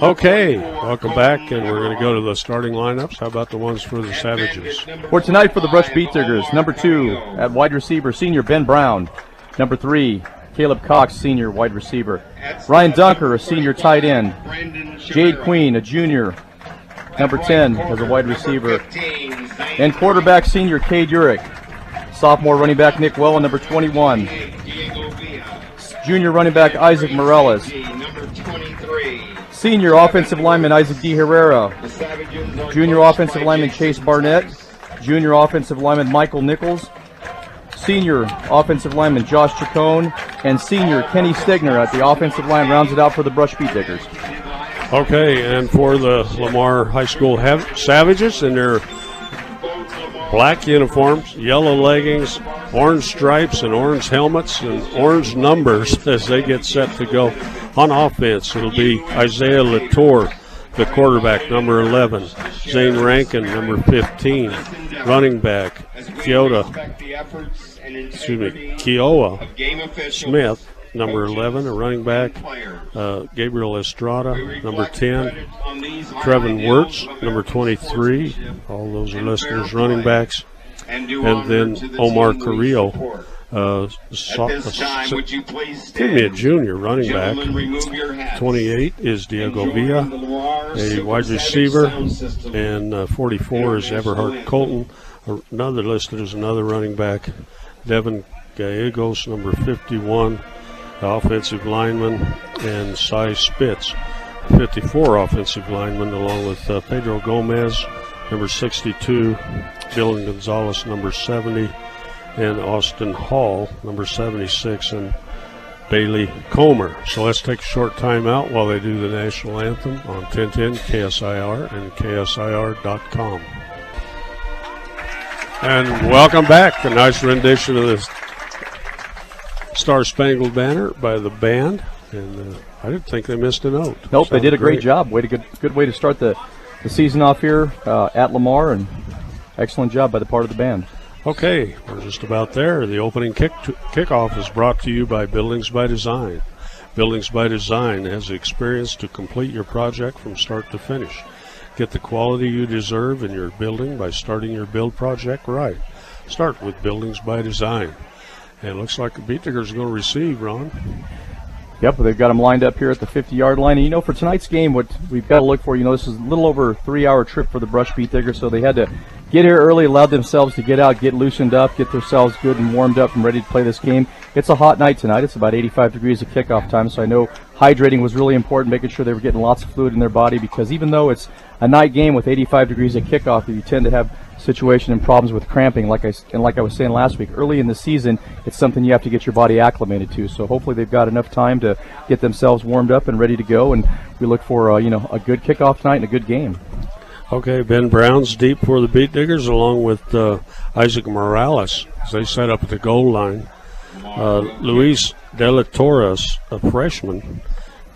Okay, welcome back, and we're going to go to the starting lineups. How about the ones for the Savages? For tonight for the Brush Beat Diggers, number 2 at wide receiver, senior Ben Brown. Number 3, Caleb Cox, senior wide receiver. Ryan Dunker, a senior tight end. Jade Queen, a junior. Number 10 as a wide receiver. And quarterback senior Cade Urich. Sophomore running back Nick Welland, number 21. Junior running back Isaac Morales. Senior offensive lineman Isaac D. Herrera. Junior offensive lineman Chase Barnett. Junior offensive lineman Michael Nichols. Senior offensive lineman Josh Chacon. And senior Kenny Stigner at the offensive line rounds it out for the Brush Beat Diggers. Okay, and for the Lamar High School Savages in their black uniforms, yellow leggings, orange stripes and orange helmets and orange numbers as they get set to go on offense. It'll be Isaiah Latour, the quarterback, number 11. Zane Rankin, number 15. Running back, Kiowa Smith, number 11. A running back, Gabriel Estrada, number 10. Trevin Wirtz, number 23. All those are listed as running backs. And then Omar Carrillo, a junior running back. 28 is Diego Villa, a wide receiver, and 44 is Everhart Colton. Another listed as another running back. Devin Gallegos, number 51, offensive lineman, and Cy Spitz, 54 offensive lineman, along with Pedro Gomez, number 62, Dylan Gonzalez, number 70, and Austin Hall, number 76, and Bailey Comer. So let's take a short time out while they do the national anthem on 1010 KSIR and KSIR.com. And welcome back. A nice rendition of the Star Spangled Banner by the band. And I didn't think they missed a note. Nope, they did a great job. Good way to start the season off here at Lamar, and excellent job by the part of the band. Okay, we're just about there. The opening kickoff is brought to you by Buildings by Design. Buildings by Design has the experience to complete your project from start to finish. Get the quality you deserve in your building by starting your build project right. Start with Buildings by Design. And it looks like the Beat Diggers are going to receive, Ron. Yep, they've got them lined up here at the 50-yard line. And, for tonight's game, what we've got to look for, this is a little over a 3-hour trip for the Brush Beat Diggers, so they had to get here early, allowed themselves to get out, get loosened up, get themselves good and warmed up and ready to play this game. It's a hot night tonight. It's about 85 degrees at kickoff time, so I know hydrating was really important, making sure they were getting lots of fluid in their body, because even though it's a night game with 85 degrees at kickoff, you tend to have situation and problems with cramping. Like I was saying last week, early in the season, it's something you have to get your body acclimated to. So hopefully they've got enough time to get themselves warmed up and ready to go. And we look for a good kickoff tonight and a good game. Okay, Ben Brown's deep for the Beat Diggers, along with Isaac Morales as they set up at the goal line. Luis De La Torres, a freshman,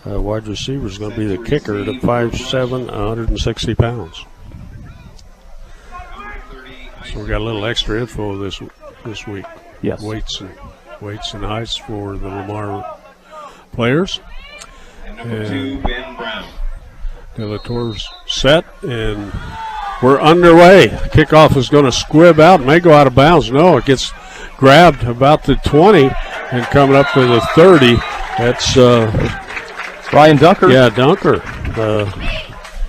wide receiver, is going to be the kicker at 5'7", 160 pounds. So we got a little extra info this week. Yes. Weights and heights for the Lamar players. And number 2, Ben Brown. De La Torres set, and we're underway. Kickoff is going to squib out, may go out of bounds. No, it gets grabbed about the 20 and coming up to the 30. That's Ryan Dunker. Yeah, Dunker.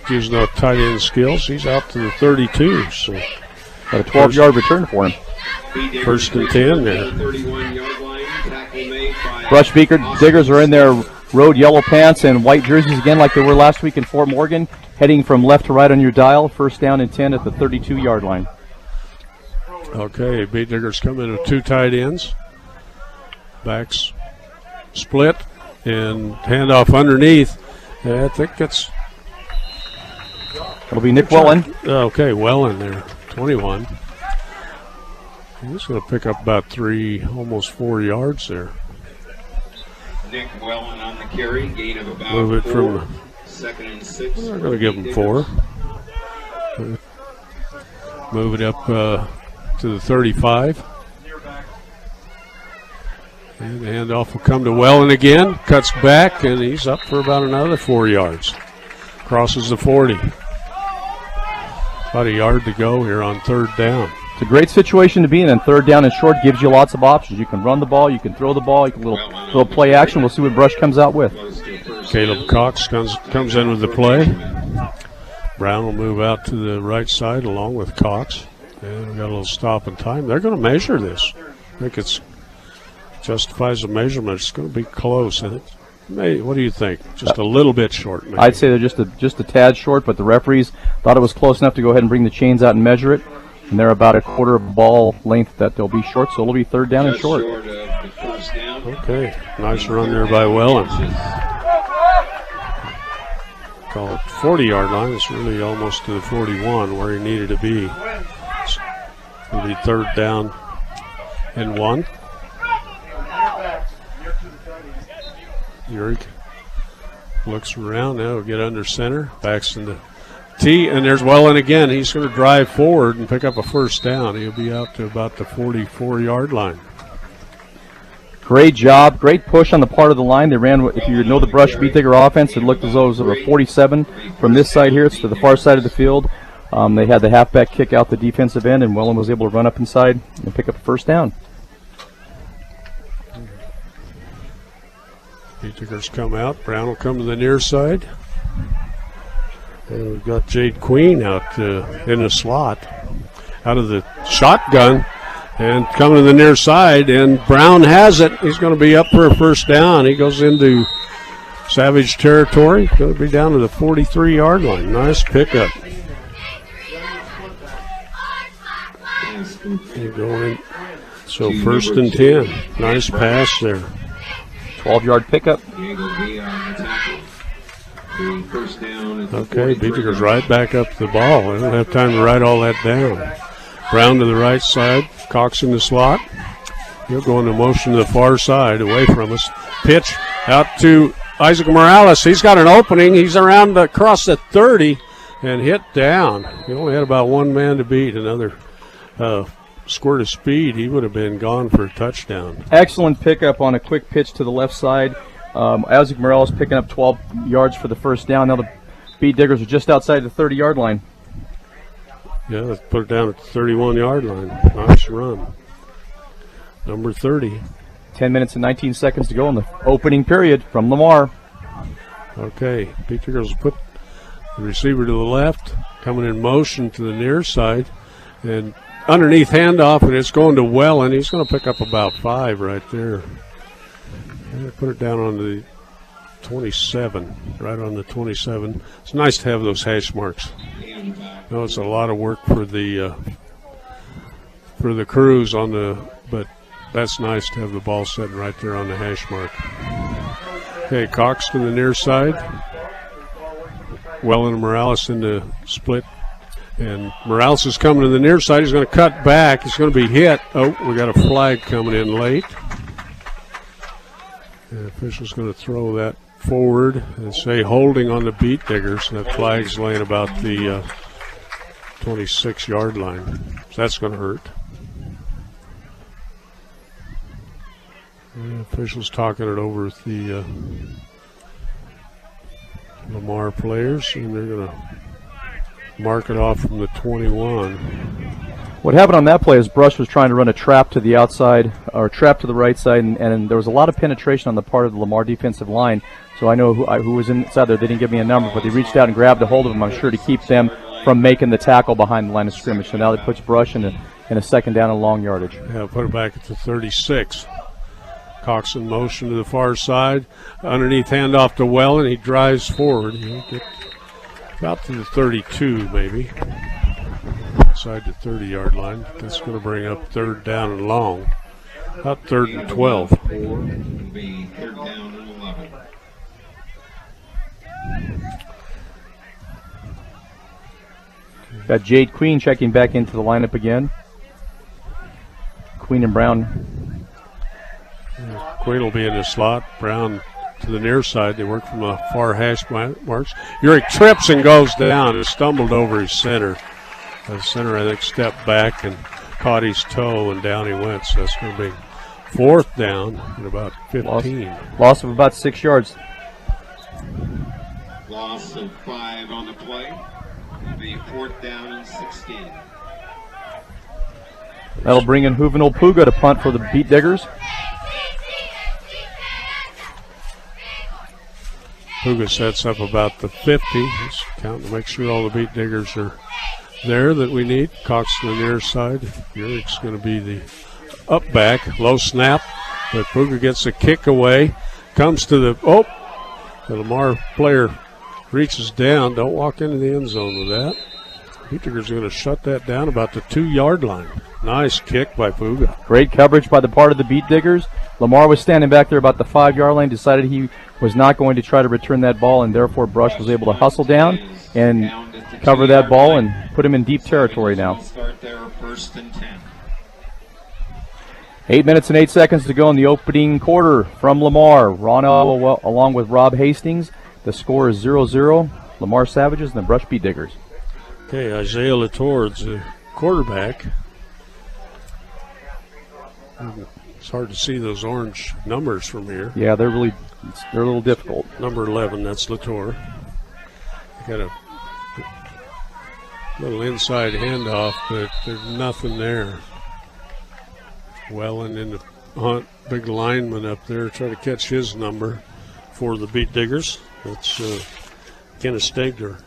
Using no tight end skills. He's out to the 32. So got a 12-yard return for him. First and 10 there. Brush Beat Diggers are in their road yellow pants and white jerseys again like they were last week in Fort Morgan, heading from left to right on your dial. First down and 10 at the 32-yard line. Okay, Beat Diggers come in with 2 tight ends. Backs split and handoff underneath. I think it's... It'll be Nick Welland. Okay, Welland there, 21. He's going to pick up about 3, almost 4 yards there. Nick Welland on the carry, gain of about Move it 4. From Second and 6. We're going to give him 4. Move it up to the 35. And the handoff will come to Wellen again. Cuts back, and he's up for about another 4 yards. Crosses the 40. About a yard to go here on third down. It's a great situation to be in, and third down and short gives you lots of options. You can run the ball, you can throw the ball, you can little play action. We'll see what Brush comes out with. Caleb Cox comes in with the play. Brown will move out to the right side along with Cox. And we got a little stop in time. They're going to measure this. I think it justifies the measurement. It's going to be close. I think. What do you think? Just a little bit short, maybe. I'd say they're just a tad short, but the referees thought it was close enough to go ahead and bring the chains out and measure it. And they're about a quarter of ball length that they'll be short, so it'll be third down and short. Okay, nice run there by Wellen. Call it 40-yard line. It's really almost to the 41 where he needed to be. It'll be third down and 1. Urick looks around now, get under center, backs into T, and there's Wellen again. He's going to drive forward and pick up a first down. He'll be out to about the 44-yard line. Great job, great push on the part of the line. They ran, if you know the Brush Beat Digger offense, it looked as though it was a 47 from this side here. It's to the far side of the field. They had the halfback kick out the defensive end, and Wellen was able to run up inside and pick up a first down. Beat Diggers come out. Brown will come to the near side. And we've got Jade Queen out in the slot, out of the shotgun, and coming to the near side. And Brown has it. He's going to be up for a first down. He goes into Savage territory. Going to be down to the 43-yard line. Nice pickup. Going in. So first and 10. Nice pass there. 12-yard pickup. Okay, Beatrick's right back up to the ball. They don't have time to write all that down. Brown to the right side. Cox in the slot. He'll go into motion to the far side, away from us. Pitch out to Isaac Morales. He's got an opening. He's around across the 30 and hit down. He only had about one man to beat. Another squirt of speed, he would have been gone for a touchdown. Excellent pickup on a quick pitch to the left side. Isaac Morales picking up 12 yards for the first down. Now the Beat Diggers are just outside the 30-yard line. Yeah, let's put it down at the 31-yard line. Nice run. Number 30. 10 minutes and 19 seconds to go in the opening period from Lamar. Okay, Beat Diggers will put the receiver to the left, coming in motion to the near side, and underneath handoff, and it's going to Wellen. He's going to pick up about 5 right there. Put it down on the 27, right on the 27. It's nice to have those hash marks. No, it's a lot of work for the crews on the, but that's nice to have the ball sitting right there on the hash mark. Okay, Cox to the near side. Wellen and Morales in the split. And Morales is coming to the near side. He's going to cut back. He's going to be hit. Oh, we got a flag coming in late. The official's going to throw that forward and say holding on the Beat Diggers. That flag's laying about the 26-yard line. So that's going to hurt. The official's talking it over with the Lamar players, and they're going to mark it off from the 21. What happened on that play is Brush was trying to run a trap to the outside, or trap to the right side, and there was a lot of penetration on the part of the Lamar defensive line. So I know who was inside there. They didn't give me a number, but they reached out and grabbed a hold of him, I'm sure, to keep them from making the tackle behind the line of scrimmage. So now that puts Brush in a second down and long yardage. Yeah, put it back at the 36. Cox in motion to the far side. Underneath handoff to Wellen. He drives forward. He'll get about to the 32 maybe. Inside the 30-yard line. That's going to bring up third down and long. About third and 12. Got Jade Queen checking back into the lineup again. Queen and Brown. Queen will be in the slot. Brown to the near side. They work from the far hash marks. Urick trips and goes down and stumbled over his center. The center, I think, stepped back and caught his toe, and down he went. So that's going to be 4th down at about 15. Loss of about 6 yards. Loss of 5 on the play. It'll be 4th down and 16. That'll bring in Juvenile Puga to punt for the Beat Diggers. Puga sets up about the 50. Just count to make sure all the Beat Diggers are there that we need. Cox to the near side. Yurik's going to be the up back. Low snap, but Puga gets a kick away. Comes to the Lamar player reaches down. Don't walk into the end zone with that. Beat Diggers are going to shut that down about the 2-yard line. Nice kick by Puga. Great coverage by the part of the Beat Diggers. Lamar was standing back there about the 5-yard line, decided he was not going to try to return that ball, and therefore Brush was able to hustle down and cover that ball and put him in deep territory now. 8 minutes and 8 seconds to go in the opening quarter from Lamar. Ron Elwell along with Rob Hastings. The score is 0-0. Lamar Savages and the Brush Beat Diggers. Okay, Isaiah Latour's the quarterback. It's hard to see those orange numbers from here. Yeah, they're a little difficult. Number 11, that's Latour. Got a little inside handoff, but there's nothing there. Wellen in the hunt, big lineman up there, try to catch his number for the Beat Diggers. That's Kenneth Stegler.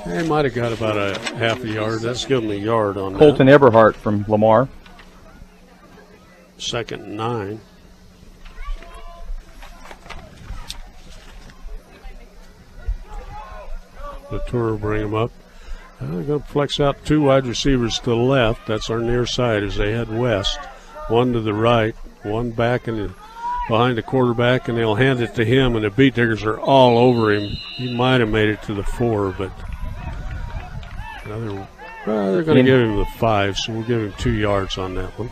He might have got about a half a yard. Let's give him a yard on Colton Eberhardt from Lamar. 2nd and 9. Latour will bring him up. They're going to flex out 2 wide receivers to the left. That's our near side as they head west. 1 to the right, 1 back and behind the quarterback, and they'll hand it to him, and the Beat Diggers are all over him. He might have made it to the 4, but they're going to give him the 5, so we'll give him 2 yards on that one.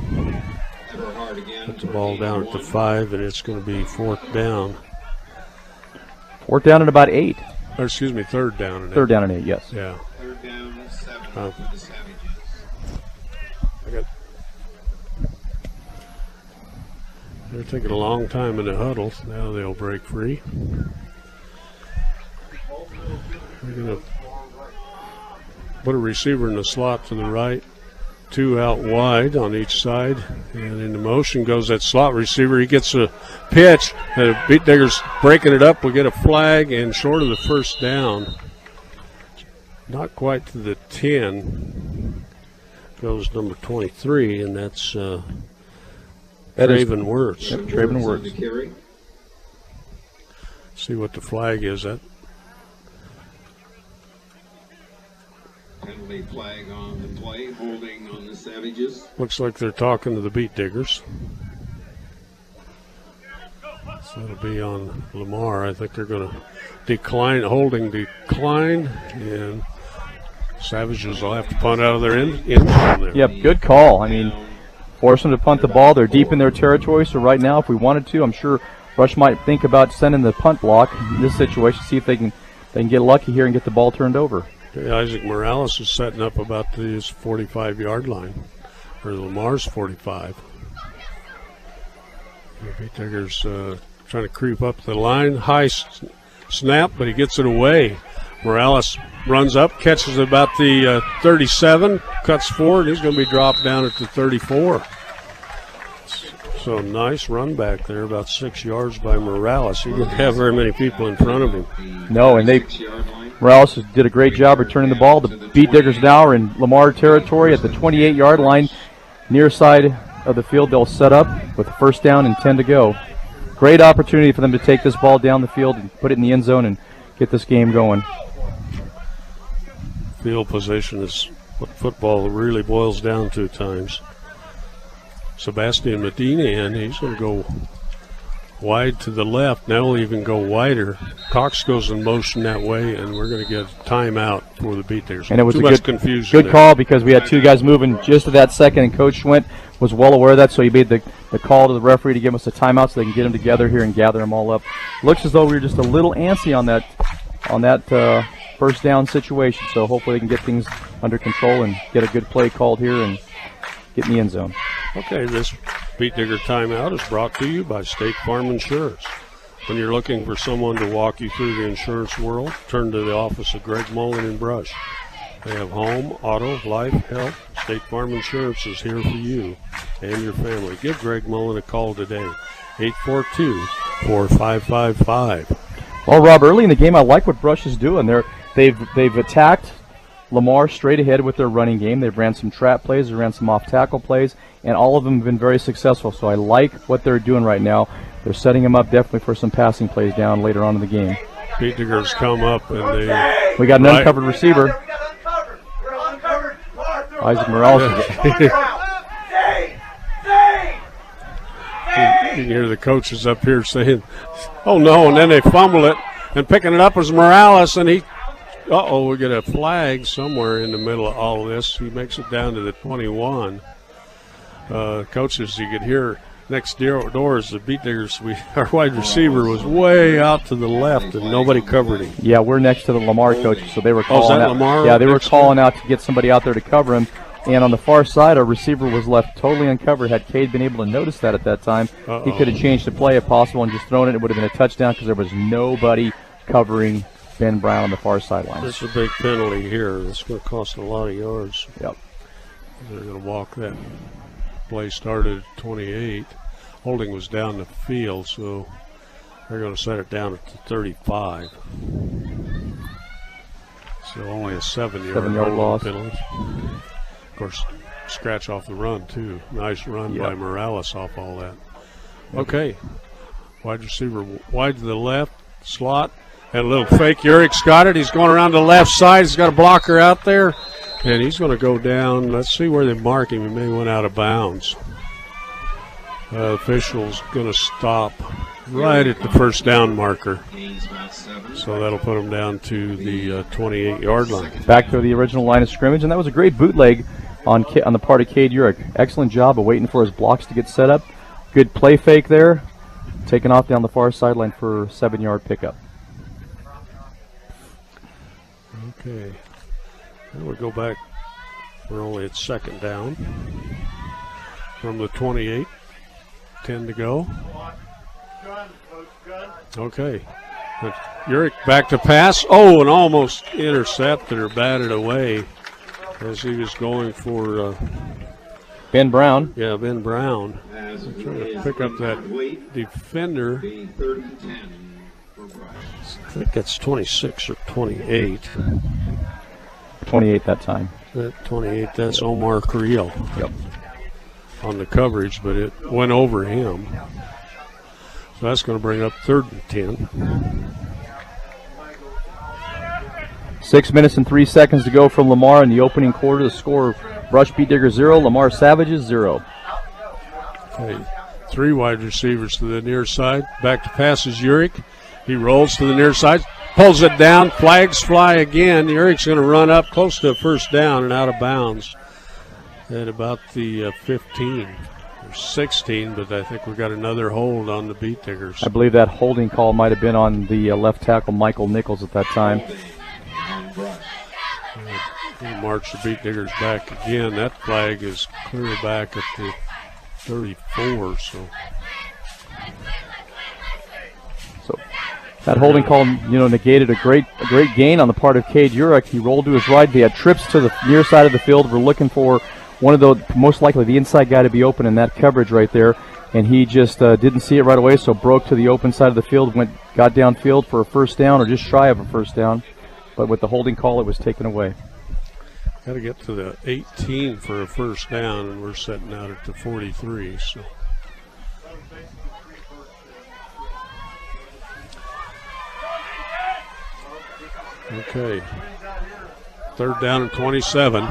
Put the ball down at the 5, and it's going to be 4th down. 4th down and about 8. Or excuse me, 3rd down and 8. 3rd down and 8, yes. Yeah. 3rd down and 7 for the Savages. They're taking a long time in the huddle. Now they'll break free. They're going to put a receiver in the slot to the right. 2 out wide on each side, and in the motion goes that slot receiver. He gets a pitch, and the Beat Diggers breaking it up. We'll get a flag, and short of the 1st down, not quite to the 10, goes number 23, and that's Traven Wirtz. Yep, Traven Wirtz. See what the flag is. That penalty flag on the play, holding on the Savages. looks like they're talking to the Beat Diggers. So it'll be on Lamar. I think they're going to decline, holding declined, and Savages will have to punt out of their end zone there. Yep, good call. I mean, force them to punt the ball. They're deep in their territory, so right now, if we wanted to, I'm sure Rush might think about sending the punt block in this situation, see if they can get lucky here and get the ball turned over. Okay, Isaac Morales is setting up about his 45-yard line, or Lamar's 45. The Beat Diggers trying to creep up the line. High snap, but he gets it away. Morales runs up, catches about the 37, cuts forward. He's going to be dropped down at the 34. So nice run back there, about 6 yards by Morales. He didn't have very many people in front of him. No, and Morales did a great job returning the ball. The Beat Diggers now are in Lamar territory at the 28-yard line. Near side of the field, they'll set up with a 1st down and 10 to go. Great opportunity for them to take this ball down the field and put it in the end zone and get this game going. Field position is what football really boils down to times. Sebastian Medina in, he's going to go wide to the left. Now we'll even go wider. Cox goes in motion that way, and we're going to get a timeout for the Beat Diggers. And it was Too a much confusion good call because we had 2 guys moving just at that second, and Coach Schwint was well aware of that, so he made the call to the referee to give us a timeout so they can get them together here and gather them all up. Looks as though we were just a little antsy on that 1st down situation, so hopefully they can get things under control and get a good play called here and get in the end zone. Okay, this Beat Digger Timeout is brought to you by State Farm Insurance. When you're looking for someone to walk you through the insurance world, turn to the office of Greg Mullen and Brush. They have home, auto, life, health. State Farm Insurance is here for you and your family. Give Greg Mullen a call today, 842-4555. Well, Rob, early in the game, I like what Brush is doing. They've attacked Lamar straight ahead with their running game. They've ran some trap plays, they ran some off-tackle plays, and all of them have been very successful. So I like what they're doing right now. They're setting them up definitely for some passing plays down later on in the game. Beat Diggers come up, and we got an uncovered receiver. Isaac Morales. You can hear the coaches up here saying, oh no, and then they fumble it, and picking it up is Morales, and we get a flag somewhere in the middle of all of this. He makes it down to the 21. Coaches, you could hear next door is the Beat Diggers. Our wide receiver was way out to the left, and nobody covered him. Yeah, we're next to the Lamar coaches, so they were calling is that out. Lamar? Yeah, they were calling out to get somebody out there to cover him. And on the far side, our receiver was left totally uncovered. Had Cade been able to notice that at that time, he could have changed the play if possible and just thrown it. It would have been a touchdown because there was nobody covering Ben Brown on the far sideline. That's a big penalty here. That's going to cost a lot of yards. Yep. They're going to walk that. Play started at 28. Holding was down the field, so they're going to set it down at the 35. So only a 7-yard loss. penalty. Of course, scratch off the run, too. Nice run by Morales off all that. Okay. Wide receiver wide to the left, slot, and a little fake. Urik's got it. He's going around the left side. He's got a blocker out there, and he's going to go down. Let's see where they mark him. He may went out of bounds. Official's going to stop right at the first down marker. So that'll put him down to the 28-yard line. Back to the original line of scrimmage, and that was a great bootleg on the part of Cade Urik. Excellent job of waiting for his blocks to get set up. Good play fake there. Taken off down the far sideline for a 7-yard pickup. Okay. Then we go back. We're only at second down from the 28. 10 to go. Okay. Urik back to pass. Oh, and almost intercepted or batted away as he was going for Ben Brown. Yeah, Ben Brown. Trying to pick up that defender. I think that's 26 or 28. 28 that time. That 28, that's Omar Creel. Yep. On the coverage, but it went over him. So that's going to bring up 3rd and 10. 6 minutes and 3 seconds to go from Lamar in the opening quarter. The score, Brush Beat Digger 0, Lamar Savages 0. Okay, 3 wide receivers to the near side. Back to pass is Urik. He rolls to the near side, pulls it down, flags fly again. Urik's going to run up close to a first down and out of bounds at about the 15 or 16, but I think we got another hold on the Beat Diggers. I believe that holding call might have been on the left tackle Michael Nichols at that time. We'll march the Beat Diggers back again. That flag is clear back at the 34, so that holding call, negated a great gain on the part of Cade Urik. He rolled to his right. They had trips to the near side of the field. We're looking for one of the, most likely the inside guy to be open in that coverage right there, and he just didn't see it right away, so broke to the open side of the field, got downfield for a first down or just shy of a first down, but with the holding call it was taken away. Got to get to the 18 for a first down, and we're setting out at the 43. So. Okay. 3rd down and 27.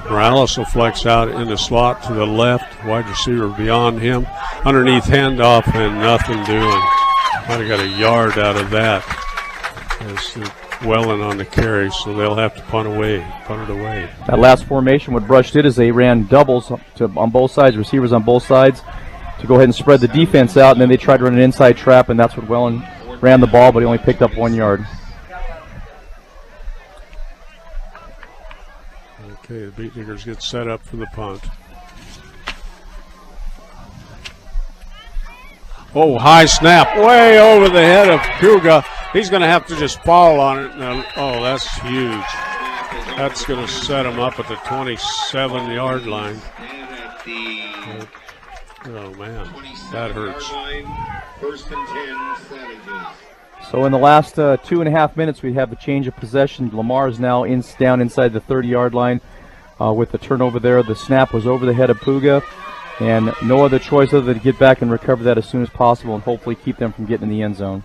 Morales will flex out in the slot to the left. Wide receiver beyond him. Underneath handoff and nothing doing. Might have got a yard out of that. As Welling on the carry, so they'll have to punt it away. That last formation, what Brush did is they ran doubles on both sides, receivers on both sides, to go ahead and spread the defense out, and then they tried to run an inside trap, and that's what Welling ran the ball, but he only picked up 1 yard. Okay, the Beat Diggers get set up for the punt. Oh, high snap, way over the head of Puga. He's going to have to just fall on it. Now, oh, that's huge. That's going to set him up at the 27-yard line. Oh, man, that hurts. First and 10, Savages. So in the last 2.5 minutes, we have a change of possession. Lamar is now down inside the 30-yard line with the turnover there. The snap was over the head of Puga, and no other choice other than to get back and recover that as soon as possible and hopefully keep them from getting in the end zone.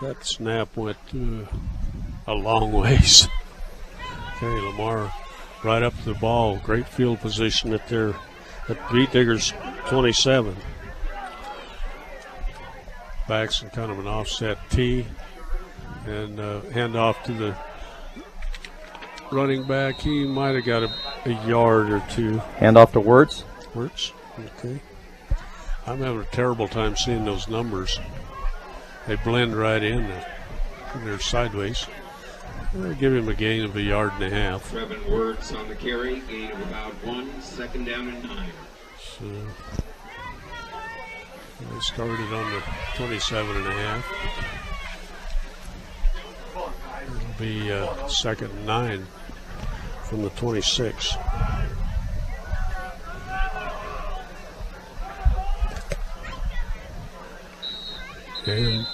That snap went a long ways. Okay, Lamar right up to the ball. Great field position at Beat Diggers 27. Backs in kind of an offset tee, and hand off to the running back. He might have got a yard or two. Hand off to Wirtz. Wirtz, okay. I'm having a terrible time seeing those numbers. They blend right in. They're sideways. I'll give him a gain of 1.5 yards. Trevin Wirtz on the carry, gain of about 1, second down and 9. So they started on the 27.5. It'll be second and 9 from the 26. And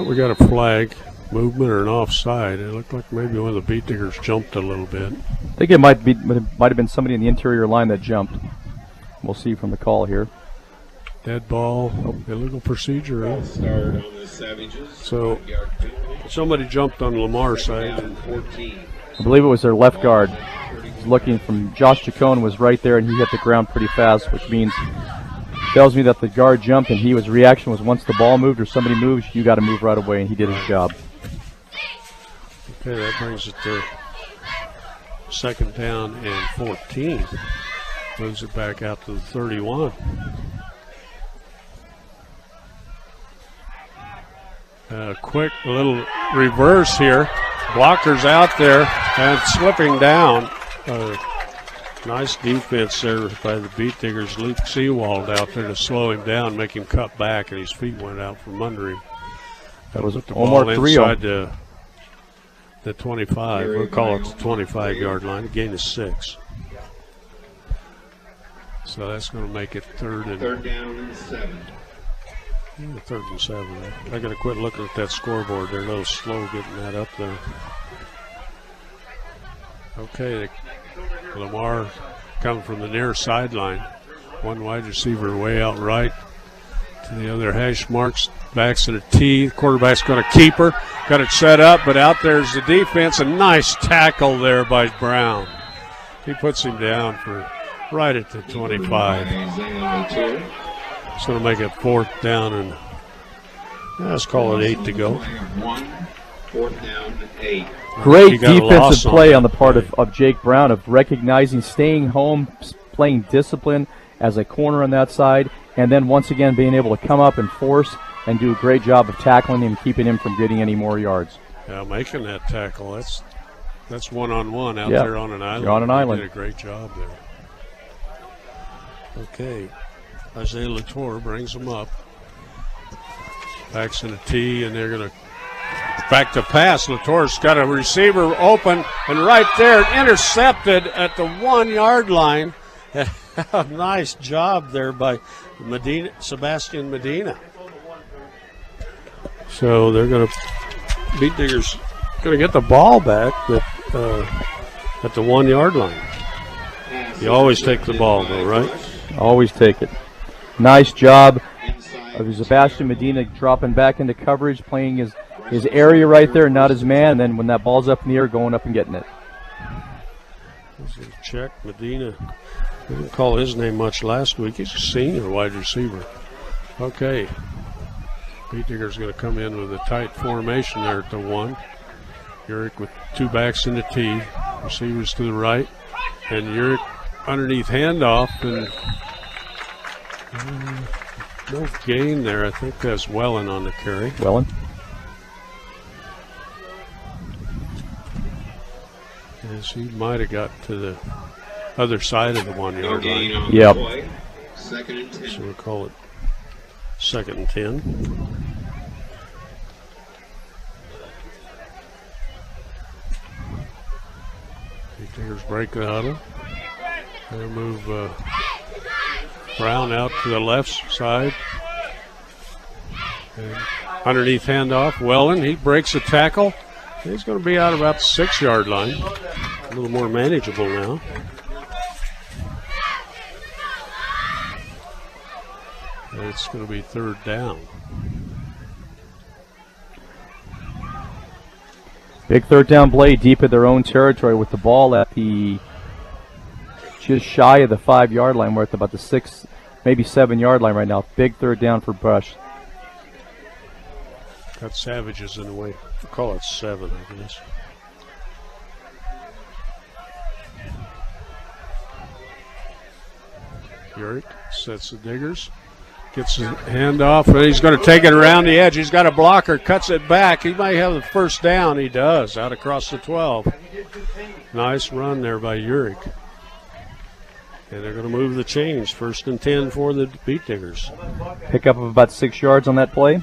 we got a flag, movement or an offside. It looked like maybe one of the Beat Diggers jumped a little bit. I think it might have been somebody in the interior line that jumped. We'll see from the call here. Dead ball, illegal procedure. So somebody jumped on Lamar's side. I believe it was their left guard. Looking from Josh Chacon was right there, and he hit the ground pretty fast, which means tells me that the guard jumped, and his reaction was once the ball moved or somebody moves, you got to move right away, and he did his job. Okay, that brings it to second down and 14. Moves it back out to the 31. Quick little reverse here. Blockers out there and slipping down. Nice defense there by the Beat Diggers. Luke Seawald out there to slow him down, make him cut back, and his feet went out from under him. That was the Omar ball inside the 25. We'll call it the 25-yard line. The gain is 6. So that's going to make it third down and 7. Yeah, third and 7. I got to quit looking at that scoreboard. They're a little slow getting that up there. Okay, Lamar coming from the near sideline. One wide receiver way out right to the other hash marks. Backs at a T. Quarterback's going to keep her. Got it set up, but out there's the defense. A nice tackle there by Brown. He puts him down for right at the 25. It's going to make it fourth down, and let's call it 8 to go. Fourth down, 8. Great defensive play on the part of Jake Brown of recognizing, staying home, playing discipline as a corner on that side, and then once again being able to come up and force and do a great job of tackling him, keeping him from getting any more yards. Yeah, making that tackle. That's one-on-one out there on an island. You're on an island. He did a great job there. Okay, Isaiah Latour brings them up. Backs in a T, and they're going to back to pass. Latour's got a receiver open, and right there, intercepted at the 1-yard line. Nice job there by Sebastian Medina. So they're going to, Beat Diggers going to get the ball back at the 1-yard line. You always take the ball, though, right? Always take it. Nice job of Sebastian Medina dropping back into coverage, playing his area right there, not his man, and then when that ball's up in the air, going up and getting it. Check Medina. We didn't call his name much last week. He's a senior wide receiver. Okay. Beat Digger's going to come in with a tight formation there at the 1. Urick with 2 backs in the T. Receivers to the right. And Urick underneath handoff, and no gain there. I think that's Wellen on the carry. Wellen. Yes, he might have got to the other side of the 1-yard line. Yep. Second and 10. So we'll call it 2nd and 10. Tigers break the huddle. They'll move Brown out to the left side. And underneath handoff, Wellen, he breaks a tackle. He's going to be out about the 6-yard line. A little more manageable now. And it's going to be 3rd down. Big 3rd down play deep in their own territory with the ball at the just shy of the 5-yard line. We're at about the 6, maybe 7-yard line right now. Big 3rd down for Brush. Got Savages in the way. We'll call it 7, I guess. Urick sets the diggers. Gets his hand off, and he's going to take it around the edge. He's got a blocker, cuts it back. He might have the 1st down. He does, out across the 12. Nice run there by Urick. And they're going to move the chains. 1st and 10 for the Beat Diggers. Pickup of about 6 yards on that play.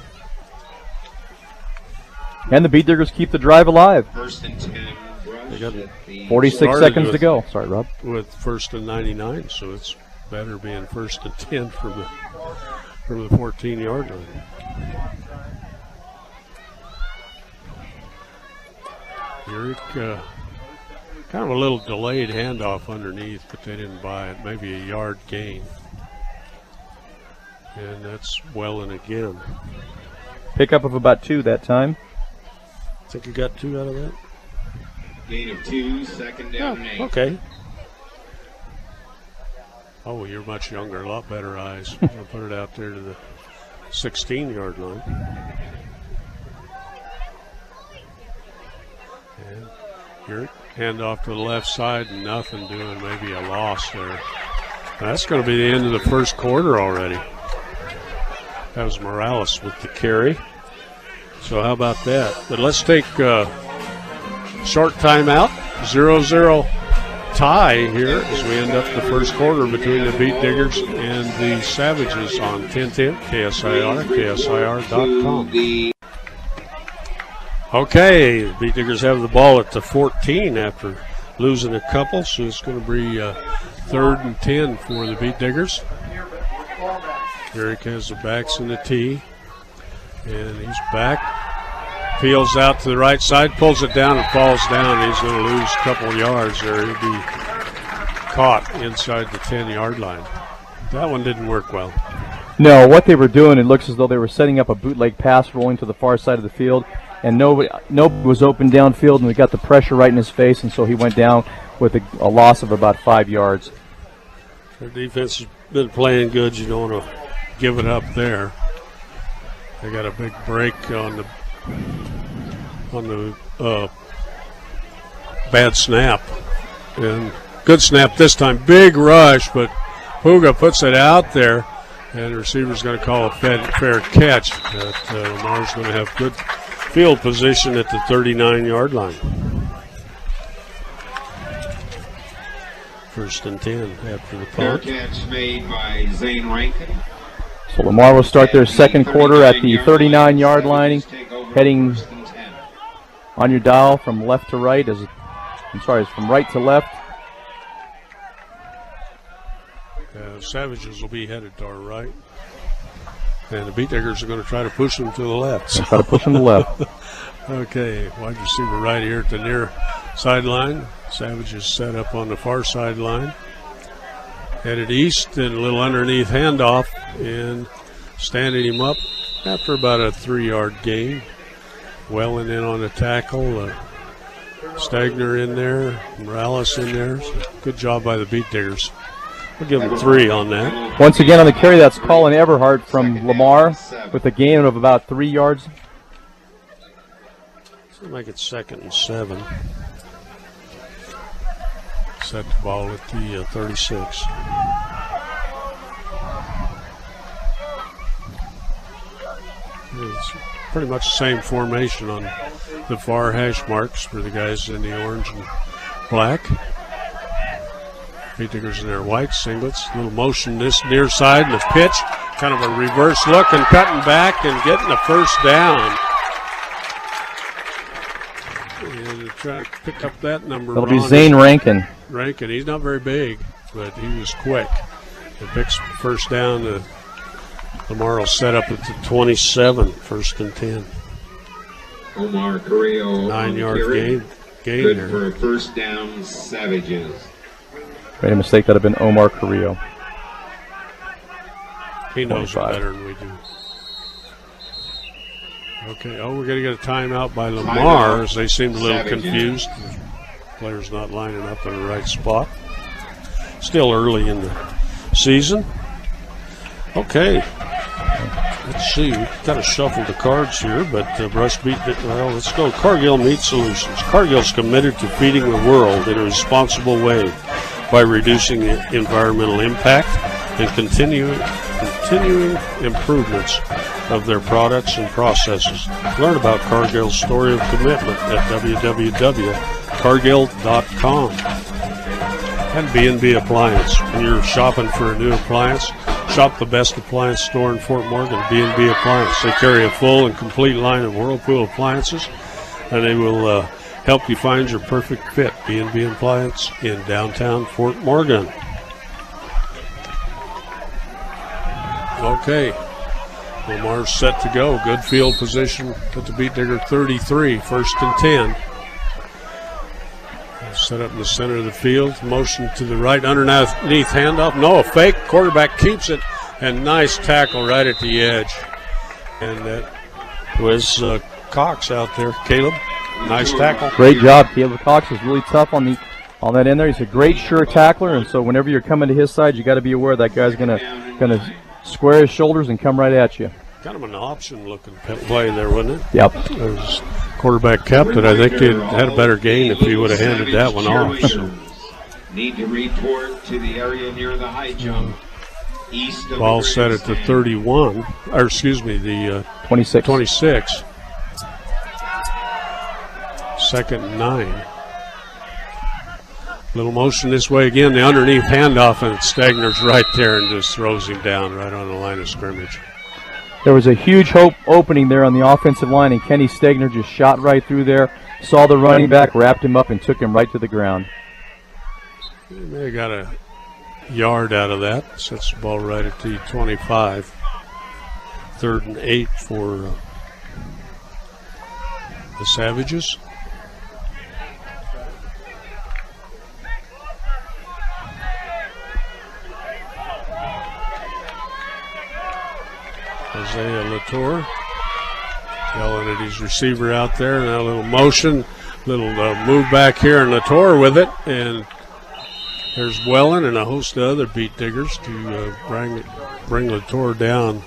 And the Beat Diggers keep the drive alive. 1st and 10. They got 46 seconds to go. Sorry, Rob. With 1st and 99, so it's better being 1st and 10 from the 14-yard line. Urick, kind of a little delayed handoff underneath, but they didn't buy it. Maybe a yard gain. And that's Wellen again. Pickup of about 2 that time. I think you got 2 out of that? Gain of 2, 2nd down and 8. Okay. Oh, you're much younger, a lot better eyes. I'll put it out there to the 16-yard line. And Urick, hand off to the left side, nothing doing, maybe a loss there. That's going to be the end of the 1st quarter already. That was Morales with the carry. So how about that? But let's take a short timeout. 0-0 tie here as we end up the 1st quarter between the Beat Diggers and the Savages on 1010 KSIR, KSIR.com. Okay, the Beat Diggers have the ball at the 14 after losing a couple, so it's going to be 3rd and 10 for the Beat Diggers. Eric has the backs in the tee, and he's back. Peels out to the right side, pulls it down and falls down. He's going to lose a couple yards there. He'll be caught inside the 10-yard line. That one didn't work well. No, what they were doing, it looks as though they were setting up a bootleg pass rolling to the far side of the field, and nobody was open downfield, and we got the pressure right in his face, and so he went down with a loss of about 5 yards. Their defense has been playing good. You don't want to give it up there. They got a big break on the bad snap, and good snap this time. Big rush, but Puga puts it out there, and the receiver's going to call a fair catch. Lamar's going to have good field position at the 39-yard line. 1st and 10 after the Fair punt. catch made by Zane Rankin. So Lamar will start their 2nd quarter at the 39-yard line, heading on your dial from left to right. It's from right to left. Savages will be headed to our right, and the Beat Diggers are going to try to push them to the left. Try to push them to the left. Okay, wide receiver right here at the near sideline. Savages set up on the far sideline. Headed east, and a little underneath handoff, and standing him up after about a 3-yard gain. Wellen in on the tackle. Stagner in there. Morales in there. So good job by the Beat Diggers. We'll give them 3 on that. Once again on the carry, that's Colin Everhart from Lamar with a gain of about 3 yards. So make it 2nd and 7. Set the ball at the 36. It's pretty much the same formation on the far hash marks for the guys in the orange and black. Beat Diggers in their white singlets. Little motion this near side and the pitch. Kind of a reverse look and cutting back and getting the first down. And try to pick up that number. That'll be Zane Rankin. Rankin, he's not very big, but he was quick. He picks first down. Lamar will set up at the 27, 1st and 10. Omar Carrillo. 9-yard gain Good there. for a first down, Savages. Made a mistake. That would have been Omar Carrillo. He knows it 25. better than we do. Okay, we're going to get a timeout by Lamar as they seemed a little confused. The players not lining up in the right spot. Still early in the season. Okay. Let's see. We've kind of shuffled the cards here, but Brush Beat, well, let's go. Cargill Meat Solutions. Cargill's committed to feeding the world in a responsible way by reducing the environmental impact and continuing improvements of their products and processes. Learn about Cargill's story of commitment at www.cargill.com. And B&B Appliance. When you're shopping for a new appliance, shop the best appliance store in Fort Morgan, B&B Appliance. They carry a full and complete line of Whirlpool appliances, and they will help you find your perfect fit. B&B Appliance in downtown Fort Morgan. Okay, Lamar's set to go. Good field position at the Beat Digger 33, 1st and 10. Set up in the center of the field. Motion to the right, underneath handoff. No, a fake. Quarterback keeps it, and nice tackle right at the edge. And that was Cox out there. Caleb, nice tackle. Great job. Caleb Cox was really tough on that end there. He's a great sure tackler, and so whenever you're coming to his side, you got to be aware that guy's gonna square his shoulders and come right at you. Kind of an option-looking play there, wasn't it? Yep. As quarterback kept it. I think he'd had a better gain if he would have handed that one off. So. Need to report to the area near the high jump. East of Ball the set at the 31, or excuse me, the 26. 26. 2nd and 9. Little motion this way again, the underneath handoff, and Stagner's right there and just throws him down right on the line of scrimmage. There was a huge opening there on the offensive line, and Kenny Stagner just shot right through there, saw the running back, wrapped him up, and took him right to the ground. He may have got a yard out of that. Sets the ball right at the 25. 3rd and 8 for the Savages. Isaiah Latour yelling at his receiver out there. Now a little motion, little move back here, and Latour with it. And there's Wellen and a host of other Beat Diggers to bring Latour down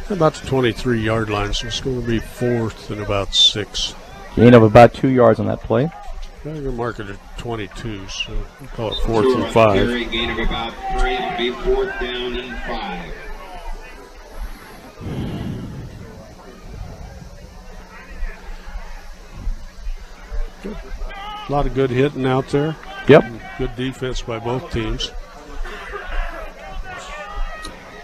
about the 23-yard line. So it's going to be 4th and about 6. Gain of about 2 yards on that play. I'm going to mark it at 22, so we'll call it 4th and 5. Gain of about 3, it'll be 4th down and 5. A lot of good hitting out there. Yep. Good defense by both teams.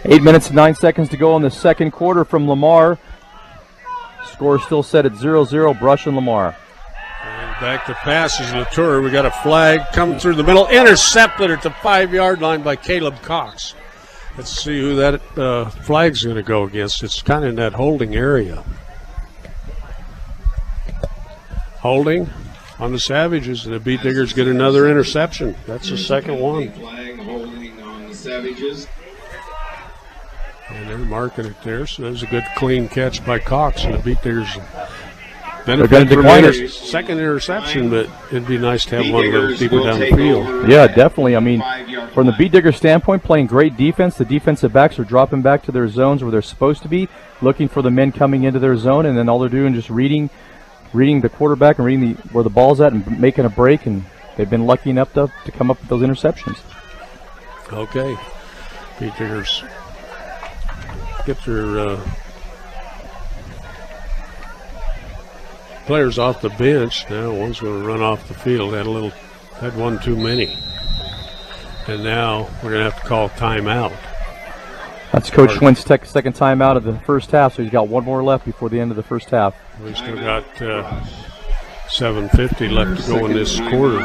8 minutes and 9 seconds to go in the second quarter from Lamar. Score still set at 0-0, Brush and Lamar. And back to passes, Latour. We got a flag coming through the middle. Intercepted at the 5-yard line by Caleb Cox. Let's see who that flag's going to go against. It's kind of in that holding area. Holding on the Savages, and the Beat Diggers get another interception. That's the second one. Flag holding on the Savages. And they're marking it there, so that was a good clean catch by Cox, and the Beat Diggers benefit from their second interception, but it'd be nice to have one a little deeper down the field. Yeah, definitely. I mean, from the Beat Digger standpoint, playing great defense. The defensive backs are dropping back to their zones where they're supposed to be, looking for the men coming into their zone, and then all they're doing is just reading the quarterback and reading where the ball's at and making a break, and they've been lucky enough to come up with those interceptions. Okay. Beat Diggers get their players off the bench. Now one's going to run off the field. Had one too many. And now we're going to have to call timeout. That's Coach Wynn's second timeout of the first half, so he's got one more left before the end of the first half. We still got 7:50 left to go in this quarter,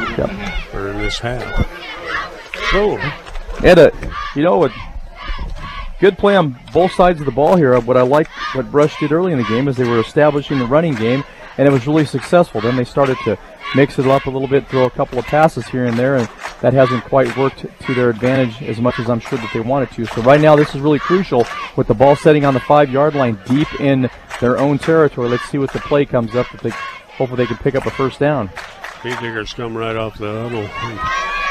or in this half. So, and you know what? Good play on both sides of the ball here. What I like, what Brush did early in the game, is they were establishing the running game, and it was really successful. Then they started to mix it up a little bit, throw a couple of passes here and there, and that hasn't quite worked to their advantage as much as I'm sure that they wanted to. So right now this is really crucial with the ball setting on the 5-yard line deep in their own territory. Let's see what the play comes up that hopefully they can pick up a first down. Diggers come right off the huddle and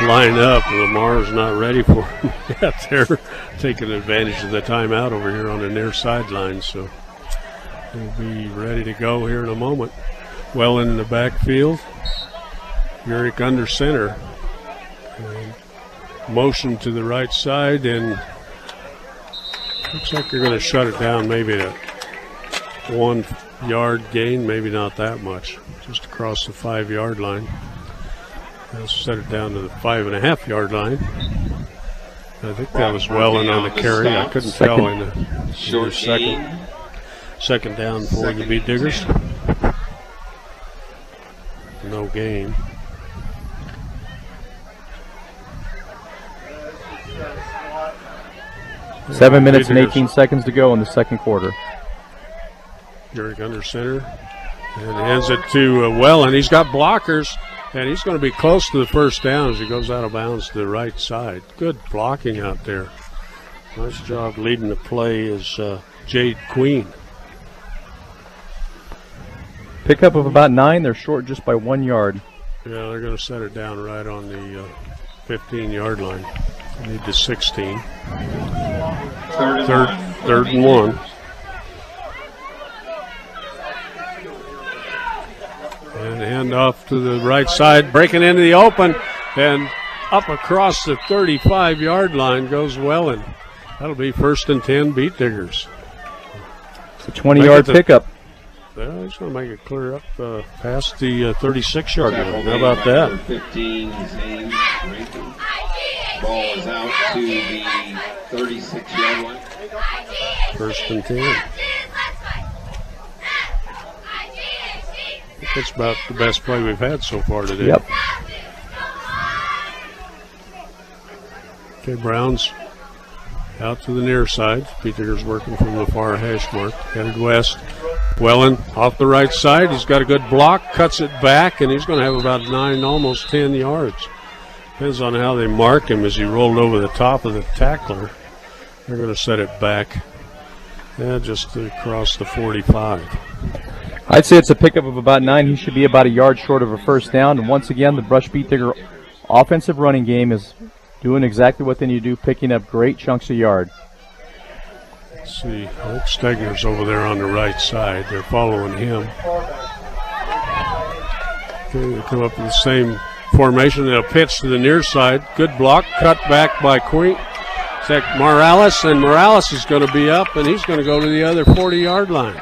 line up. Lamar's not ready for them yet. They're taking advantage of the timeout over here on the near sideline, so they'll be ready to go here in a moment. Well in the backfield. Urick under center. Motion to the right side, and looks like they're going to shut it down maybe at 1 yard gain, maybe not that much, just across the 5-yard line. They'll set it down to the 5.5 yard line. I think that was Welling on the carry. I couldn't tell in the second down for the Beat Diggers. No gain. 7 minutes and 18 seconds to go in the second quarter. Urick under center, and hands it to Welling. He's got blockers, and he's going to be close to the first down as he goes out of bounds to the right side. Good blocking out there. Nice job leading the play is Jade Queen. Pickup of about 9. They're short just by 1 yard. Yeah, they're going to set it down right on the 15-yard line. They need the 16. Third and 1. And hand off to the right side, breaking into the open, and up across the 35-yard line goes Welling. That'll be 1st and 10 Beat Diggers. It's a 20-yard pickup. Well, he's going to make it clear up past the 36-yard line. How about that? 15 is aimed. Ball is out to the 36-yard line. 1st and 10. That's about the best play we've had so far today. Yep. Okay, Browns out to the near side. Peter's working from the far hash mark, headed west. Welling off the right side. He's got a good block, cuts it back, and he's going to have about 9, almost 10 yards. Depends on how they mark him as he rolled over the top of the tackler. They're going to set it back just across the 45. I'd say it's a pickup of about 9. He should be about a yard short of a first down. And once again, the Brush Beat Digger offensive running game is doing exactly what they need to do, picking up great chunks of yard. Let's see, I think Stegner's over there on the right side. They're following him. Okay, they come up in the same formation. They'll pitch to the near side. Good block, cut back by Queen. Morales, and Morales is going to be up, and he's going to go to the other 40-yard line.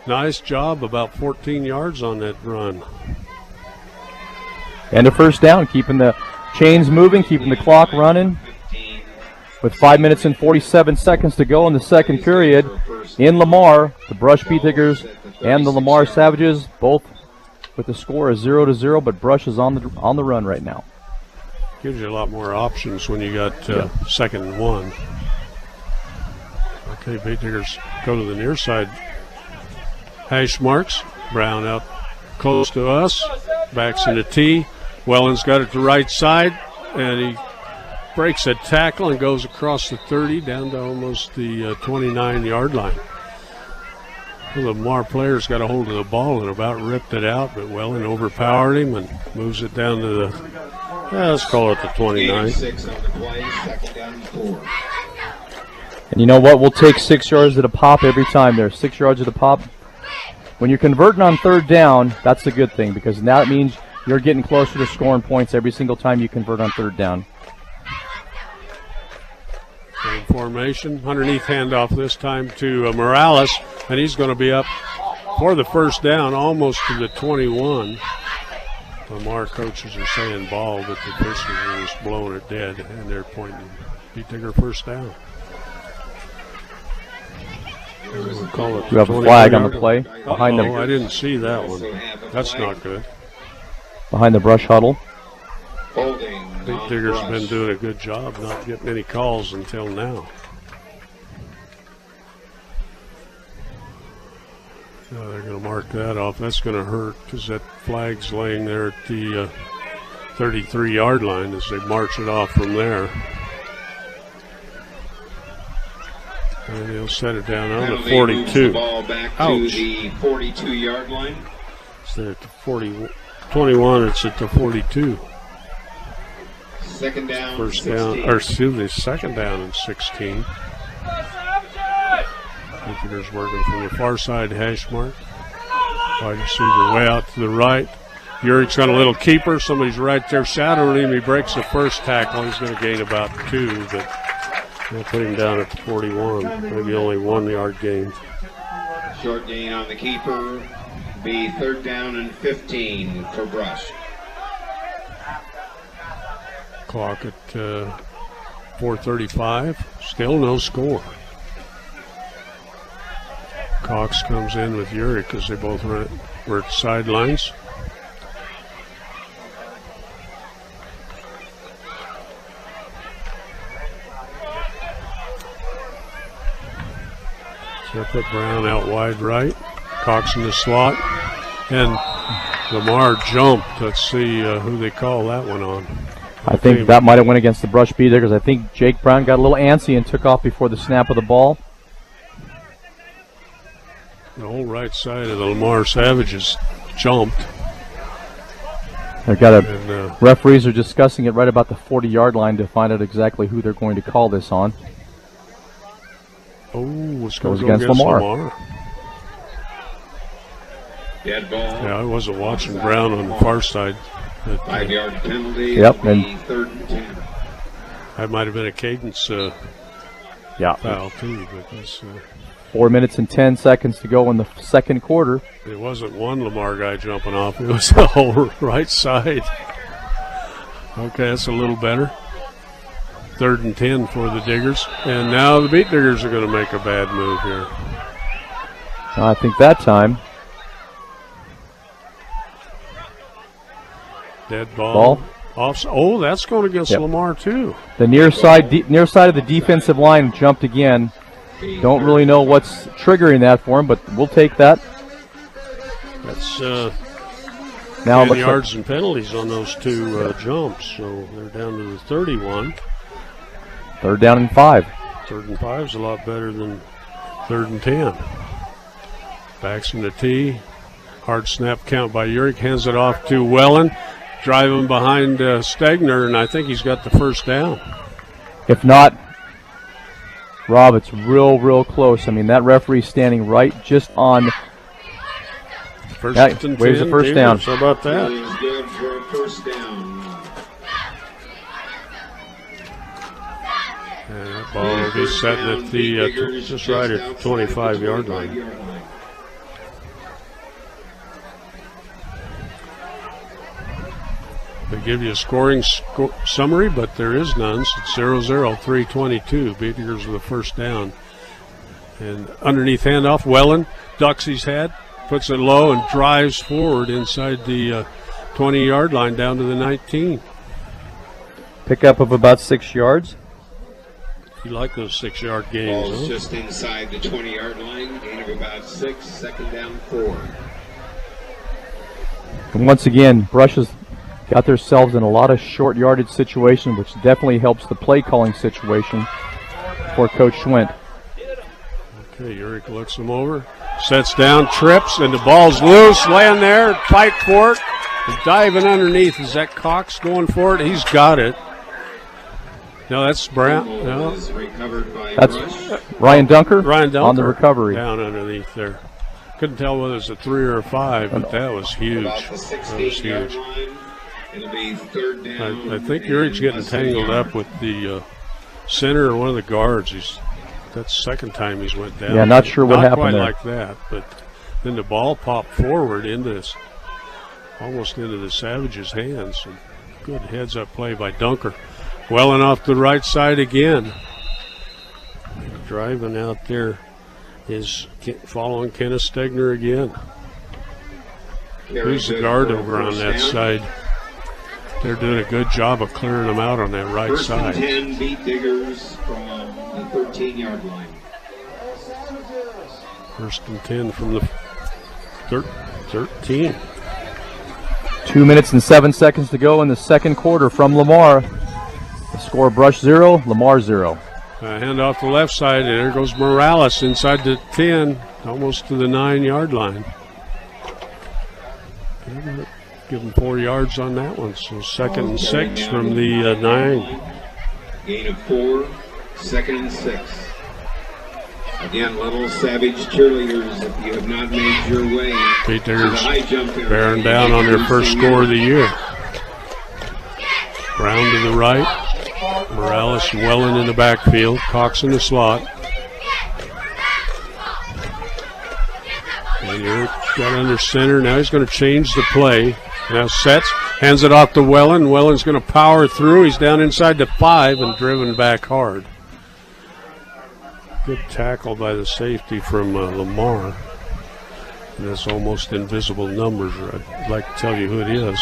Nice job, about 14 yards on that run. And a first down, keeping the chains moving, keeping the clock running. With 5 minutes and 47 seconds to go in the second period, in Lamar, the Brush Beat Diggers and the Lamar Savages, both with the score of 0-0, but Brush is on the run right now. Gives you a lot more options when you got 2nd and 1. Okay, Beat Diggers go to the near side. Hash marks. Brown out close to us. Backs into T. Welling's got it to right side, and he breaks a tackle and goes across the 30 down to almost the 29-yard line. The Lamar players got a hold of the ball and about ripped it out, but Welling overpowered him and moves it down to the, let's call it the 29. 86 on the play, 2nd down and 4. And you know what? We'll take 6 yards at a pop every time there. 6 yards at a pop. When you're converting on 3rd down, that's a good thing, because now it means you're getting closer to scoring points every single time you convert on 3rd down. Same formation. Underneath handoff this time to Morales, and he's going to be up for the first down almost to the 21. Lamar coaches are saying ball, but the officials are just blowing it dead, and they're pointing. Beat Digger first down. We'll call it. We have a flag on the play behind I didn't see that one. That's not good. Behind the brush huddle. Big Digger's been doing a good job not getting any calls until now. Now they're going to mark that off. That's going to hurt because that flag's laying there at the 33-yard line as they march it off from there. And they'll set it down on the 42. Ball back Ouch. to the 42-yard line. It's at the 21, it's at the 42. Second down, First 16. down, or excuse me, second down and 16. Digger's working from the far side hash mark. Wide receiver way out to the right. Urich's got a little keeper. Somebody's right there shadowing him. He breaks the first tackle. He's going to gain about 2, but they'll put him down at the 41. Maybe only 1 yard gain. Short gain on the keeper. Be third down and 15 for Brush. Clock at 4:35. Still no score. Cox comes in with Urich because they both were at the sidelines. So they put Brown out wide right. Cox in the slot. And Lamar jumped. Let's see who they call that one on. I think that might have went against the Brush Bee Diggers. I think Jake Brown got a little antsy and took off before the snap of the ball. The whole right side of the Lamar Savages jumped. They've got referees are discussing it right about the 40-yard line to find out exactly who they're going to call this on. Oh, it's goes going to go against Lamar. Dead ball. Yeah, I wasn't watching Brown on the far side. 5-yard penalty. Yep, and third and 10. That might have been a cadence foul too, but that's 4 minutes and 10 seconds to go in the second quarter. it wasn't one Lamar guy jumping off. It was the whole right side. Okay, that's a little better. Third and 10 for the Diggers. And now the Beat Diggers are going to make a bad move here. I think that time. Dead ball. Off. Oh, that's going against Yep. Lamar too. The near side of the defensive line jumped again. Don't really know what's triggering that for him, but we'll take that. That's Now it 10 looks yards and penalties on those two jumps. So they're down to the 31. like third down and 5. Third and 5 is a lot better than third and 10. Backs in the tee. Hard snap count by Urich. Hands it off to Wellen. Driving behind Stegner, and I think he's got the first down. If not, Rob, it's real close. I mean, that referee's standing right just on. First Yeah, and waves 10, the first down. How about that? Is good for a first down. And that ball will be set at the just right at the 25-yard line. They give you a scoring summary, but there is none. So it's 0-0, 3:22. Beat Diggers with the first down. And underneath handoff, Wellen ducks his head, puts it low, and drives forward inside the 20-yard line down to the 19. Pickup of about 6 yards. You like those 6-yard gains, Ball's huh? just inside the 20-yard line. Gain of about 6. Second down 4. And once again, Brush has got themselves in a lot of short yardage situation, which definitely helps the play calling situation for Coach Schwint. Okay, Urich looks him over, sets down, trips, and the ball's loose, laying there, fight for it, and diving underneath. Is that Cox going for it? He's got it. No, that's Brown. No, Is recovered by That's Brush. Ryan Dunker, Ryan Dunker on the recovery. down underneath there. Couldn't tell whether it's a 3 or a 5, but that was huge. About the That was 16-yard huge. line. It'll be third down. I think Urich's getting less than a tangled yard. up with the center or one of the guards. That's the second time he's went down. Yeah, not sure what Not happened quite there. like that, but then the ball popped forward into this almost into the Savages' hands. And good heads-up play by Dunker. Welling off the right side again. Driving out there is following Kenneth Stegner again. Who's the guard over on that side? They're doing a good job of clearing them out on that right First side. and 10, beat Diggers from the 13-yard line. First and 10 from the 13. 2 minutes and 7 seconds to go in the second quarter from Lamar. The score: Brush 0, Lamar 0. Hand off the left side, and there goes Morales inside the 10, almost to the 9-yard line. Give him 4 yards on that one. So second and 6 from the 9. Gain of 4, second and 6. Again, little Savage cheerleaders, if you have not made your way Pete to the Diggers high jump area, bearing down on their first score of the year. Brown to the right. Morales and Welling in the backfield. Cox in the slot. And Eric got under center. Now he's going to change the play. Now sets, hands it off to Welling. Welling's going to power through. He's down inside the 5 and driven back hard. Good tackle by the safety from Lamar. And that's almost invisible numbers. I'd like to tell you who it is.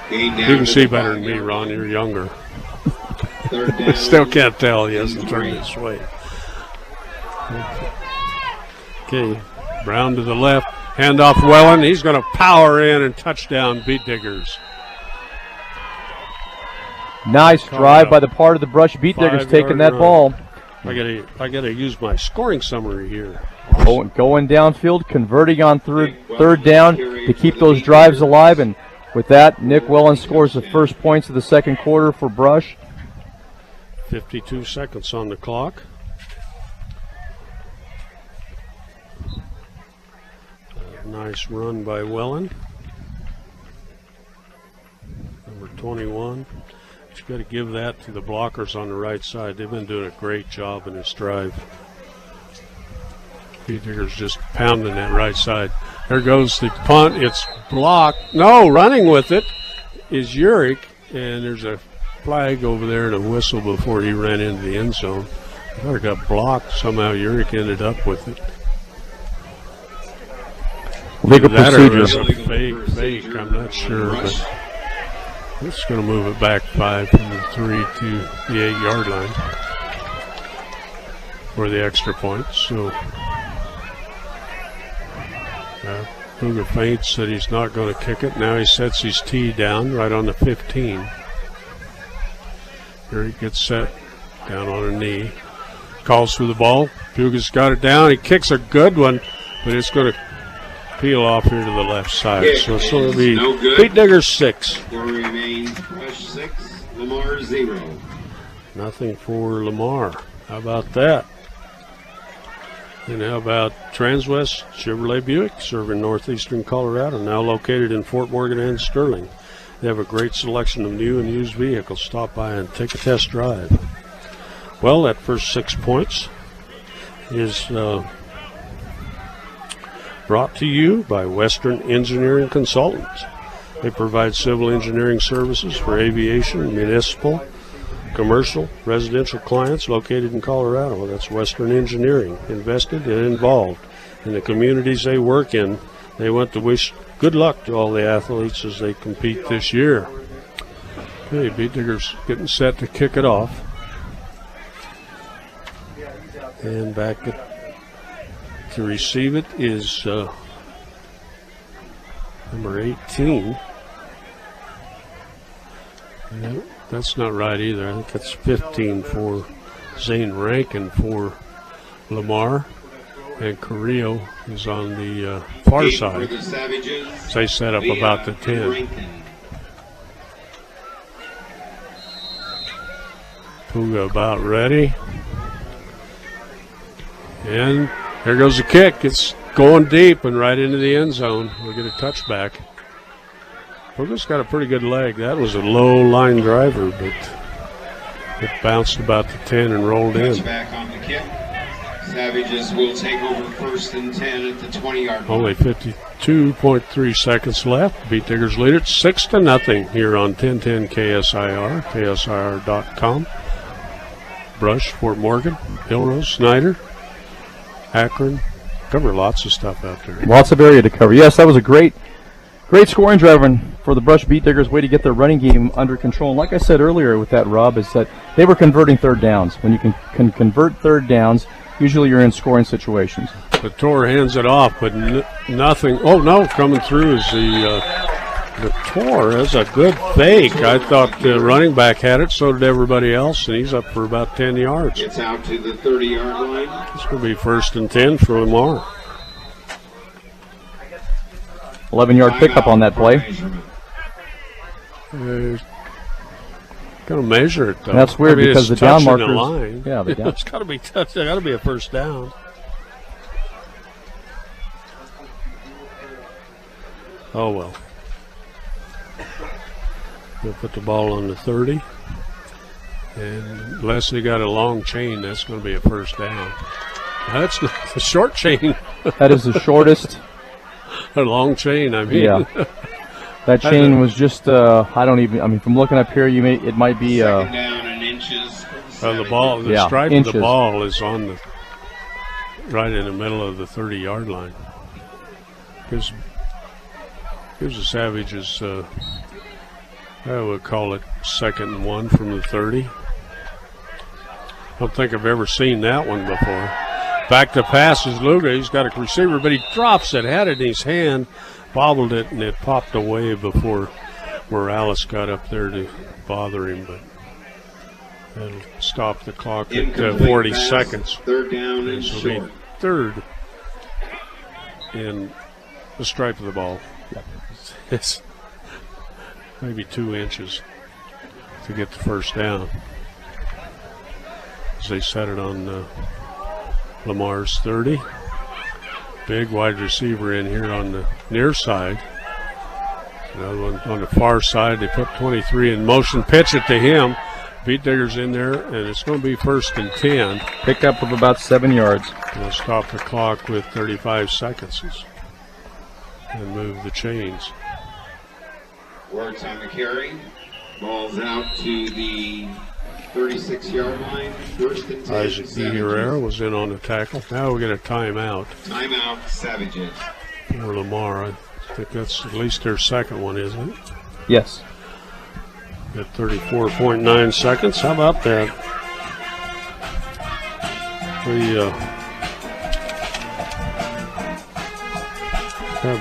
You can see better than me, Ron. You're younger. Still can't tell. He hasn't turned this way. Okay, Brown to the left. Hand off Welling. He's going to power in and touchdown, beat Diggers. Nice drive by the part of the Brush Beat Diggers taking that ball. I gotta use my scoring summary here. Going downfield, converting on third down to keep those drives alive, and with that, Nick Welling scores the first points of the second quarter for Brush. 52 seconds on the clock. Nice run by Welling. Number 21. But you got to give that to the blockers on the right side. They've been doing a great job in this drive. Peter's just pounding that right side. There goes the punt. It's blocked. No, running with it is Urick, and there's a flag over there and a whistle before he ran into the end zone. I thought it got blocked. Somehow Urick ended up with it. Legal that procedure. Or is a fake, I'm not sure, but it's going to move it back 5 from the 3 to the 8-yard line for the extra point. So Cougar feints that he's not going to kick it. Now he sets his tee down right on the 15. Here he gets set down on a knee. Calls for the ball. Puga's got it down. He kicks a good one, but it's going to peel off here to the left side. So it's going to be Pete Diggers 6. Score remains Brush 6, Lamar 0. Nothing for Lamar. How about that? And how about Transwest Chevrolet Buick, serving northeastern Colorado, now located in Fort Morgan and Sterling. They have a great selection of new and used vehicles. Stop by and take a test drive. Well, that first 6 points is brought to you by Western Engineering Consultants. They provide civil engineering services for aviation, municipal, commercial, residential clients located in Colorado. That's Western Engineering, invested and involved in the communities they work in. They want to wish good luck to all the athletes as they compete this year. Okay, Beat Diggers getting set to kick it off. And back to receive it is number 18. No, that's not right either. I think that's 15 for Zane Rankin for Lamar. And Carrillo is on the far side. So they set up about the 10. Puga about ready. And there goes the kick. It's going deep and right into the end zone. We'll get a touchback. Puga's got a pretty good leg. That was a low line driver, but it bounced about the 10 and rolled in. Touchback on the kick. Savages will take over 1st and 10 at the 20-yard line. Only 52.3 seconds left. Beat Diggers lead it 6-0 here on 1010 KSIR, KSIR.com. Brush, Fort Morgan, Hillrose, Snyder, Akron. Cover lots of stuff out there. Lots of area to cover. Yes, that was a great scoring drive for the Brush Beat Diggers. Way to get their running game under control. And like I said earlier with that, Rob, is that they were converting third downs. When you can convert third downs, usually you're in scoring situations. The Tor hands it off, but nothing. Oh, no, coming through is the Tor. That's a good fake. I thought the running back had it, so did everybody else, and he's up for about 10 yards. It's out to the 30-yard line. It's going to be 1st and 10 for Lamar. 11-yard pickup on that play. Going to measure it, though. And that's weird because the down markers. The line. Yeah, It's got to be touched. It's got to be a first down. Oh, well. They'll put the ball on the 30. And unless they got a long chain, that's going to be a first down. That's the short chain. That is the shortest. A long chain, I mean. Yeah. That chain was just, from looking up here, it might be. Second down and inches. The ball, the stripe of the ball is on right in the middle of the 30-yard line. Gives the Savages, I would call it 2nd and 1 from the 30. I don't think I've ever seen that one before. Back to pass is Luga. He's got a receiver, but he drops it, had it in his hand, bobbled it, and it popped away before Morales got up there to bother him. But that'll stop the clock at 40 seconds. 3rd down and short. 3rd in the stripe of the ball. It's maybe 2 inches to get the first down. As they set it on Lamar's 30. Big wide receiver in here on the near side. Another one on the far side. They put 23 in motion. Pitch it to him. Beat Diggers in there, and it's going to be 1st and 10. Pickup of about 7 yards. They'll stop the clock with 35 seconds and move the chains. Works on the carry. Ball's out to the 36-yard line. 1st and 10. Isaac Herrera was in on the tackle. Now we get a timeout. Timeout, Savages. For Lamar. I think that's at least their second one, isn't it? Yes. At 34.9 seconds. How about that?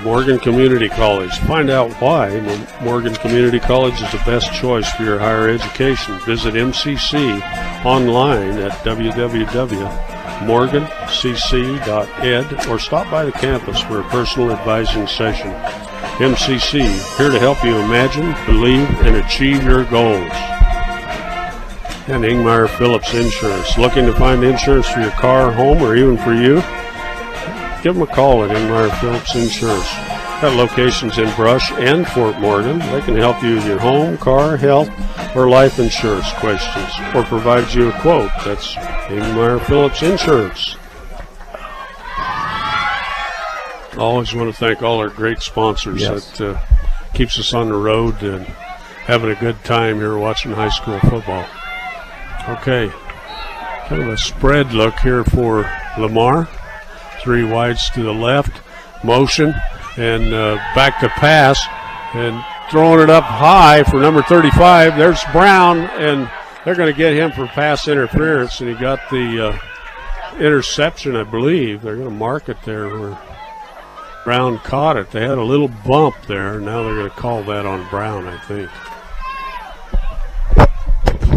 Morgan Community College. Find out why Morgan Community College is the best choice for your higher education. Visit MCC online at www.morgancc.ed or stop by the campus for a personal advising session. MCC, here to help you imagine, believe, and achieve your goals. And Ingmar Phillips Insurance. Looking to find insurance for your car, home, or even for you? Give them a call at Ingmar Phillips Insurance. Got locations in Brush and Fort Morgan. They can help you with your home, car, health, or life insurance questions, or provide you a quote. That's Ingmar Phillips Insurance. I always want to thank all our great sponsors that keeps us on the road and having a good time here watching high school football. Okay, kind of a spread look here for Lamar. 3 wides to the left, motion, and back to pass, and throwing it up high for number 35. There's Brown, and they're going to get him for pass interference, and he got the interception, I believe. They're going to mark it there where Brown caught it. They had a little bump there. Now they're going to call that on Brown, I think.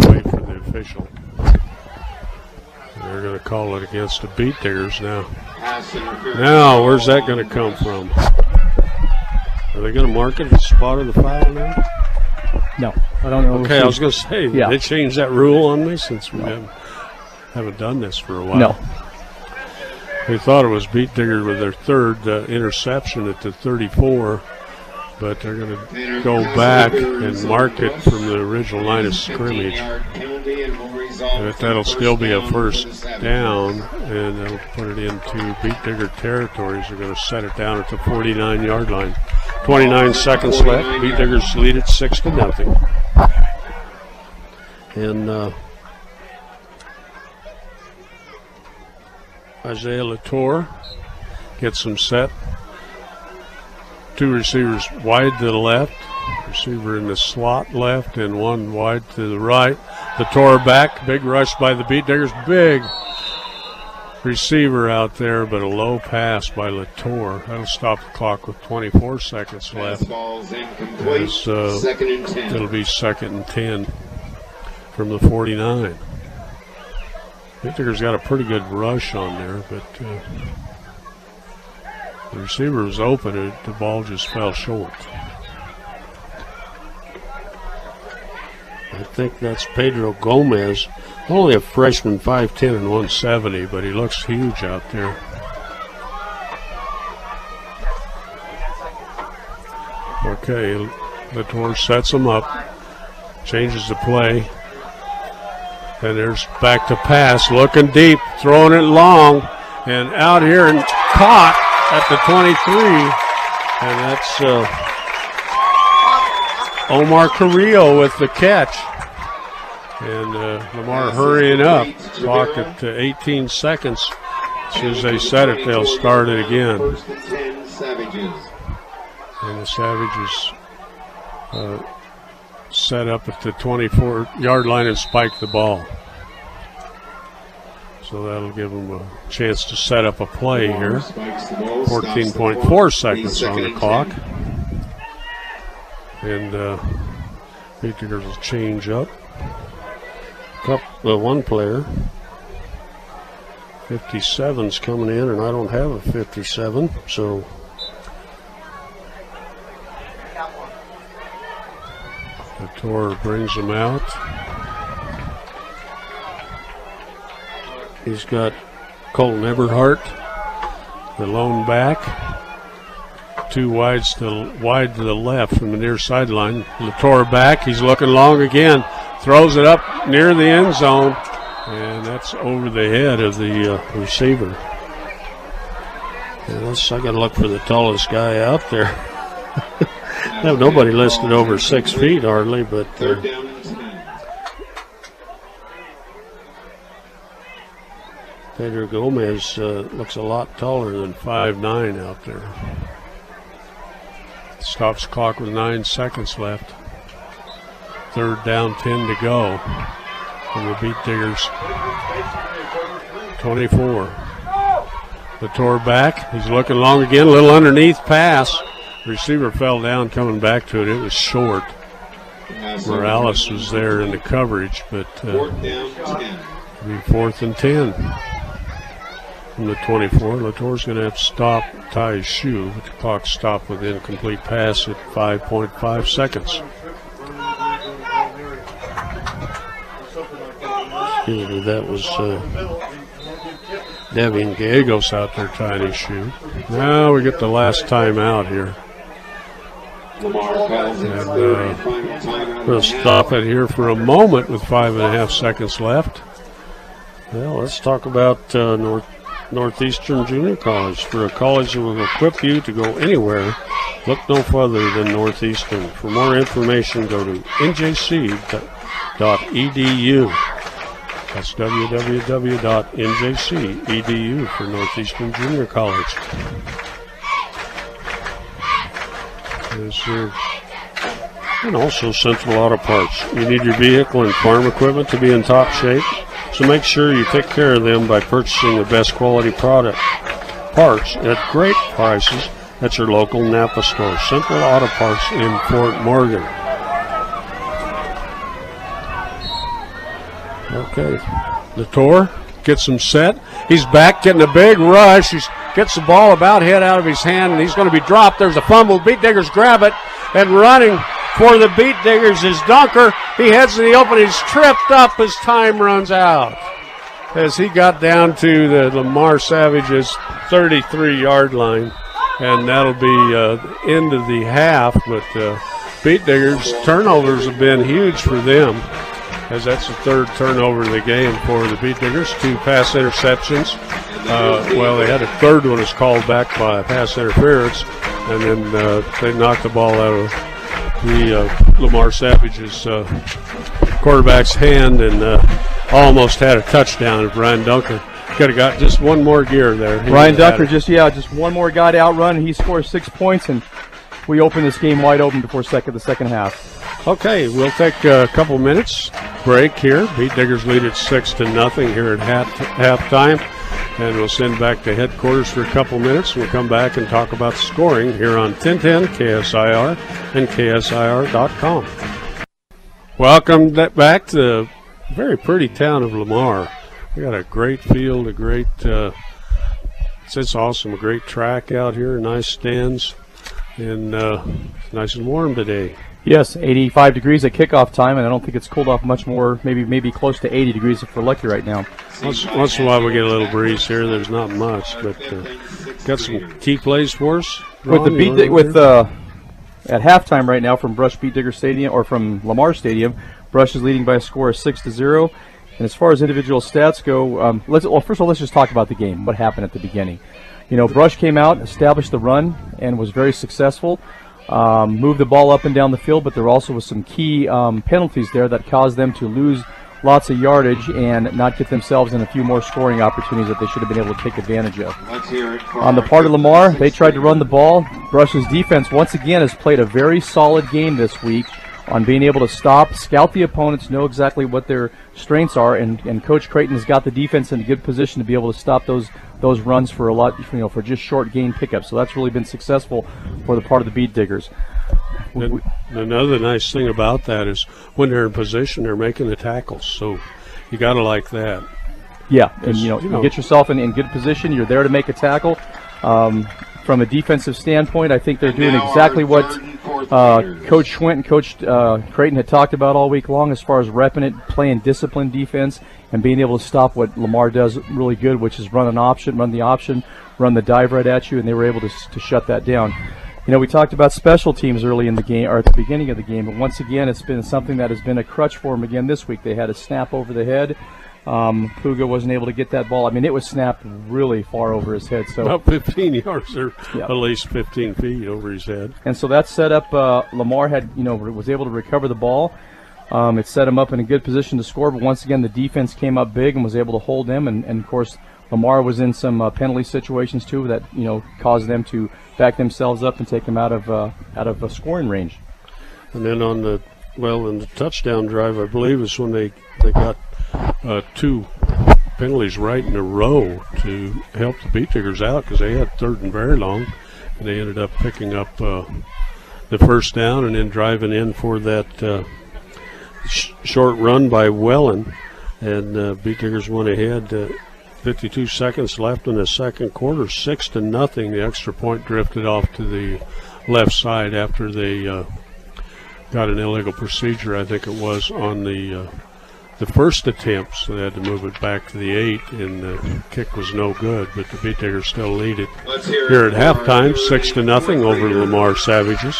Wait for the official. They're going to call it against the Beat Diggers now. Now, where's that going to come from? Are they going to mark it as spot of the foul now? No, I don't know. Okay, I was going to say, they changed that rule on me since we haven't done this for a while. No. They thought it was Beat Digger with their 3rd interception at the 34. but they're going to go back and mark it from the original line of scrimmage. But that'll still be a first down, and that'll put it into Beat Digger territories. They're going to set it down at the 49-yard line. 29 seconds left. Beat Diggers lead it 6-0. And Isaiah Latour gets them set. Two receivers wide to the left, receiver in the slot left, and one wide to the right. Latour back, big rush by the Beat Diggers, big receiver out there, but a low pass by Latour. That'll stop the clock with 24 seconds left. Second and 10. It'll be 2nd and 10 from the 49. Beat Diggers got a pretty good rush on there, but the receiver was open. The ball just fell short. I think that's Pedro Gomez. Only a freshman, 5'10" and 170, but he looks huge out there. Okay, Latour sets him up, changes the play. And there's back to pass, looking deep, throwing it long, and out here and caught at the 23. And that's Omar Carrillo with the catch. And Lamar hurrying up. Clock at 18 seconds. As soon as they set it, they'll start it again. First and 10, Savages. And the Savages set up at the 24-yard line and spike the ball. So that'll give them a chance to set up a play here. 14.4 seconds on the clock. And Beat Diggers will change up. One player. 57's coming in, and I don't have a 57, so Latour brings him out. He's got Colton Eberhardt, the lone back. Two wide to the left from the near sideline. Latour back. He's looking long again. Throws it up near the end zone, and that's over the head of the receiver. And I got to look for the tallest guy out there. I have nobody listed over 6 feet hardly, but Pedro Gomez looks a lot taller than 5'9" out there. Stops clock with 9 seconds left. 3rd down, 10 to go. And the Beat Diggers 24. Latour back. He's looking long again. A little underneath pass. The receiver fell down coming back to it. It was short. Morales was there in the coverage, but it'll be 4th and 10 from the 24. Latour's going to have to tie his shoe, but the clock stopped with incomplete pass at 5.5 seconds. Excuse me, that was Devian Gallegos out there tying his shoe. Now we get the last time out here. And we'll stop it here for a moment with 5.5 seconds left. Well, let's talk about Northeastern Junior College. For a college that will equip you to go anywhere, look no further than Northeastern. For more information, go to njc.edu. That's www.njc.edu for Northeastern Junior College. And also Central Auto Parts. You need your vehicle and farm equipment to be in top shape, so make sure you take care of them by purchasing the best quality parts at great prices at your local Napa store. Central Auto Parts in Fort Morgan. Okay, Latour gets him set. He's back, getting a big rush. He gets the ball about head out of his hand, and he's going to be dropped. There's a fumble. Beat Diggers grab it, and running for the Beat Diggers is Dunker. He heads to the open. He's tripped up as time runs out as he got down to the Lamar Savage's 33-yard line. and that'll be the end of the half. But Beet Diggers turnovers have been huge for them, as that's the third turnover of the game for the Beet Diggers. 2 pass interceptions. Well, they had a third one was called back by pass interference, and then they knocked the ball out of the Lamar Savage's quarterback's hand and almost had a touchdown. If Ryan Dunker could have got just one more gear there. Ryan Dunker just one more guy to outrun, and he scores 6 points, and we open this game wide open before the second half. Okay, we'll take a couple minutes break here. Beet Diggers lead at 6-0 here at halftime. And we'll send back to headquarters for a couple minutes. We'll come back and talk about the scoring here on 1010 KSIR and KSIR.com. Welcome back to the very pretty town of Lamar. We got a great field, it's awesome, a great track out here, nice stands, and it's nice and warm today. Yes, 85 degrees at kickoff time, and I don't think it's cooled off much more, maybe close to 80 degrees if we're lucky right now. Once in a while we get a little breeze here. There's not much, but got some key plays for us. Ron, at halftime right now from Beet Digger Stadium, or from Lamar Stadium, Brush is leading by a score of 6-0. And as far as individual stats go, first of all, let's just talk about the game. What happened at the beginning? Brush came out, established the run, and was very successful. Moved the ball up and down the field, but there also was some key penalties there that caused them to lose lots of yardage and not get themselves in a few more scoring opportunities that they should have been able to take advantage of. On the part of Lamar, they tried to run the ball. Brush's defense once again has played a very solid game this week on being able to scout the opponents, know exactly what their strengths are, and Coach Creighton has got the defense in a good position to be able to stop those runs for for just short gain pickups. So that's really been successful for the part of the Beet Diggers. And another nice thing about that is when they're in position, they're making the tackles. So you got to like that. Yeah, and you get yourself in good position. You're there to make a tackle. From a defensive standpoint, I think they're doing exactly what Coach Schwint and Coach Creighton had talked about all week long, as far as repping it, playing disciplined defense, and being able to stop what Lamar does really good, which is run the option, run the dive right at you, and they were able to shut that down. We talked about special teams early in the game, or at the beginning of the game, but once again, it's been something that has been a crutch for them again this week. They had a snap over the head. Puga wasn't able to get that ball. I mean, it was snapped really far over his head. So about 15 yards, or at least 15 feet over his head. And so that set up. Lamar was able to recover the ball. It set him up in a good position to score. But once again, the defense came up big and was able to hold them. And of course, Lamar was in some penalty situations too that caused them to back themselves up and take them out of a scoring range. And then in the touchdown drive, I believe is when they got 2 penalties right in a row to help the Beet Diggers out, because they had third and very long, and they ended up picking up the first down and then driving in for that short run by Wellen, and Beet Diggers went ahead. 52 seconds left in the second quarter, 6-0. The extra point drifted off to the left side after they got an illegal procedure, I think it was, on the first attempt, so they had to move it back to the 8, and the kick was no good, but the Beet Diggers still lead it here at halftime, 6-0 over the Lamar Savages.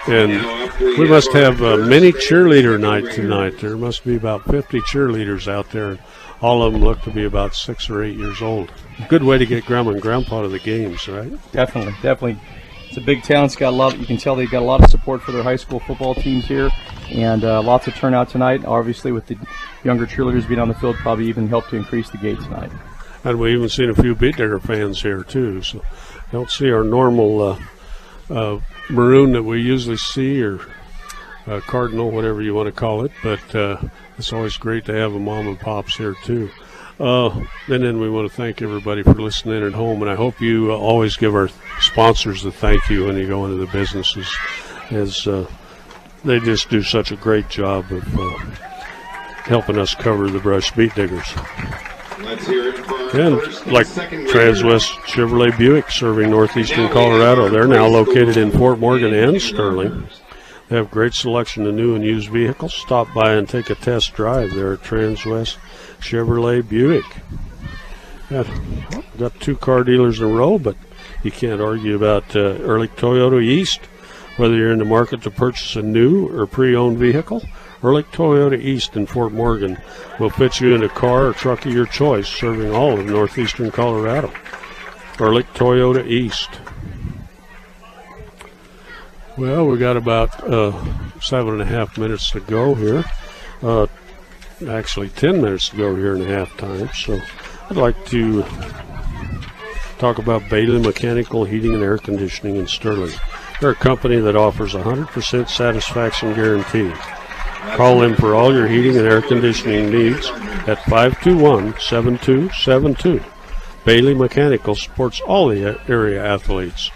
And we must have a mini cheerleader night tonight. There must be about 50 cheerleaders out there, and all of them look to be about 6 or 8 years old. Good way to get Grandma and Grandpa to the games, right? Definitely. It's a big town. It's got a lot. You can tell they've got a lot of support for their high school football teams here, and lots of turnout tonight. Obviously, with the younger cheerleaders being on the field, probably even helped to increase the gate tonight. And we even seen a few Beet Digger fans here too. So don't see our normal maroon that we usually see, or cardinal, whatever you want to call it. But it's always great to have a mom and pops here too. And then we want to thank everybody for listening at home, and I hope you always give our sponsors a thank you when you go into the businesses, as they just do such a great job of helping us cover the Brush Beet Diggers. Let's hear it for and like Transwest Chevrolet Buick, serving northeastern Colorado. They're now located in Fort Morgan and Sterling. They have great selection of new and used vehicles. Stop by and take a test drive there at Transwest Chevrolet Buick. Yeah, got 2 car dealers in a row, but You can't argue about Ehrlich Toyota East. Whether you're in the market to purchase a new or pre-owned vehicle, Ehrlich Toyota East in Fort Morgan will fit you in a car or truck of your choice, serving all of northeastern Colorado. Ehrlich Toyota East. Well, we got about 7.5 minutes to go here. Actually, 10 minutes to go here in halftime. So I'd like to talk about Bailey Mechanical Heating and Air Conditioning in Sterling. They're a company that offers 100% satisfaction guarantee. Call them for all your heating and air conditioning needs at 521-7272. Bailey Mechanical supports all the area athletes,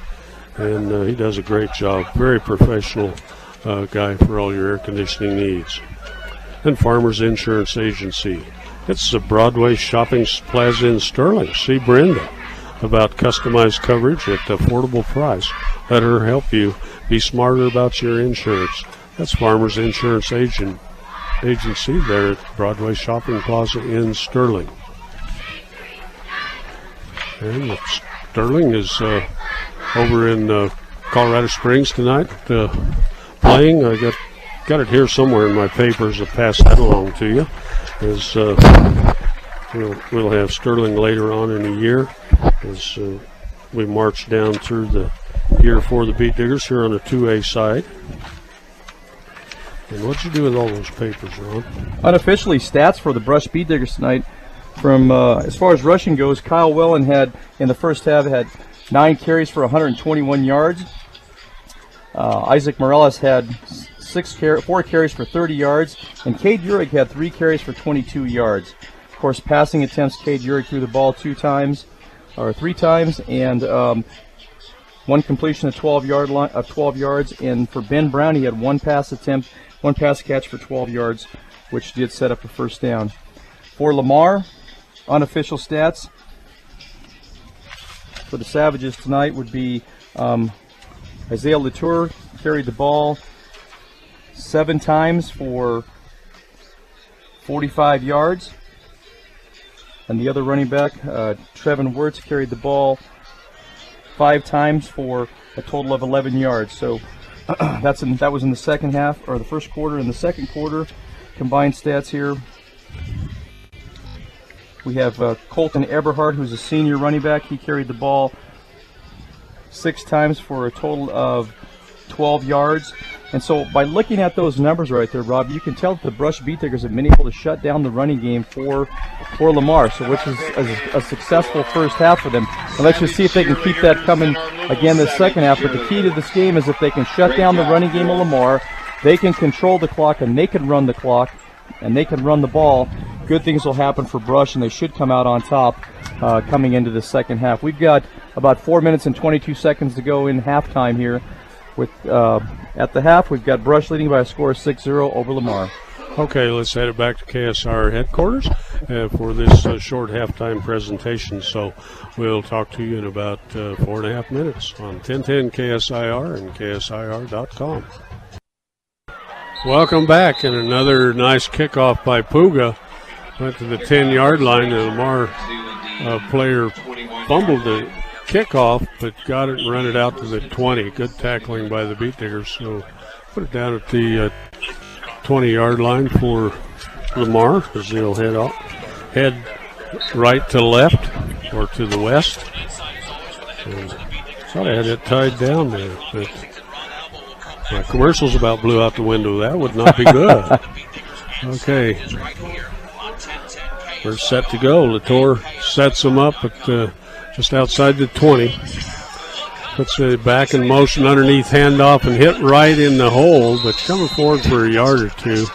and he does a great job. Very professional guy for all your air conditioning needs. And Farmers Insurance Agency. It's the Broadway Shopping Plaza in Sterling. See Brenda about customized coverage at an affordable price. Let her help you be smarter about your insurance. That's Farmers Insurance Agency there at Broadway Shopping Plaza in Sterling. And Sterling is over in Colorado Springs tonight playing. I got it here somewhere in my papers. I'll pass that along to you. As we'll have Sterling later on in the year as we march down through the year for the Beat Diggers here on the 2A side. And what'd you do with all those papers, Ron? Unofficially, stats for the Brush Beat Diggers tonight. From as far as rushing goes, Kyle Wellen had in the first half had 9 carries for 121 yards. Isaac Morales had 4 carries for 30 yards, and Cade Urich had 3 carries for 22 yards. Of course, passing attempts, Cade Urich threw the ball 3 times, and 1 completion of 12 yards. And for Ben Brown, he had 1 pass attempt, 1 pass catch for 12 yards, which did set up a first down. For Lamar, unofficial stats for the Savages tonight would be Isaiah Latour carried the ball 7 times for 45 yards. And the other running back, Trevin Wirtz, carried the ball 5 times for a total of 11 yards. So that was in the second half, or the first quarter. In the second quarter, combined stats here, we have Colton Eberhard, who's a senior running back. He carried the ball 6 times for a total of 12 yards. And so by looking at those numbers right there, Rob, you can tell that the Brush Beat Diggers have been able to shut down the running game for Lamar, so which is a successful first half for them. And let's just see if they can keep that coming again the second half. But the key to this game is if they can shut down the running game of Lamar, they can control the clock, and they can run the clock, and they can run the ball. Good things will happen for Brush, and they should come out on top coming into the second half. We've got about 4 minutes and 22 seconds to go in halftime here. With at the half, we've got Brush leading by a score of 6-0 over Lamar. Okay, let's head it back to KSR headquarters for this short halftime presentation. So we'll talk to you in about 4.5 minutes on 1010 KSIR and KSIR.com. Welcome back, and another nice kickoff by Puga. Went to the 10-yard line, and Lamar player fumbled the kickoff, but got it and run it out to the 20. Good tackling by the Beat Diggers. So put it down at the 20-yard line for Lamar as they'll head right to left or to the west. And thought I had it tied down there, but my commercials about blew out the window. That would not be good. Okay, we're set to go. Latour sets them up at just outside the 20. Puts it back in motion underneath handoff and hit right in the hole, but coming forward for a yard or two.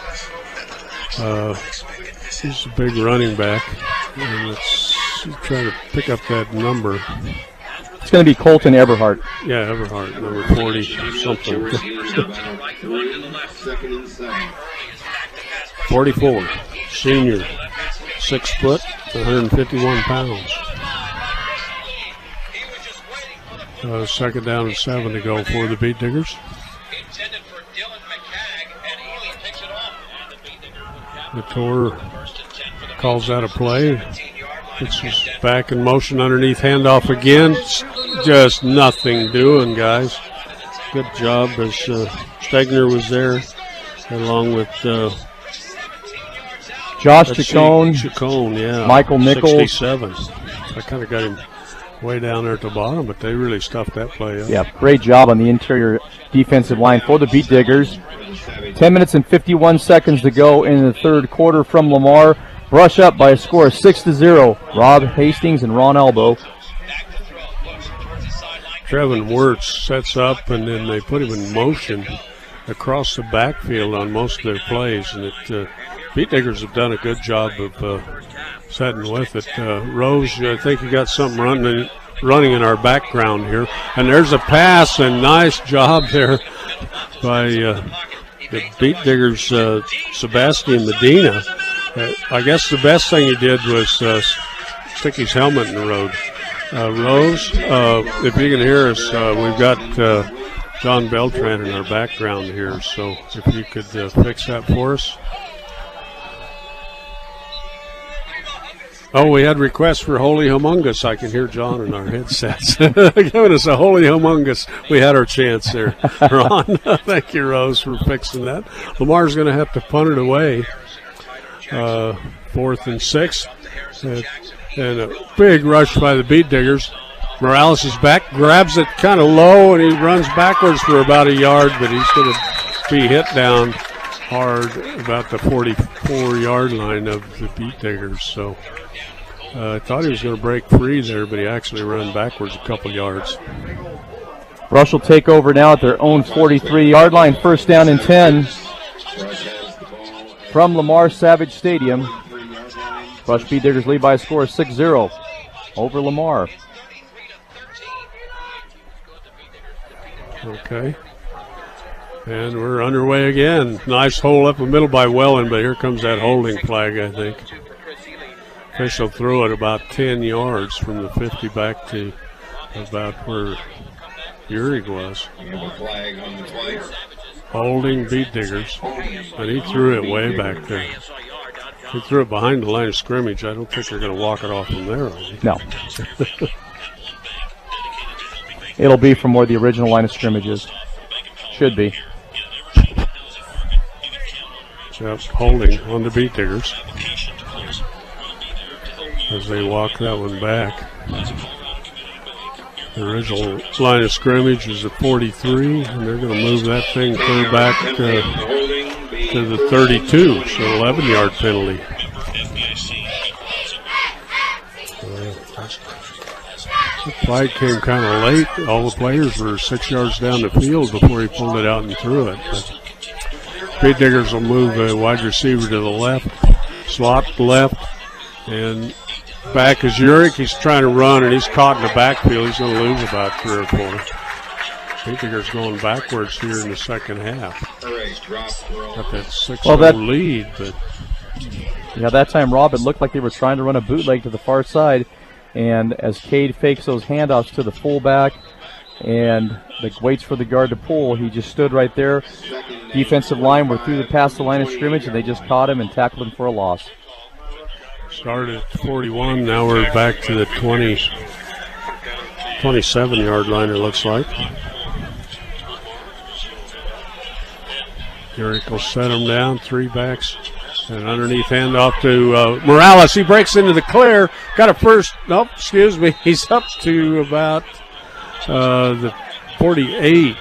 He's a big running back. And let's try to pick up that number. It's going to be Colton Eberhard. Yeah, Eberhard, number 40 something. 44, senior, 6 foot, 151 pounds. Second down and 7 to go for the Beat Diggers. Latour calls out a play. Puts his back in motion underneath handoff again. just nothing doing, guys. Good job as Stegner was there, along with Josh Chacon, yeah. Michael Nichols. 67. I kind of got him way down there at the bottom, but they really stuffed that play up. Yeah, great job on the interior defensive line for the Beat Diggers. 10 minutes and 51 seconds to go in the third quarter from Lamar. Brush up by a score of 6-0. Rob Hastings and Ron Elbow. Trevin Wirtz sets up, and then they put him in motion across the backfield on most of their plays. And Beat Diggers have done a good job of setting with it. Rose, I think you got something running in our background here. And there's a pass, and nice job there by the Beat Diggers, Sebastian Medina. I guess the best thing he did was stick his helmet in the road. Rose, if you can hear us, we've got John Beltran in our background here, so if you could fix that for us. Oh, we had requests for Holy Humongous. I can hear John in our headsets giving us a Holy Humongous. We had our chance there, Ron. Thank you, Rose, for fixing that. Lamar's going to have to punt it away. 4th and 6. And a big rush by the Beat Diggers. Morales is back, grabs it kind of low, and he runs backwards for about a yard, but he's going to be hit down hard about the 44-yard line of the Beat Diggers. So I thought he was going to break free there, but he actually ran backwards a couple yards. Rush will take over now at their own 43-yard line. First down and 10 from Lamar Savage Stadium. Brush Beat Diggers lead by a score of 6-0 over Lamar. Okay. And we're underway again. Nice hole up the middle by Welland, but here comes that holding flag, I think. Official threw it about 10 yards from the 50 back to about where Urig was. Holding Beat Diggers. And he threw it way back there. He threw it behind the line of scrimmage. I don't think they're going to walk it off from there. No. It'll be from where the original line of scrimmage is. Should be. Yep, holding on the Beat Diggers as they walk that one back. The original line of scrimmage is at 43, and they're going to move that thing clear back to the 32, so 11-yard penalty. The flag came kind of late. All the players were 6 yards down the field before he pulled it out and threw it. But Beat Diggers will move a wide receiver to the left, slot left, and back is Urik. He's trying to run, and he's caught in the backfield. He's going to lose about 3 or 4. Beat Diggers going backwards here in the second half. Got that 6-0 lead, but yeah, that time, Rob, it looked like they were trying to run a bootleg to the far side. And as Cade fakes those handoffs to the fullback and waits for the guard to pull, he just stood right there. Defensive line were through past the line of scrimmage, and they just caught him and tackled him for a loss. Started at 41. Now we're back to the 27-yard line, it looks like. Urik will set him down, 3 backs. And underneath handoff to Morales. He breaks into the clear. Got a first. Nope, excuse me. He's up to about the 48.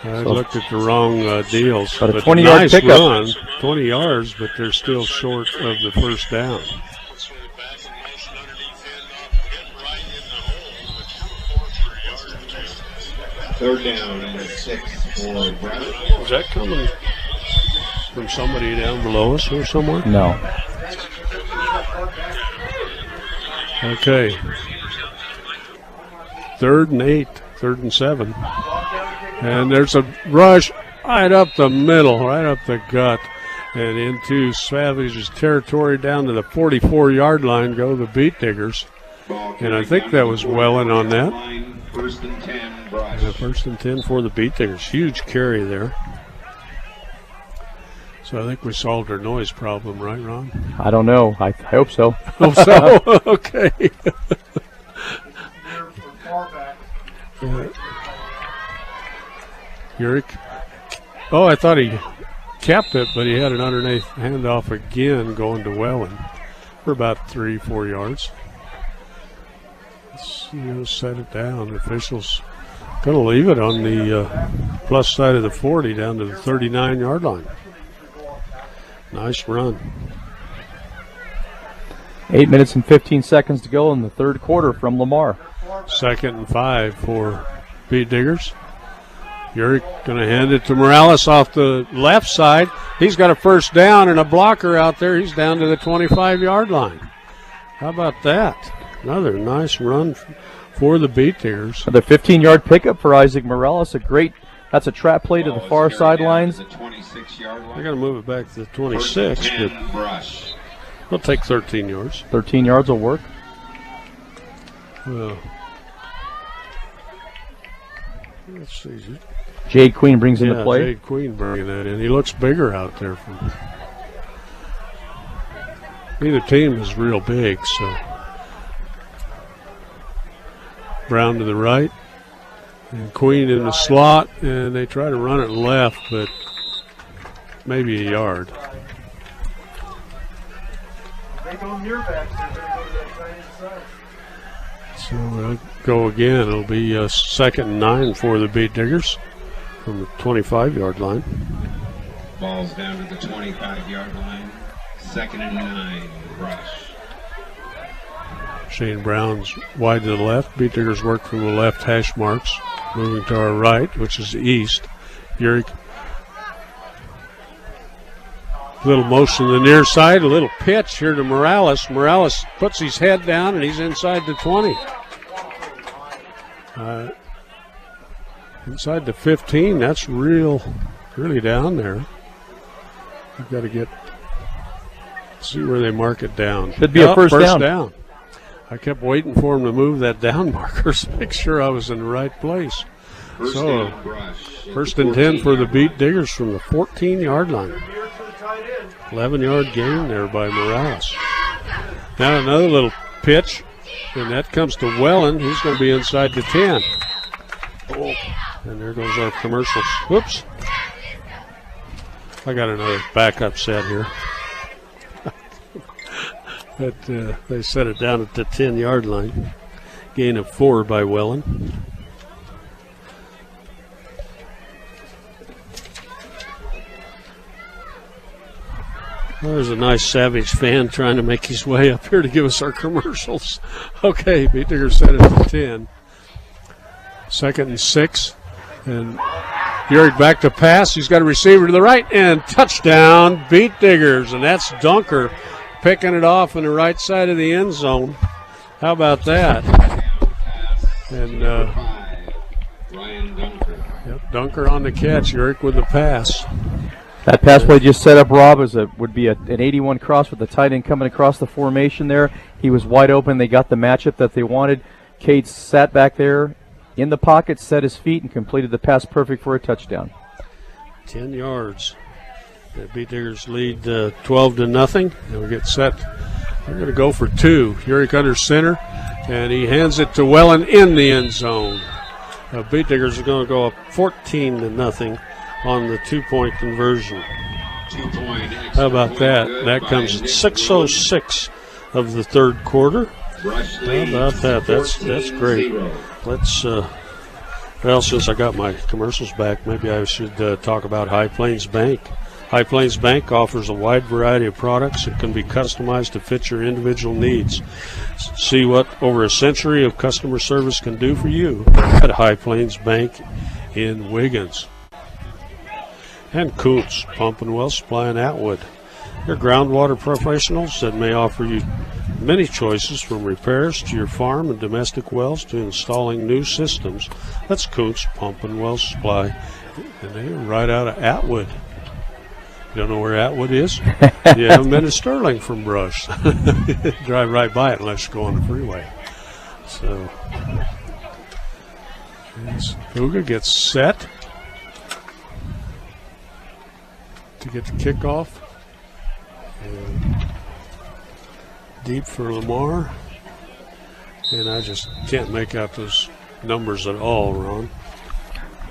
I looked at the wrong deals. But a 20-yard nice pickup. Run, 20 yards, but they're still short of the first down. Third down and 6 for Brown. Is that coming from somebody down below us or somewhere? No. Okay. 3rd and 8, 3rd and 7. And there's a rush right up the middle, right up the gut, and into Savage's territory down to the 44-yard line go the Beat Diggers. And I think that was Welland on that. 1st and 10, Brush. 1st and 10 for the Beat Diggers. Huge carry there. So I think we solved our noise problem, right, Ron? I don't know. I hope so. Hope so. Okay. Urick. Oh, I thought he kept it, but he had an underneath handoff again going to Welland for about 3-4 yards. Let's set it down. The officials going to leave it on the plus side of the 40 down to the 39-yard line. Nice run. 8 minutes and 15 seconds to go in the third quarter from Lamar. 2nd and 5 for Beat Diggers. Urick going to hand it to Morales off the left side. He's got a first down and a blocker out there. He's down to the 25-yard line. How about that? Another nice run for the Beat Diggers. The 15-yard pickup for Isaac Morales. That's a trap play to the far sidelines. The 26-yard line. They're going to move it back to the 26, but we'll take 13 yards. 13 yards will work. Well, let's see. Jade Queen brings into play. Jade Queen bringing that in. He looks bigger out there. Neither team is real big, so. Brown to the right. And Queen in the slot, and they try to run it left, but maybe a yard. So they'll go again. It'll be 2nd and 9 for the Beat Diggers from the 25-yard line. Ball's down to the 25-yard line. 2nd and 9, rush. Shane Brown's wide to the left. Beat Diggers work from the left hash marks. Moving to our right, which is the east. Urick. Little motion to the near side. A little pitch here to Morales. Morales puts his head down, and he's inside the 20. Inside the 15. That's really down there. You've got to see where they mark it down. Should be a first down. I kept waiting for him to move that down marker to make sure I was in the right place. First and 10 for the Beat Diggers from the 14-yard line. 11-yard gain there by Morales. Now another little pitch, and that comes to Welland. He's going to be inside the 10. Oh, and there goes our commercials. Whoops. I got another backup set here. But they set it down at the 10-yard line. Gain of 4 by Welland. Well, there's a nice Savage fan trying to make his way up here to give us our commercials. Okay, Beat Diggers set it to 10. 2nd and 6. And Urick back to pass. He's got a receiver to the right. And touchdown, Beat Diggers. And that's Dunker picking it off on the right side of the end zone. How about that? And Ryan Dunker. Yep, Dunker on the catch. Urick with the pass. That pass play just set up Rob would be an 81 cross with the tight end coming across the formation there. He was wide open. They got the matchup that they wanted. Cade sat back there in the pocket, set his feet, and completed the pass perfect for a touchdown. 10 yards. The Beat Diggers lead 12-0, and we get set. They're going to go for 2. Urick under center, and he hands it to Welland in the end zone. Beat Diggers are going to go up 14-0 on the 2-point conversion. 2-point. How about that? That comes at 6:06 of the third quarter. How about that? That's great. Let's. Well, since I got my commercials back, maybe I should talk about High Plains Bank. High Plains Bank offers a wide variety of products that can be customized to fit your individual needs. See what over a century of customer service can do for you at High Plains Bank in Wiggins. And Kuntz Pump and Well Supply in Atwood. They're groundwater professionals that may offer you many choices from repairs to your farm and domestic wells to installing new systems. That's Kuntz Pump and Well Supply. And they're right out of Atwood. You don't know where Atwood is? You haven't been to Sterling from Brush. Drive right by it unless you go on the freeway. So, Cougar gets set to get the kickoff. And deep for Lamar. And I just can't make out those numbers at all, Ron.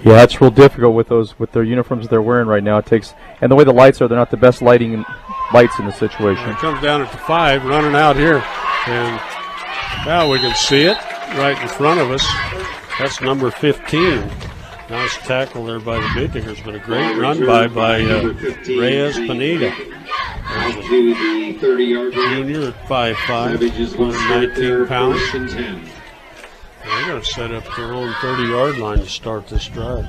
Yeah, it's real difficult with their uniforms they're wearing right now. It takes, and the way the lights are, they're not the best lights in the situation. It comes down at the 5, running out here, and now we can see it right in front of us. That's number 15. Nice tackle there by the Beat Diggers, but a great run by Reyes Pineda. Out to the 30-yard line. Junior at 5'5", Savages will start 119 their pounds. 1st and 10. They're going to set up their own 30-yard line to start this drive.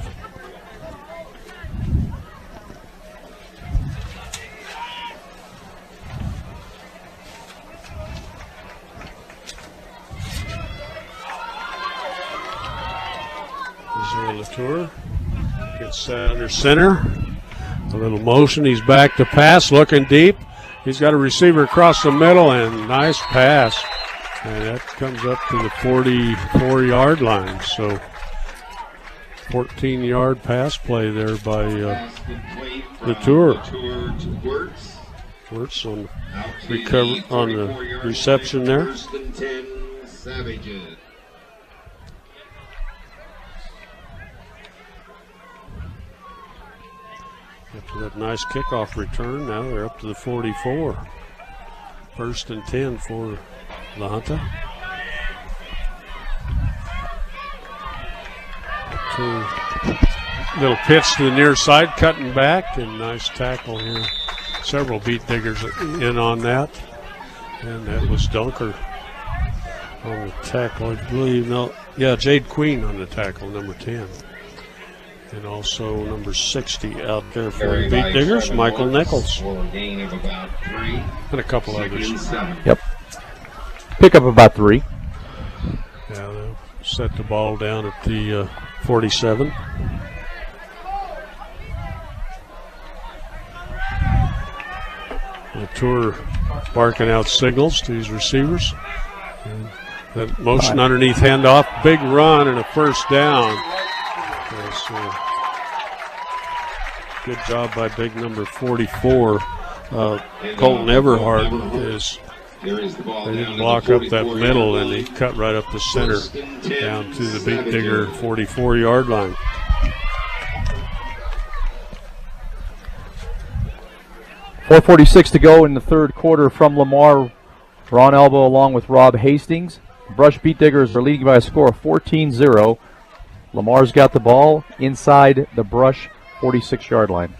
Latour gets under center. A little motion. He's back to pass, looking deep. He's got a receiver across the middle, and nice pass. And that comes up to the 44-yard line. So 14-yard pass play there by Latour. Wirtz on the reception there. 1st and 10, Savages. After that nice kickoff return, now they're up to the 44. 1st and 10 for La Junta. Little pitch to the near side, cutting back, and nice tackle here. Several Beat Diggers in on that. And that was Dunker on the tackle, I believe. No, yeah, Jade Queen on the tackle, number 10. And also number 60 out there for the Beat Diggers, Michael Nichols. And a couple others. Yep. Pick up about 3. Yeah, they'll set the ball down at the 47. Latour barking out signals to his receivers. And that motion underneath handoff, big run and a 1st down. Good job by big number 44. Colton Everhart they didn't block up that middle, and he cut right up the center down to the Beat Digger 44-yard line. .446 to go in the 3rd quarter from Lamar. Ron Elbow along with Rob Hastings. Brush Beat Diggers are leading by a score of 14-0. Lamar's got the ball inside the Brush 46-yard line.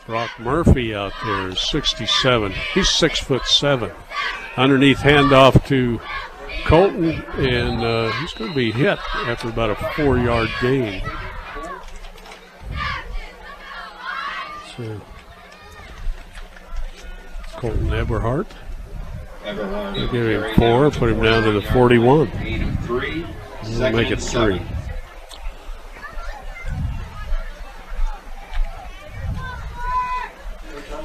Brock Murphy out there is 67. He's 6'7". Underneath handoff to Colton, and he's going to be hit after about a 4-yard gain. So Colton Everhart. We'll give him 4, put him down to the 41. We'll make it 3.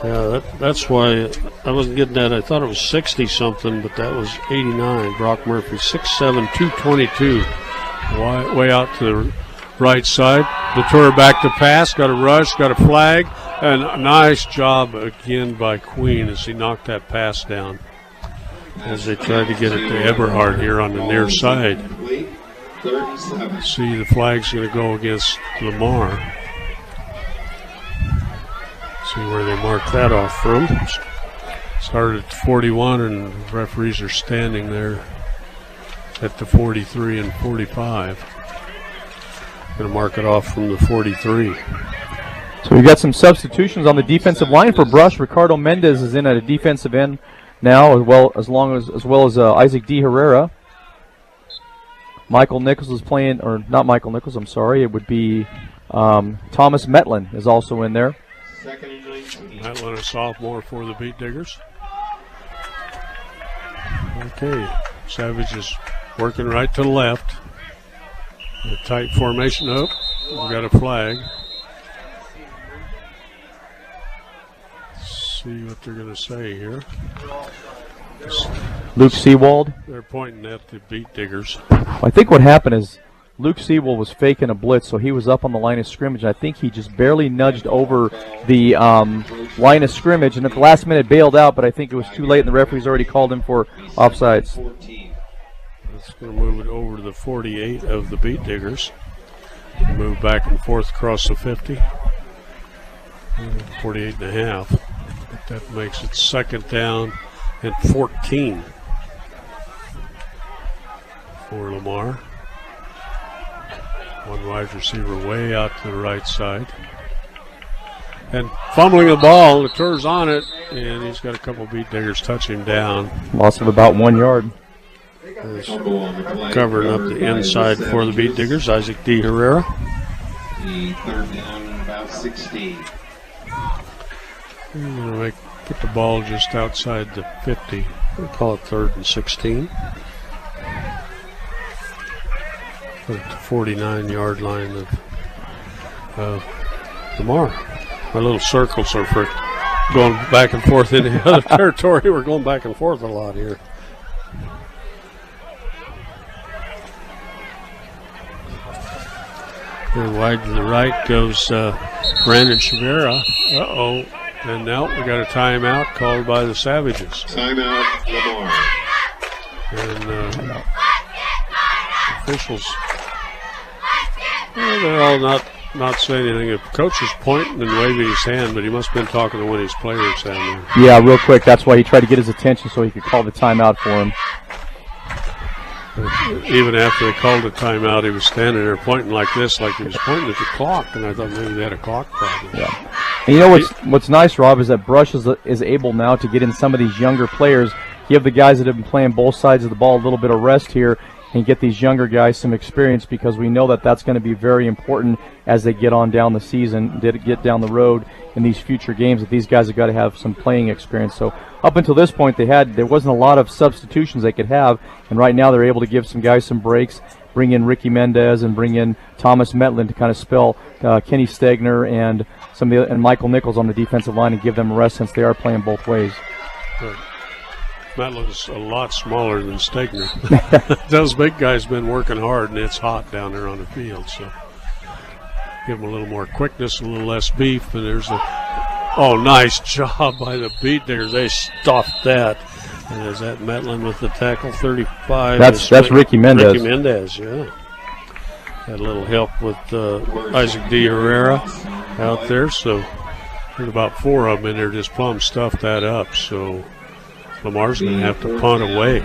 Yeah, that's why I wasn't getting that. I thought it was 60-something, but that was 89. Brock Murphy, 6'7", 222. Way out to the right side. Latour back to pass, got a rush, got a flag, and a nice job again by Queen as he knocked that pass down. As they tried to get it to Eberhard here on the near side. See, the flag's going to go against Lamar. See where they mark that off from. Started at 41, and the referees are standing there at the 43 and 45. Going to mark it off from the 43. So we've got some substitutions on the defensive line for Brush. Ricardo Mendez is in at a defensive end now, as well as Isaac D. Herrera. Michael Nichols is playing, or not Michael Nichols, I'm sorry. It would be Thomas Metlin is also in there. Metlin, a sophomore for the Beat Diggers. Okay, Savage is working right to the left. A tight formation up. We got a flag. Let's see what they're going to say here. Luke Seawald. They're pointing at the Beat Diggers. I think what happened is Luke Seawald was faking a blitz, so he was up on the line of scrimmage. I think he just barely nudged over the line of scrimmage, and at the last minute bailed out, but I think it was too late, and the referee's already called him for offsides. It's going to move it over to the 48 of the Beat Diggers. Move back and forth across the 50. 48 and a half. But that makes it second down and 14 for Lamar. One wide receiver way out to the right side. And fumbling the ball, Latour's on it, and he's got a couple Beat Diggers touch him down. Loss of about 1 yard. Covering up the inside for the Beat Diggers, Isaac D. Herrera. The third down, about 16. I'm going to put the ball just outside the 50. We'll call it 3rd and 16. Put it to 49-yard line of Lamar. My little circles are for going back and forth in the other territory. We're going back and forth a lot here. And wide to the right goes Brandon Chavera. Uh-oh. And now we got a timeout called by the Savages. Timeout, Lamar. And officials, well, they're all not saying anything. The coach is pointing and waving his hand, but he must have been talking to one of his players down there. Yeah, real quick. That's why he tried to get his attention so he could call the timeout for him. Even after they called the timeout, he was standing there pointing like this, like he was pointing at the clock, and I thought maybe they had a clock problem. Yeah. And you know what's nice, Rob, is that Brush is able now to get in some of these younger players, give the guys that have been playing both sides of the ball a little bit of rest here, and get these younger guys some experience, because we know that that's going to be very important as they get on down the season, get down the road in these future games, that these guys have got to have some playing experience. So up until this point, there wasn't a lot of substitutions they could have, and right now they're able to give some guys some breaks, bring in Ricky Mendez and bring in Thomas Metlin to kind of spell Kenny Stegner and and Michael Nichols on the defensive line and give them a rest, since they are playing both ways. Right. Metlin's a lot smaller than Stegner. Those big guys been working hard, and it's hot down there on the field, so give them a little more quickness, a little less beef. And there's nice job by the Beat Diggers. They stuffed that. And is that Metlin with the tackle? 35. That's Ricky Mendez. Ricky Mendez, yeah. Had a little help with Isaac D. Herrera out there. So there's about 4 of them in there just plumb stuffed that up. So Lamar's going to have to punt away.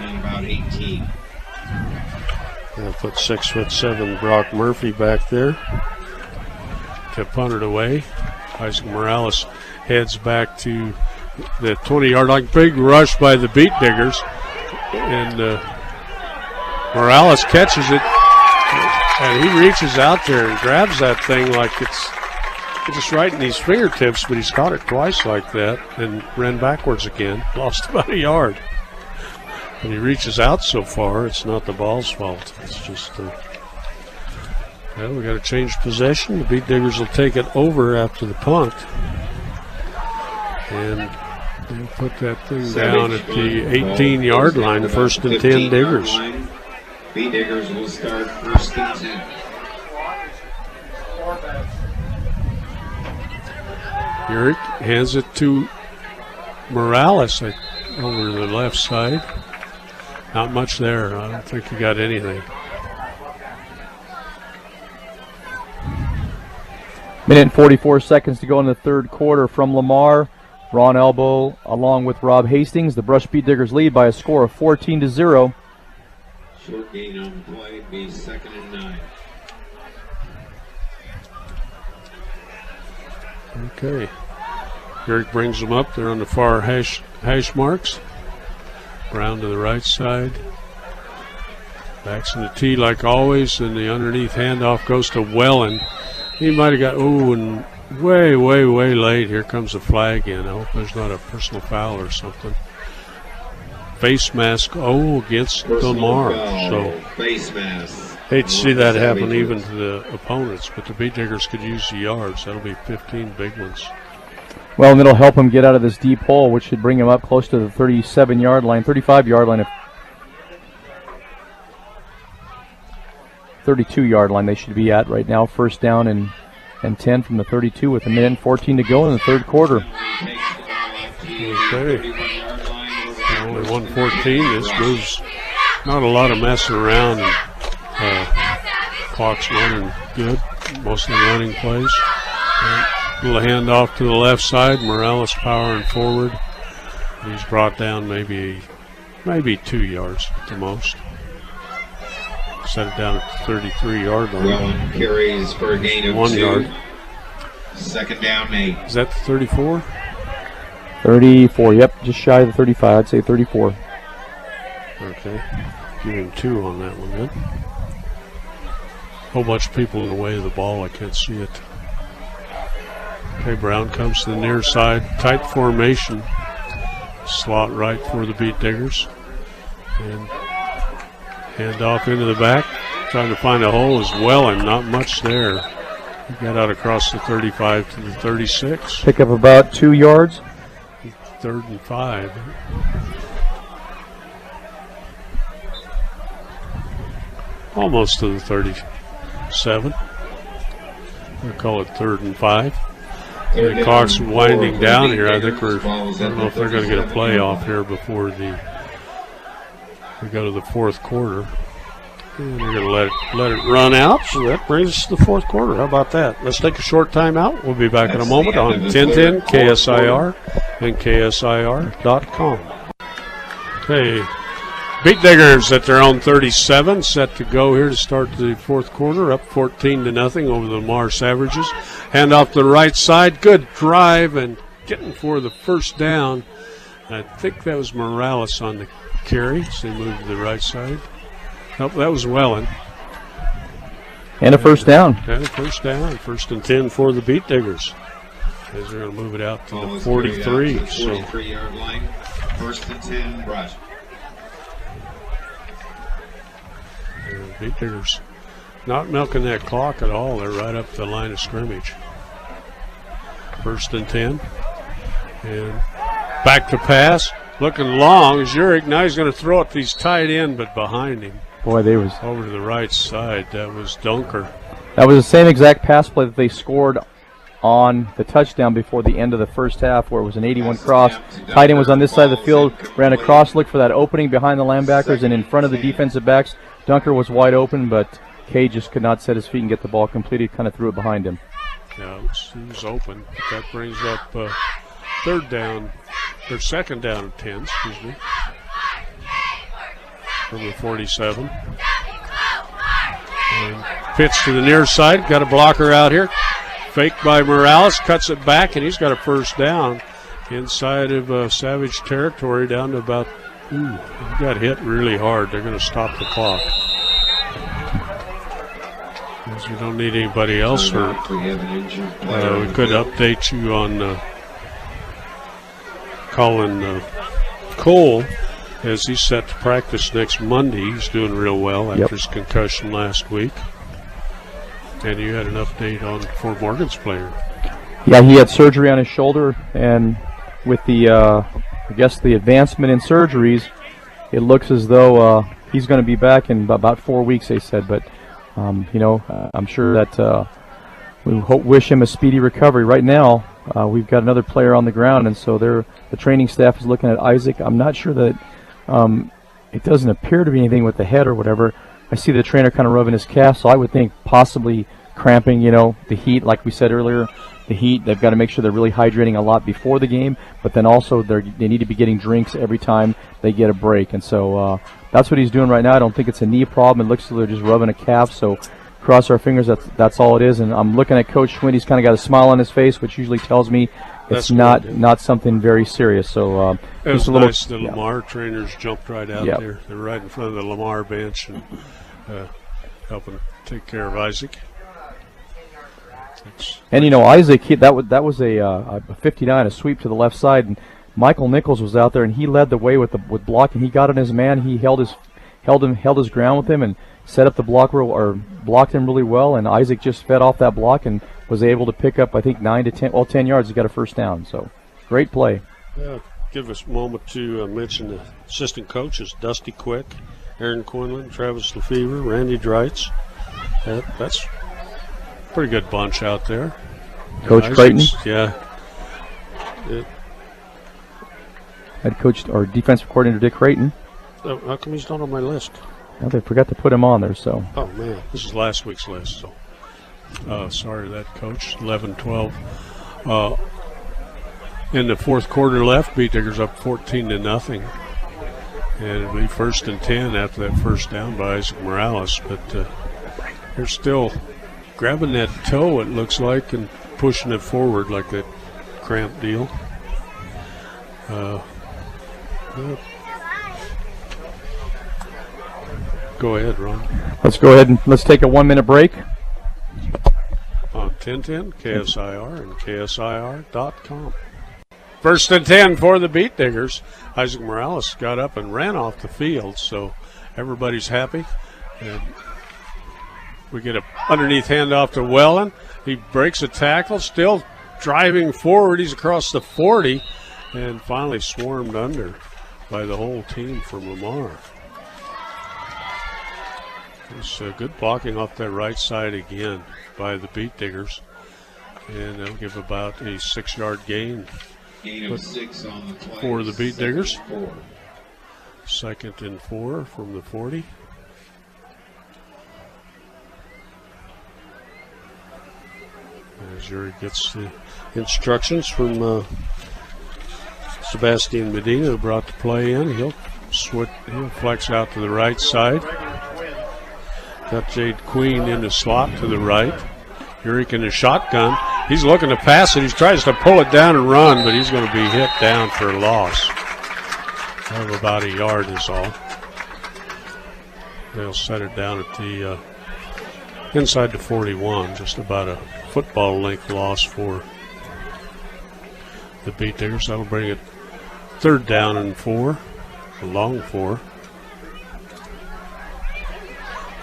Going to put 6'7" Brock Murphy back there to punt it away. Isaac Morales heads back to the 20-yard line. Big rush by the Beat Diggers, and Morales catches it, and he reaches out there and grabs that thing like it's just right in his fingertips, but he's caught it twice like that and ran backwards again. Lost about a yard. When he reaches out so far, it's not the ball's fault. It's just, we got to change possession. The Beat Diggers will take it over after the punt. And they'll put that thing down at the 18-yard line, 1st and 10 Diggers. Beat Diggers will start 1st and 10. Eric hands it to Morales over the left side. Not much there. I don't think he got anything. Minute and 44 seconds to go in the third quarter from Lamar. Ron Elbow along with Rob Hastings. The Brush Beat Diggers lead by a score of 14-0. Short gain on the play, be 2nd and 9. Okay. Eric brings them up. They're on the far hash marks. Brown to the right side. Backs in the tee like always, and the underneath handoff goes to Wellen. He might have got, and way, way, way late. Here comes the flag in. I hope there's not a personal foul or something. Face mask, against Lamar. So face mask. Hate to see that happen even to the opponents, but the Beat Diggers could use the yards. That'll be 15 big ones. Well, and it'll help him get out of this deep hole, which should bring him up close to the 37-yard line, 35-yard line. 32-yard line they should be at right now. 1st down and 10 from the 32 with a minute and 14 to go in the third quarter. Okay. Only 114. This moves not a lot of messing around. Clock's running good, mostly running plays. Little handoff to the left side. Morales powering forward. He's brought down maybe 2 yards at the most. Set it down at the 33-yard line. Wellen carries for a gain of 1 2. yard. Second down, 8. Is that the 34? 34, yep, just shy of the 35. I'd say 34. Okay. Give him 2 on that one then. Whole bunch of people in the way of the ball. I can't see it. Okay, Brown comes to the near side. Tight formation. Slot right for the Beat Diggers. And hand off into the back. Trying to find a hole as well, and not much there. He got out across the 35 to the 36. Pick up about 2 yards. 3rd and 5. Almost to the 37. We'll call it 3rd and 5. The clock's winding down here. I think I don't know if they're going to get a play off here before we go to the 4th quarter. And they're going to let it run out. So that brings us to the 4th quarter. How about that? Let's take a short timeout. We'll be back in a moment on 1010 KSIR and KSIR.com. Okay. Beat Diggers at their own 37, set to go here to start the 4th quarter, up 14-0 over the Lamar Savages. Hand off to the right side, good drive and getting for the first down. I think that was Morales on the carry, so they moved to the right side. Nope, that was Wellen. And a first down. And a first down, 1st and 10 for the Beat Diggers. As they're going to move it out to the 43. 43-yard line, 1st and 10, Brush. Beat Diggers not milking that clock at all. They're right up the line of scrimmage. 1st and 10. And back to pass. Looking long. Zurich now he's going to throw it. He's tied in, but behind him. Boy, they was over to the right side. That was Dunker. That was the same exact pass play that they scored on the touchdown before the end of the first half, where it was an 81 cross. Tight end was on this side of the field, ran across, looked for that opening behind the linebackers and in front of the defensive backs. Dunker was wide open, but Kay just could not set his feet and get the ball completed, kind of threw it behind him. Yeah, he was open. But that brings up 3rd down, or 2nd down and 10, excuse me, from the 47. And pitch to the near side, got a blocker out here. Fake by Morales, cuts it back, and he's got a first down inside of Savage territory down to about, he got hit really hard. They're going to stop the clock. Because we don't need anybody else hurt. We could update you on Colin Cole as he's set to practice next Monday. He's doing real well after his concussion last week. And you had an update on Fort Morgan's player. Yeah, he had surgery on his shoulder, and with the, I guess, the advancement in surgeries, it looks as though he's going to be back in about 4 weeks, they said. But, I'm sure that we wish him a speedy recovery. Right now, we've got another player on the ground, and so the training staff is looking at Isaac. I'm not sure that it doesn't appear to be anything with the head or whatever. I see the trainer kind of rubbing his calf, so I would think possibly cramping, the heat, like we said earlier, the heat. They've got to make sure they're really hydrating a lot before the game, but then also they need to be getting drinks every time they get a break. And so that's what he's doing right now. I don't think it's a knee problem. It looks like they're just rubbing a calf, so cross our fingers that's all it is. And I'm looking at Coach Schwinn. He's kind of got a smile on his face, which usually tells me it's not something very serious. So it was nice. The Lamar trainers jumped right out there. They're right in front of the Lamar bench and helping take care of Isaac. And Isaac, that was a 59, a sweep to the left side, and Michael Nichols was out there, and he led the way with blocking. He got on his man. He held his ground with him and set up the block blocked him really well. And Isaac just fed off that block and was able to pick up, I think, 10 yards. He got a first down. So great play. Give us a moment to mention the assistant coaches: Dusty Quick, Aaron Quinlan, Travis Lefevre, Randy Dreitz. That's a pretty good bunch out there. Coach Creighton. Yeah. Head coach or defensive coordinator Dick Creighton. How come he's not on my list? Well, they forgot to put him on there, so. Oh, man. This is last week's list, so. Sorry to that, Coach. 11-12. In the fourth quarter left, Beat Diggers up 14-0. And it'll be 1st and 10 after that first down by Isaac Morales. But they're still grabbing that toe, it looks like, and pushing it forward like that cramp deal. Go ahead, Ron. Let's go ahead and let's take a 1-minute break. On 1010, KSIR, and KSIR.com. 1st and 10 for the Beat Diggers. Isaac Morales got up and ran off the field, so everybody's happy. And we get a underneath handoff to Wellen. He breaks a tackle, still driving forward. He's across the 40 and finally swarmed under by the whole team from Lamar. It's good blocking off that right side again by the Beat Diggers. And they'll give about a 6-yard gain. Gain of 6 on the play. For the Beat Diggers. 2nd and 4. 2nd and 4 from the 40. As Yuri gets the instructions from Sebastian Medina, who brought the play in. He'll flex out to the right side. Got Jade Queen in the slot to the right. Yurick in the shotgun. He's looking to pass it. He tries to pull it down and run, but he's going to be hit down for a loss of about a yard is all. They'll set it down at the inside the 41, just about a football length loss for the Beat Diggers. That'll bring it 3rd down and 4, a long 4.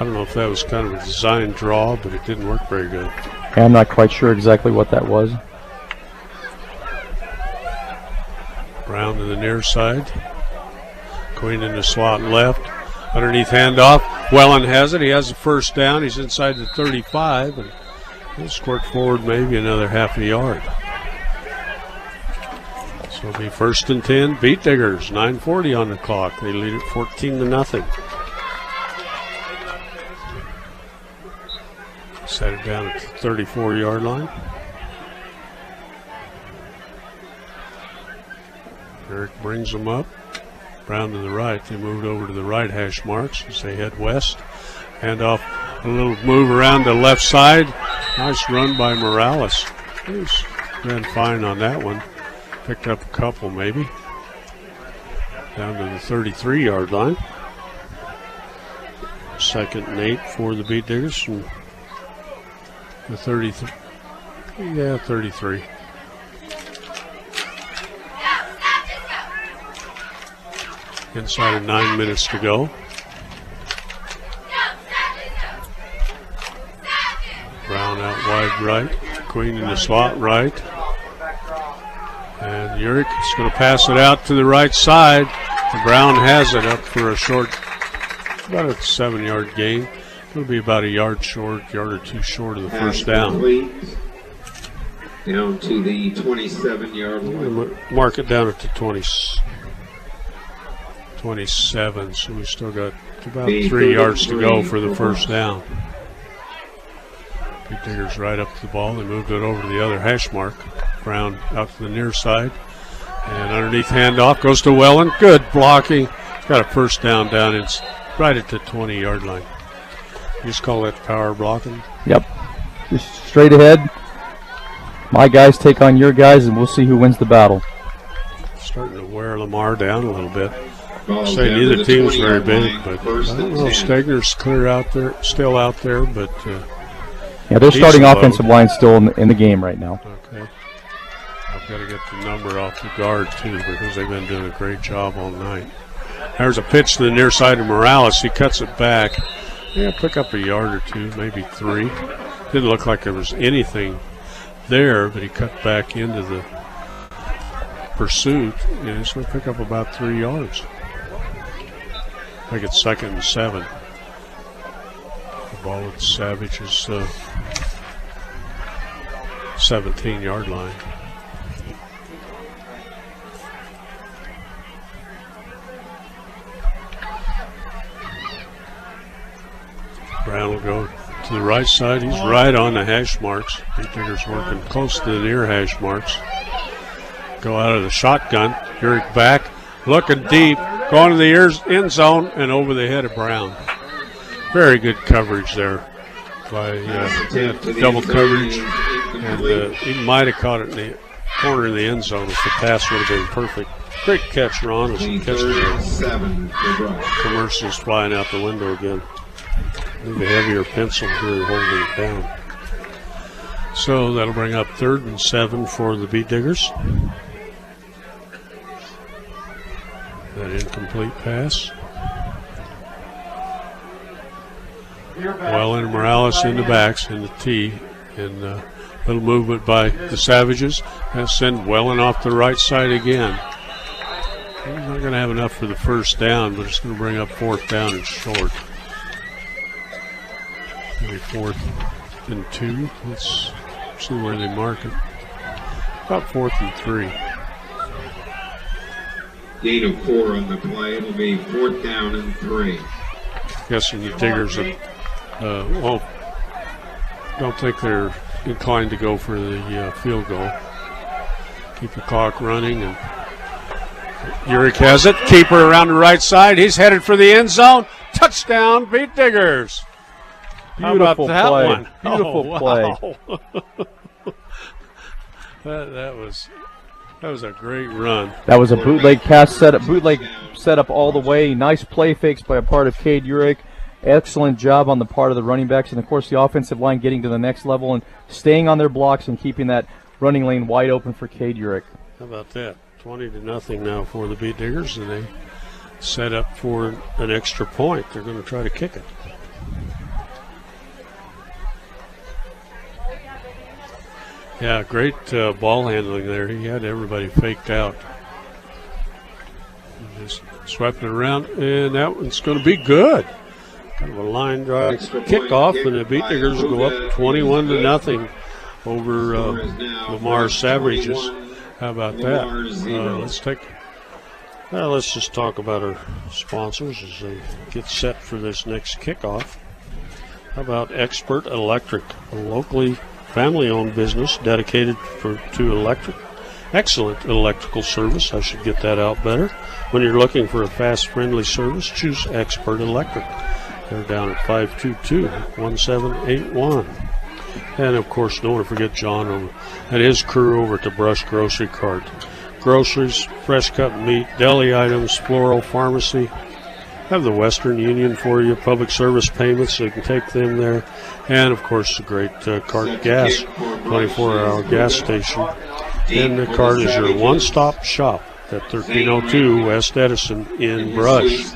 I don't know if that was kind of a design draw, but it didn't work very good. I'm not quite sure exactly what that was. Brown to the near side. Queen in the slot left. Underneath handoff. Wellen has it. He has the 1st down. He's inside the 35, and he'll squirt forward maybe another half a yard. So it'll be 1st and 10. Beat Diggers, 9:40 on the clock. They lead it 14-0. Set it down at the 34-yard line. Eric brings them up. Brown to the right. They moved over to the right hash marks as they head west. Hand off, a little move around the left side. Nice run by Morales. He's ran fine on that one. Picked up a couple maybe. Down to the 33-yard line. 2nd and 8 for the Beat Diggers from the 33. Yeah, 33. Inside of 9 minutes to go. Brown out wide right. Queen in the slot right. And Urick is going to pass it out to the right side. And Brown has it up for a short, about a 7-yard gain. It'll be about a yard or two short of the 1st down. Down to the 27-yard line. Mark it down at the 27, so we still got about 3 yards to go for the 1st down. Beat Diggers right up to the ball. They moved it over to the other hash mark. Brown out to the near side. And underneath handoff goes to Wellen. Good blocking. Got a 1st down right at the 20-yard line. You just call that power blocking? Yep. Just straight ahead. My guys take on your guys, and we'll see who wins the battle. Starting to wear Lamar down a little bit. Ball's Say down neither to the team's 20-yard very big, line, but I 1st don't and know. 10. Stegner's clear out there, still out there, but Yeah, their he's starting slow. offensive line still in the game right now. okay. I've got to get the number off the guard too, because they've been doing a great job all night. There's a pitch to the near side of Morales. He cuts it back. Yeah, pick up a yard or two, maybe 3. Didn't look like there was anything there, but he cut back into the pursuit, and he's going to pick up about 3 yards. I think it's 2nd and 7. The ball at Savage's 17-yard line. go to the right side. He's right on the hash marks. Beat Digger's working close to the near hash marks. Go out of the shotgun. Urick back, looking deep, going to the end zone and over the head of Brown. Very good coverage there by double coverage, and he might have caught it in the corner in the end zone if the pass would have been perfect. Great catch, Ron. As he catches the commercials flying out the window again. Maybe a heavier pencil here holding it down. So that'll bring up 3rd and 7 for the Beat Diggers. That incomplete pass. Wellen and Morales in the backs in the T, and a little movement by the Savages. And send Wellen off the right side again. He's not going to have enough for the first down, but it's going to bring up 4th down and short. Maybe 4th and 2. Let's see where they mark it. About 4th and 3. Gain of 4 on the play. It'll be 4th down and 3. Guessing the Diggers don't think they're inclined to go for the field goal. Keep the clock running, and Urick has it. Keeper around the right side. He's headed for the end zone. Touchdown, Beat Diggers. Beautiful How about that play. one? Beautiful Play. That was a great run. That was a bootleg pass setup, bootleg setup all the way. Nice play fakes by a part of Cade Urick. Excellent job on the part of the running backs, and of course the offensive line getting to the next level and staying on their blocks and keeping that running lane wide open for Cade Urick. How about that? 20-0 now for the Beat Diggers, and they set up for an extra point. They're going to try to kick it. Yeah, great ball handling there. He had everybody faked out. He just swept it around, and that one's going to be good. Kind of a line drive kickoff, and the Beat Diggers go up 21-0 over Lamar Savages. How about that? Let's just talk about our sponsors as they get set for this next kickoff. How about Expert Electric, a locally family-owned business dedicated to excellent electrical service. I should get that out better. When you're looking for a fast, friendly service, choose Expert Electric. They're down at 522-1781. And, of course, don't want to forget John and his crew over at the Brush Grocery Cart. Groceries, fresh cut meat, deli items, floral, pharmacy. Have the Western Union for you, public service payments, so you can take them there. And, of course, the great Cart Gas, 24-hour gas station. And the Cart is your one-stop shop at 1302 West Edison in Brush.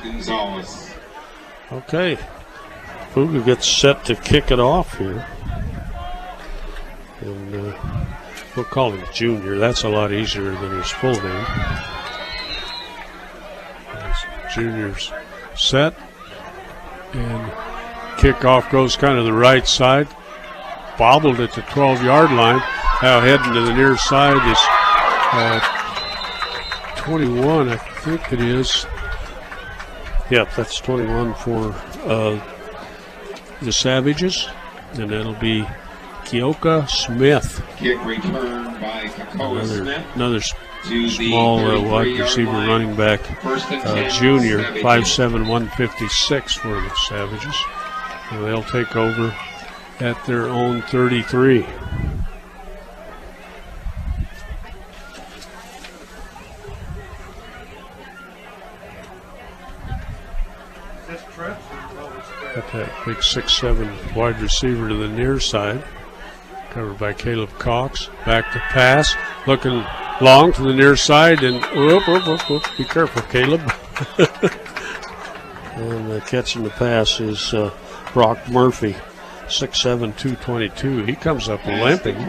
Okay, Fuga gets set to kick it off here. And we'll call him Junior. That's a lot easier than his full name. Junior's set, and kickoff goes kind of the right side, bobbled at the 12-yard line. Now heading to the near side is 21, I think it is. Yep, that's 21 for the Savages, and that'll be Keoka Smith. Kick return by Keoka Smith. Another small wide receiver running back, junior, 5'7", 156 for the Savages. And they'll take over at their own 33. Got that big 6'7" wide receiver to the near side. Covered by Caleb Cox. Back to pass. Looking long to the near side. And whoop. Be careful, Caleb. And catching the pass is Brock Murphy. 6'7", 222. He comes up limping.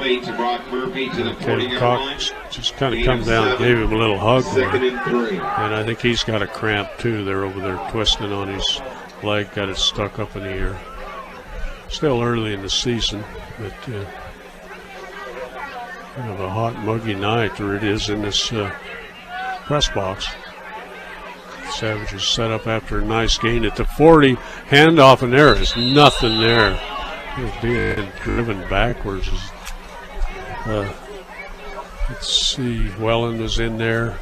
Caleb Cox just kind of come down and gave him a little hug there. And I think he's got a cramp too. They're over there twisting on his leg, got it stuck up in the air. Still early in the season, but kind of a hot, muggy night, or it is in this press box. Savages set up after a nice gain at the 40. Handoff, and there is nothing there. He's being driven backwards. Let's see, Welland is in there.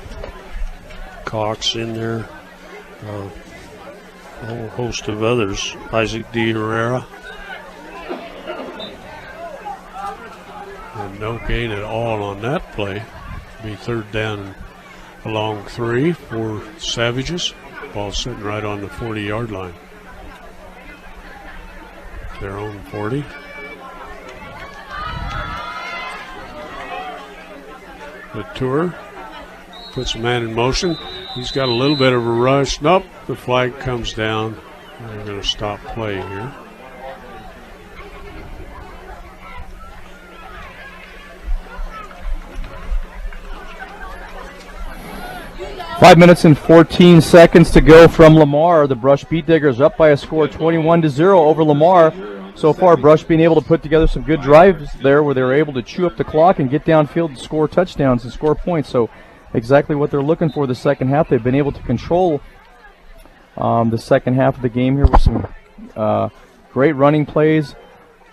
Cox in there. A whole host of others. Isaac D. Herrera. And no gain at all on that play. Be third down and along 3 for Savages. Ball sitting right on the 40-yard line. Their own 40. The tour puts a man in motion. He's got a little bit of a rush. Nope, the flag comes down. They're going to stop play here. Five minutes and 14 seconds to go from Lamar. The Brush Beat Diggers up by a score 21-0 over Lamar. So far, Brush being able to put together some good drives there where they were able to chew up the clock and get downfield and score touchdowns and score points. So exactly what they're looking for the second half. They've been able to control the second half of the game here with some great running plays,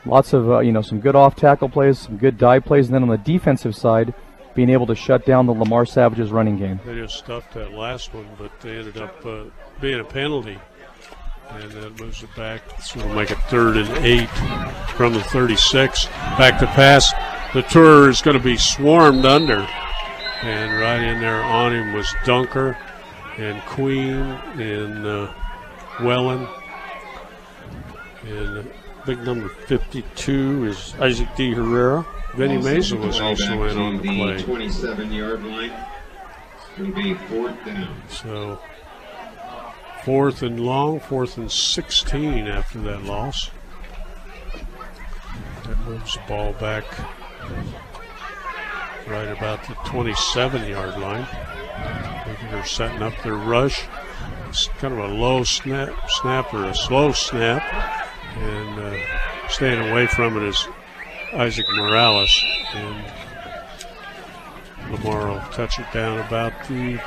lots of some good off-tackle plays, some good dive plays, and then on the defensive side, being able to shut down the Lamar Savages running game. They just stuffed that last one, but they ended up being a penalty. And that moves it back. So it'll make it 3rd and 8 from the 36. Back to pass. The tour is going to be swarmed under. And right in there on him was Dunker and Queen and Welland. And big number 52 is Isaac D. Herrera. Vinny Mason was also in on the play. 27-yard line. It'll be 4th down. So 4th and long, 4th and 16 after that loss. That moves the ball back right about the 27-yard line. They're setting up their rush. It's kind of a low snap or a slow snap. And staying away from it is Isaac Morales. And Lamar will touch it down about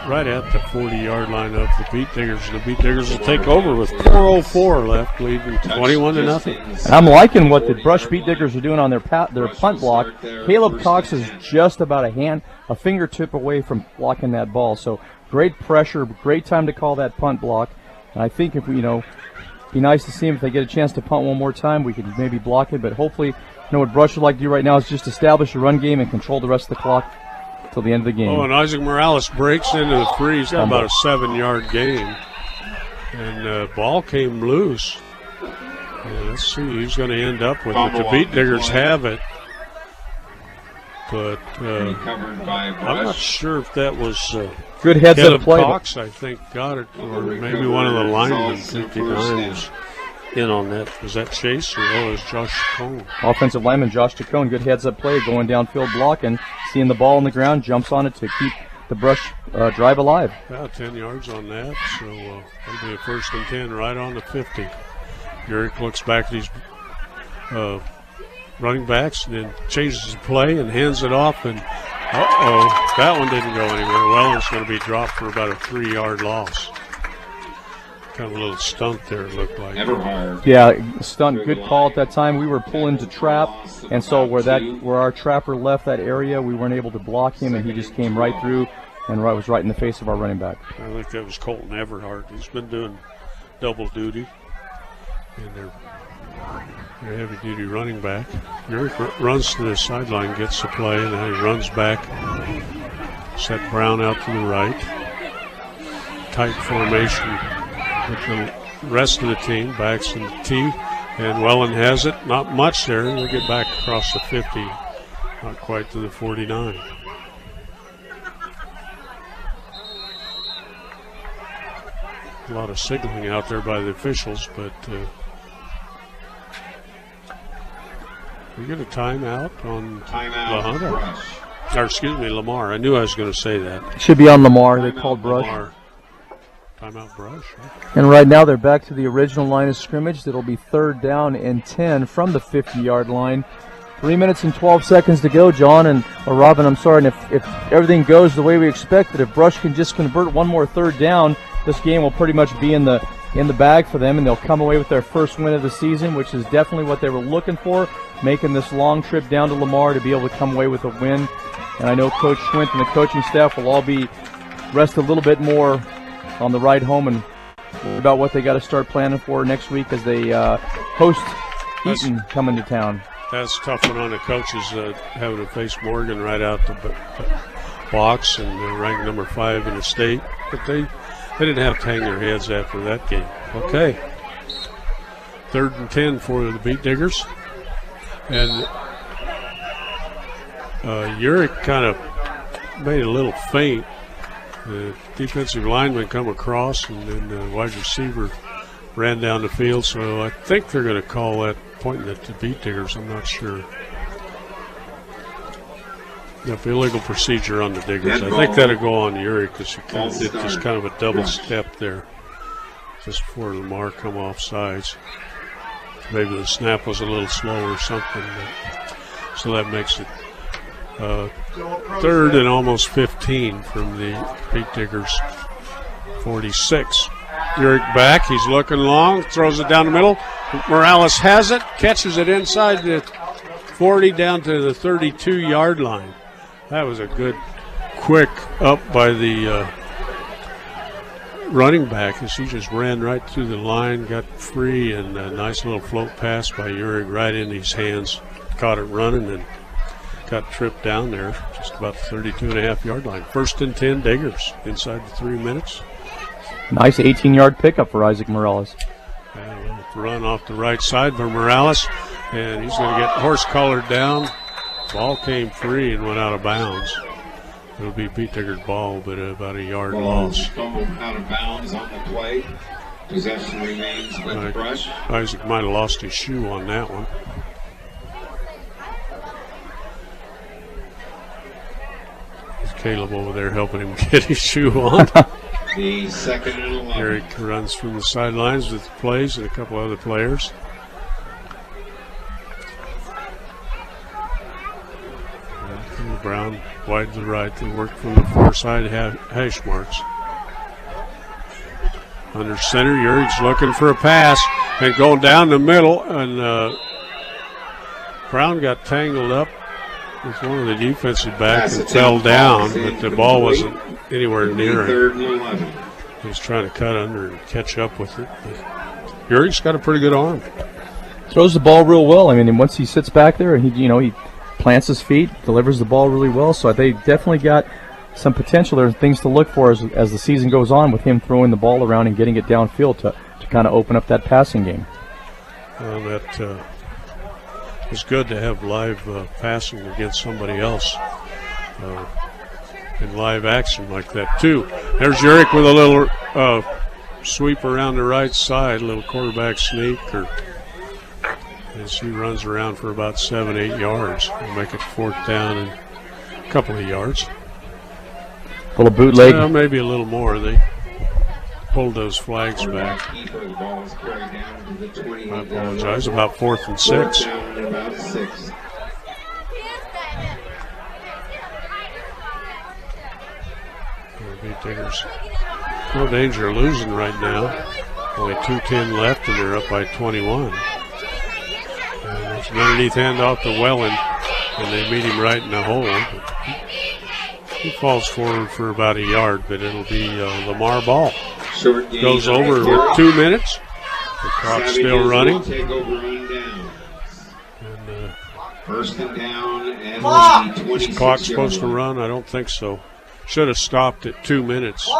right at the 40-yard line of the Beat Diggers. The Beat Diggers will take over with 4:04 left, leading 21-0. I'm liking what the Brush Beat Diggers are doing on their punt block. Caleb Cox is just about a fingertip away from blocking that ball. So great pressure, great time to call that punt block. And I think if we, be nice to see them if they get a chance to punt one more time, we could maybe block it. But hopefully, what Brush would like to do right now is just establish a run game and control the rest of the clock till the end of the game. Oh, and Isaac Morales breaks into the 3. He's got about a 7-yard gain. And the ball came loose. Yeah, let's see who's going to end up with it. The Beat Diggers have it. But I'm not sure if that was good heads-up play. Cox, I think, got it. Or maybe one of the linemen, 59, was in on that. Was that Chase or it was Josh Chacon? Offensive lineman Josh Chacon, good heads-up play, going downfield blocking, seeing the ball on the ground, jumps on it to keep the Brush drive alive. About 10 yards on that, so it'll be a 1st and 10 right on the 50. Garrick looks back at these running backs and then changes the play and hands it off, and that one didn't go anywhere. Well, it's going to be dropped for about a 3-yard loss. Kind of a little stunt there, it looked like. Yeah, stunt, good call at that time. We were pulling to trap, and so where our trapper left that area, we weren't able to block him, and he just came right through and was right in the face of our running back. I think that was Colton Everhart. He's been doing double duty, and they're heavy-duty running back. Eric runs to the sideline, gets the play, and then he runs back. Set Brown out to the right. Tight formation with the rest of the team. Backs in the T, and Welland has it. Not much there. They'll get back across the 50, not quite to the 49. A lot of signaling out there by the officials, but we get a timeout on LaHunter. Or excuse me, Lamar. I knew I was going to say that. Should be on Lamar. They called Brush. Lamar. Timeout Brush. And right now they're back to the original line of scrimmage. That'll be 3rd down and 10 from the 50-yard line. 3 minutes and 12 seconds to go, John and Robin. I'm sorry, and if everything goes the way we expected, if Brush can just convert one more 3rd down, this game will pretty much be in the bag for them, and they'll come away with their first win of the season, which is definitely what they were looking for, making this long trip down to Lamar to be able to come away with a win. And I know Coach Schwint and the coaching staff will all be rest a little bit more on the ride home and about what they got to start planning for next week as they host Eaton coming to town. That's a tough one on the coaches, having to face Morgan right out the box, and they're ranked number 5 in the state. But they didn't have to hang their heads after that game. Okay. 3rd and 10 for the Beat Diggers. And Urick kind of made a little feint. The defensive lineman come across, and then the wide receiver ran down the field. So I think they're going to call that pointing at the Beat Diggers. I'm not sure. Yep, illegal procedure on the Diggers. I think that'll go on Urick because he kind of did just kind of a double step there just before Lamar come off sides. Maybe the snap was a little slow or something. So that makes it 3rd and almost 15 from the Beat Diggers 46. Urick back. He's looking long. Throws it down the middle. Morales has it. Catches it inside the 40 down to the 32-yard line. That was a good, quick up by the running back as he just ran right through the line, got free, and a nice little float pass by Urick right in his hands. Caught it running and got tripped down there just about the 32.5-yard line. 1st and 10 Diggers inside the 3 minutes. Nice 18-yard pickup for Isaac Morales. Run off the right side for Morales, and he's going to get horse-collared down. Ball came free and went out of bounds. It'll be Beat Digger's ball, but about a yard loss. Out of bounds on the play. Possession remains with the brush. Isaac might have lost his shoe on that one. There's Caleb over there helping him get his shoe on. The 2nd and 11. Eric runs from the sidelines with plays and a couple other players. Brown wide to the right. They work from the far side hash marks. Under center, Urick's looking for a pass and going down the middle, and Brown got tangled up with one of the defensive backs and fell down, but the ball wasn't anywhere near him. 3rd and 11. He was trying to cut under and catch up with it. Urick's got a pretty good arm. Throws the ball real well. I mean, once he sits back there and he plants his feet, delivers the ball really well. So they definitely got some potential. There are things to look for as the season goes on with him throwing the ball around and getting it downfield to kind of open up that passing game. That it's good to have live passing against somebody else in live action like that too. There's Urick with a little sweep around the right side, a little quarterback sneak, as he runs around for about 7-8 yards. We'll make it 4th down and a couple of yards. Little bootleg. Maybe a little more. They pulled those flags back. I apologize. About 4th and 6. Diggers. No danger of losing right now. Only 2:10 left, and they're up by 21. And there's an underneath handoff to Welland, and they meet him right in the hole. He falls forward for about a yard, but it'll be Lamar ball. Goes over with 2 minutes. The clock's still running. And, 1st and down, and is the clock supposed to run? I don't think so. Should have stopped at 2 minutes.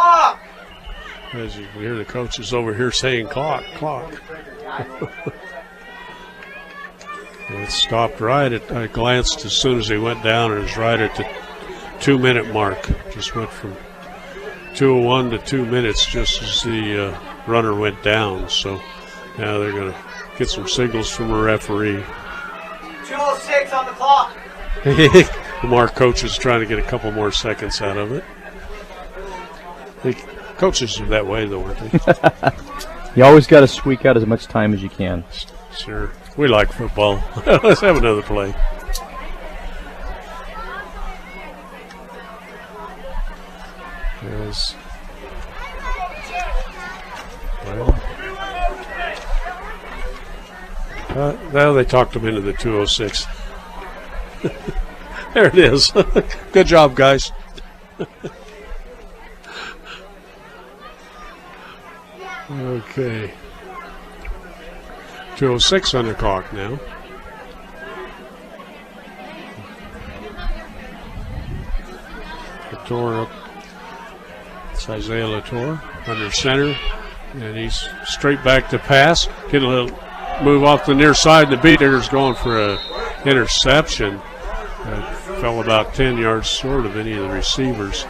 As you can hear the coaches over here saying clock. It stopped right at, I glanced as soon as he went down, and it was right at the 2 minute mark. Just went from 2:01 to 2 minutes just as the runner went down. So now they're going to get some signals from a referee. 2:06 on the clock. Lamar coach is trying to get a couple more seconds out of it. The coaches are that way, though, aren't they? You always got to squeak out as much time as you can. Sure. We like football. Let's have another play. As Now they talked him into the 206. There it is. Good job, guys. Okay. 206 on the clock now. Latour up. It's Isaiah Latour under center. And he's straight back to pass. Get a little move off the near side. The beat digger's going for a interception. Fell about 10 yards short of any of the receivers.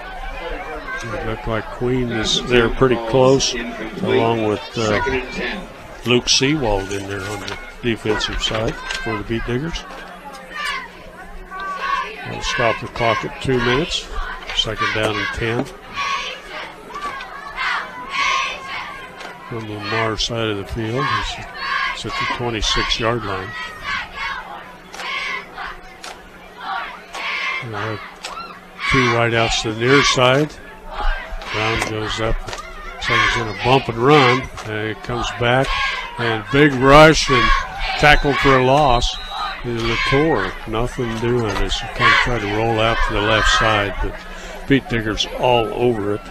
It looked like Queen is there pretty close, along with Luke Seawald in there on the defensive side for the beat diggers. We'll stop the clock at 2 minutes. Second down and 10. From the Lamar side of the field, it's at the 26-yard line. Two wideouts to the near side. Brown goes up. Looks like he's going to bump and run. And it comes back. And big rush and tackled for a loss. Latour, nothing doing. As he kind of tried to roll out to the left side. But beat diggers all over it.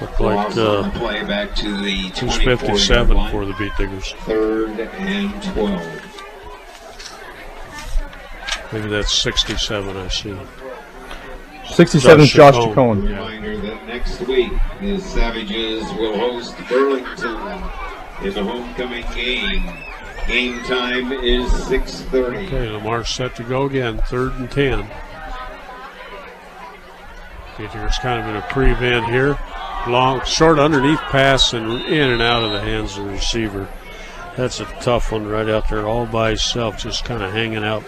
Looked like play back to the 57 for the beat diggers. 3rd and 12. Maybe that's 67, I see. 67 is Josh Chacon. Reminder that next week the Savages will host Burlington in the homecoming game. Game time is 6:30. Okay, Lamar's set to go again, 3rd and 10. Peter's kind of in a prevent here. Long, short underneath pass and in and out of the hands of the receiver. That's a tough one right out there all by himself, just kind of hanging out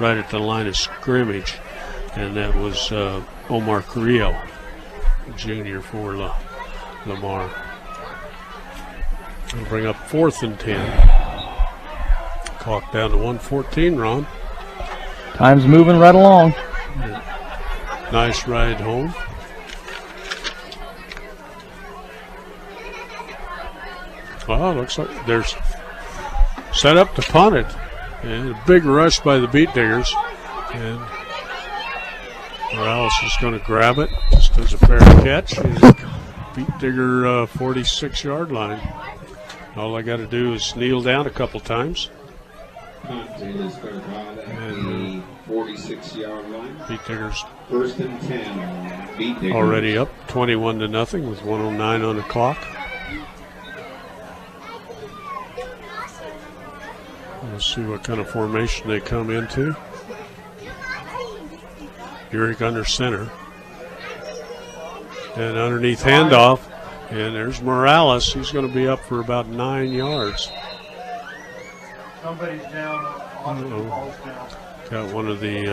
right at the line of scrimmage. And that was Omar Carrillo, junior for Lamar. We'll bring up 4th and 10. Clock down to 1:14, Ron. Time's moving right along. Nice ride home. Well, looks like there's set up to punt it. And a big rush by the beat diggers. And Morales is going to grab it just as a fair catch. Beat digger 46-yard line. All I got to do is kneel down a couple times. Punt is going to call at the 46-yard line. Beat diggers 1st and 10. Beat diggers. Already up 21-0 with 1:09 on the clock. Let's see what kind of formation they come into. Urick under center. And underneath handoff. And there's Morales. He's going to be up for about 9 yards. Somebody's down. Got one of the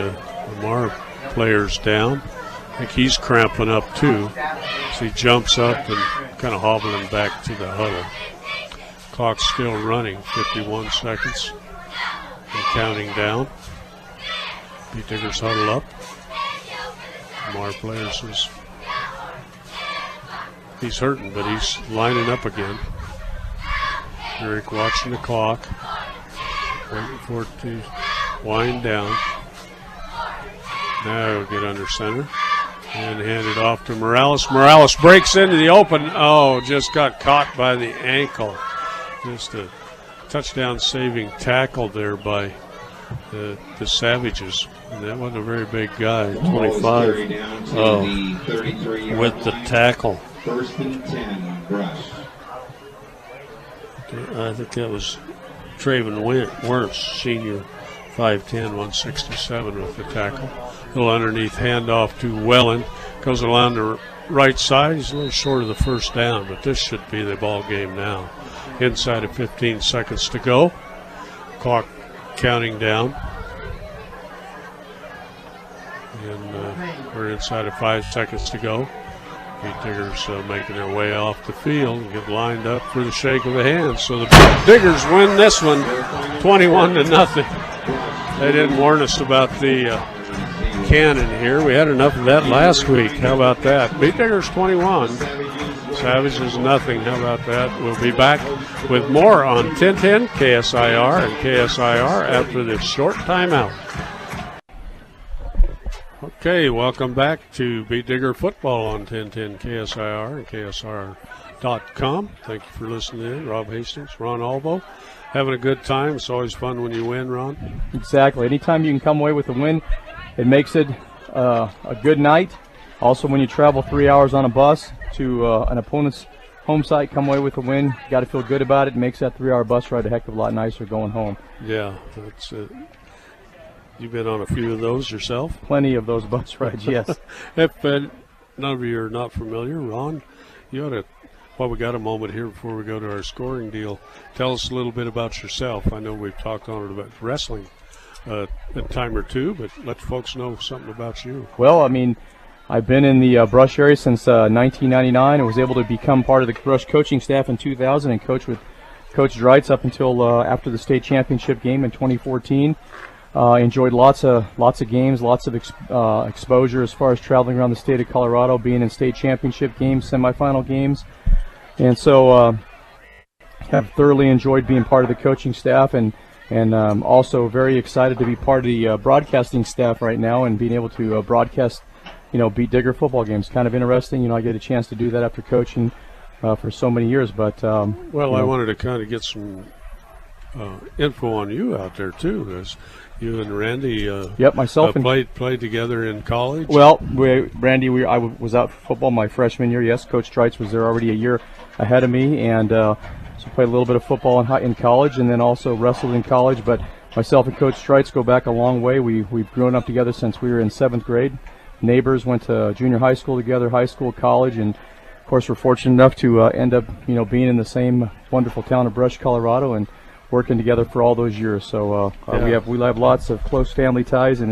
Lamar players down. I think he's cramping up too. So he jumps up and kind of hobbling back to the huddle. Clock's still running, 51 seconds. And counting down. Beat diggers huddle up. Lamar players is he's hurting, but he's lining up again. Eric watching the clock, waiting for it to wind down. Now he'll get under center and hand it off to Morales. Morales breaks into the open. Oh, just got caught by the ankle. Just a touchdown saving tackle there by the Savages. And that wasn't a very big guy, 25. With the tackle. 1st and 10, Brush. I think that was Traven Wentz, senior, 5'10", 167 with the tackle. A little underneath handoff to Wellen. Goes along the right side. He's a little short of the first down, but this should be the ball game now. Inside of 15 seconds to go. Clock counting down. And we're inside of 5 seconds to go. Beat diggers making their way off the field and get lined up for the shake of the hand. So the Beat diggers win this one 21-0. They didn't warn us about the cannon here. We had enough of that last week. How about that? Beat diggers 21, Savages, nothing. How about that? We'll be back with more on 1010 KSIR and KSIR after this short timeout. Okay, welcome back to Beat Digger Football on 1010 KSIR and KSR.com. Thank you for listening in. Rob Hastings, Ron Albo. Having a good time. It's always fun when you win, Ron. Exactly. Anytime you can come away with a win, it makes it a good night. Also, when you travel 3 hours on a bus to an opponent's home site, come away with a win, you got to feel good about it. It makes that 3-hour bus ride a heck of a lot nicer going home. Yeah, that's it. You've been on a few of those yourself? Plenty of those bus rides, yes. If none of you are not familiar, Ron, you ought to, well, we got a moment here before we go to our scoring deal. Tell us a little bit about yourself. I know we've talked on it about wrestling a time or two, but let folks know something about you. Well, I mean, I've been in the Brush area since 1999. I was able to become part of the Brush coaching staff in 2000 and coach with Coach Dreitz up until after the state championship game in 2014. Enjoyed lots of games, lots of exposure as far as traveling around the state of Colorado, being in state championship games, semifinal games, and so have thoroughly enjoyed being part of the coaching staff, and also very excited to be part of the broadcasting staff right now and being able to broadcast, Beat Digger football games. Kind of interesting, I get a chance to do that after coaching for so many years. But I wanted to kind of get some info on you out there too, as you and Randy myself and played together in college. Well, I was out for football my freshman year. Yes, Coach Dreitz was there already a year ahead of me, and so played a little bit of football in college, and then also wrestled in college. But myself and Coach Dreitz go back a long way. We've grown up together since we were in 7th grade. Neighbors, went to junior high school together, high school, college, and of course we're fortunate enough to end up being in the same wonderful town of Brush, Colorado, and working together for all those years. So we have lots of close family ties, and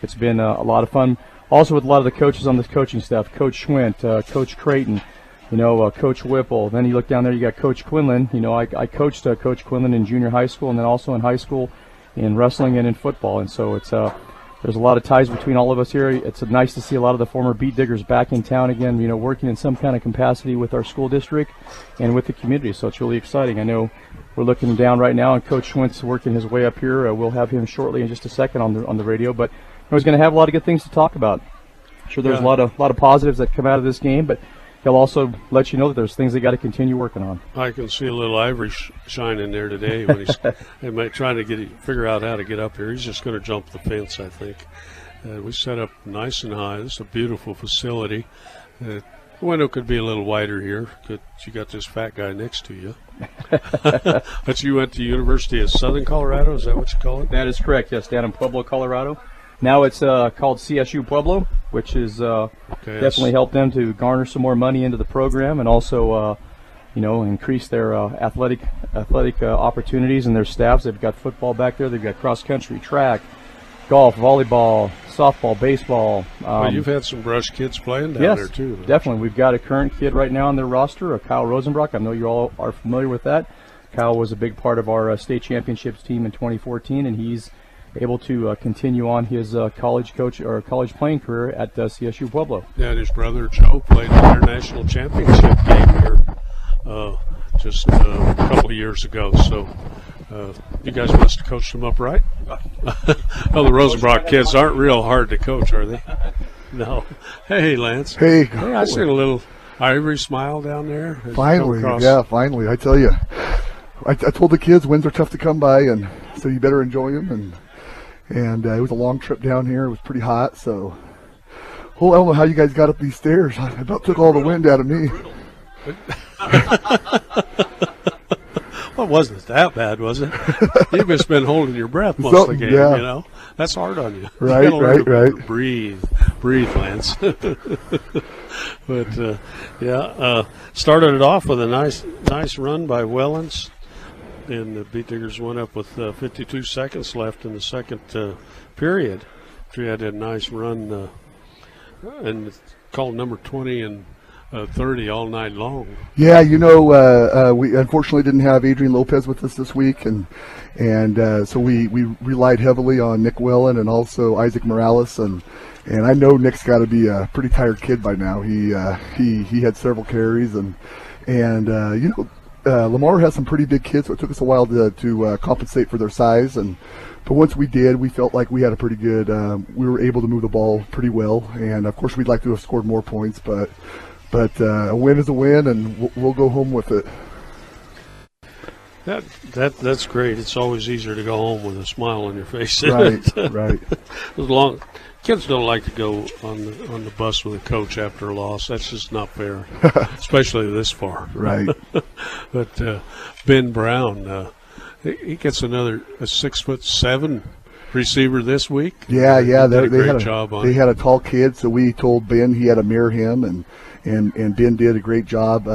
it's been a lot of fun. Also with a lot of the coaches on this coaching staff, Coach Schwint, Coach Creighton, Coach Whipple. Then you look down there, you got Coach Quinlan. I coached Coach Quinlan in junior high school, and then also in high school in wrestling and in football. And so it's there's a lot of ties between all of us here. It's nice to see a lot of the former Beat Diggers back in town again, working in some kind of capacity with our school district and with the community. So it's really exciting. I know we're looking down right now, and Coach Schwint's working his way up here. We'll have him shortly in just a second on the radio. But he's going to have a lot of good things to talk about. I'm sure there's a lot of positives that come out of this game, but he'll also let you know that there's things they got to continue working on. I can see a little ivory shine in there today when he's trying to figure out how to get up here. He's just going to jump the fence, I think. We set up nice and high. This is a beautiful facility. The window could be a little wider here, because you got this fat guy next to you. But you went to University of Southern Colorado, is that what you call it? That is correct, yes, down in Pueblo, Colorado. Now it's called CSU Pueblo, which is definitely helped them to garner some more money into the program, and also increase their athletic opportunities and their staffs. They've got football back there. They've got cross country, track, golf, volleyball, softball, baseball. You've had some Brush kids playing down there too. Definitely. We've got a current kid right now on their roster, Kyle Rosenbrock. I know you all are familiar with that. Kyle was a big part of our state championships team in 2014, and he's able to continue on his college playing career at CSU Pueblo. Yeah, and his brother Joe played in their national championship game here just a couple of years ago. So you guys must have coached them up right. Well, the Rosenbrock kids aren't real hard to coach, are they? No. Hey, Lance. Hey, I seen a little ivory smile down there. Finally, finally. I tell you, I told the kids wins are tough to come by, and so you better enjoy them. And it was a long trip down here. It was pretty hot, so I don't know how you guys got up these stairs. I about took all the wind out of me. Well, it wasn't that bad, was it? You've just been holding your breath most of the game, yeah. That's hard on you. Right. Breathe, Lance. But, started it off with a nice run by Wellens. And the Beat Diggers went up with 52 seconds left in the second period. We had a nice run and called number 20 and 30 all night long. Yeah, we unfortunately didn't have Adrian Lopez with us this week, and so we relied heavily on Nick Wellen and also Isaac Morales, and I know Nick's got to be a pretty tired kid by now. He had several carries, and Lamar has some pretty big kids, so it took us a while to compensate for their size, but once we did, we felt like we had a pretty good. We were able to move the ball pretty well, and of course we'd like to have scored more points, but a win is a win, and we'll go home with it. That's great. It's always easier to go home with a smile on your face. Right. Kids don't like to go on the bus with a coach after a loss. That's just not fair, especially this far. Right. But Ben Brown, he gets a 6'7" receiver this week. Yeah. They had a tall kid, so we told Ben he had to mirror him, and Ben did a great job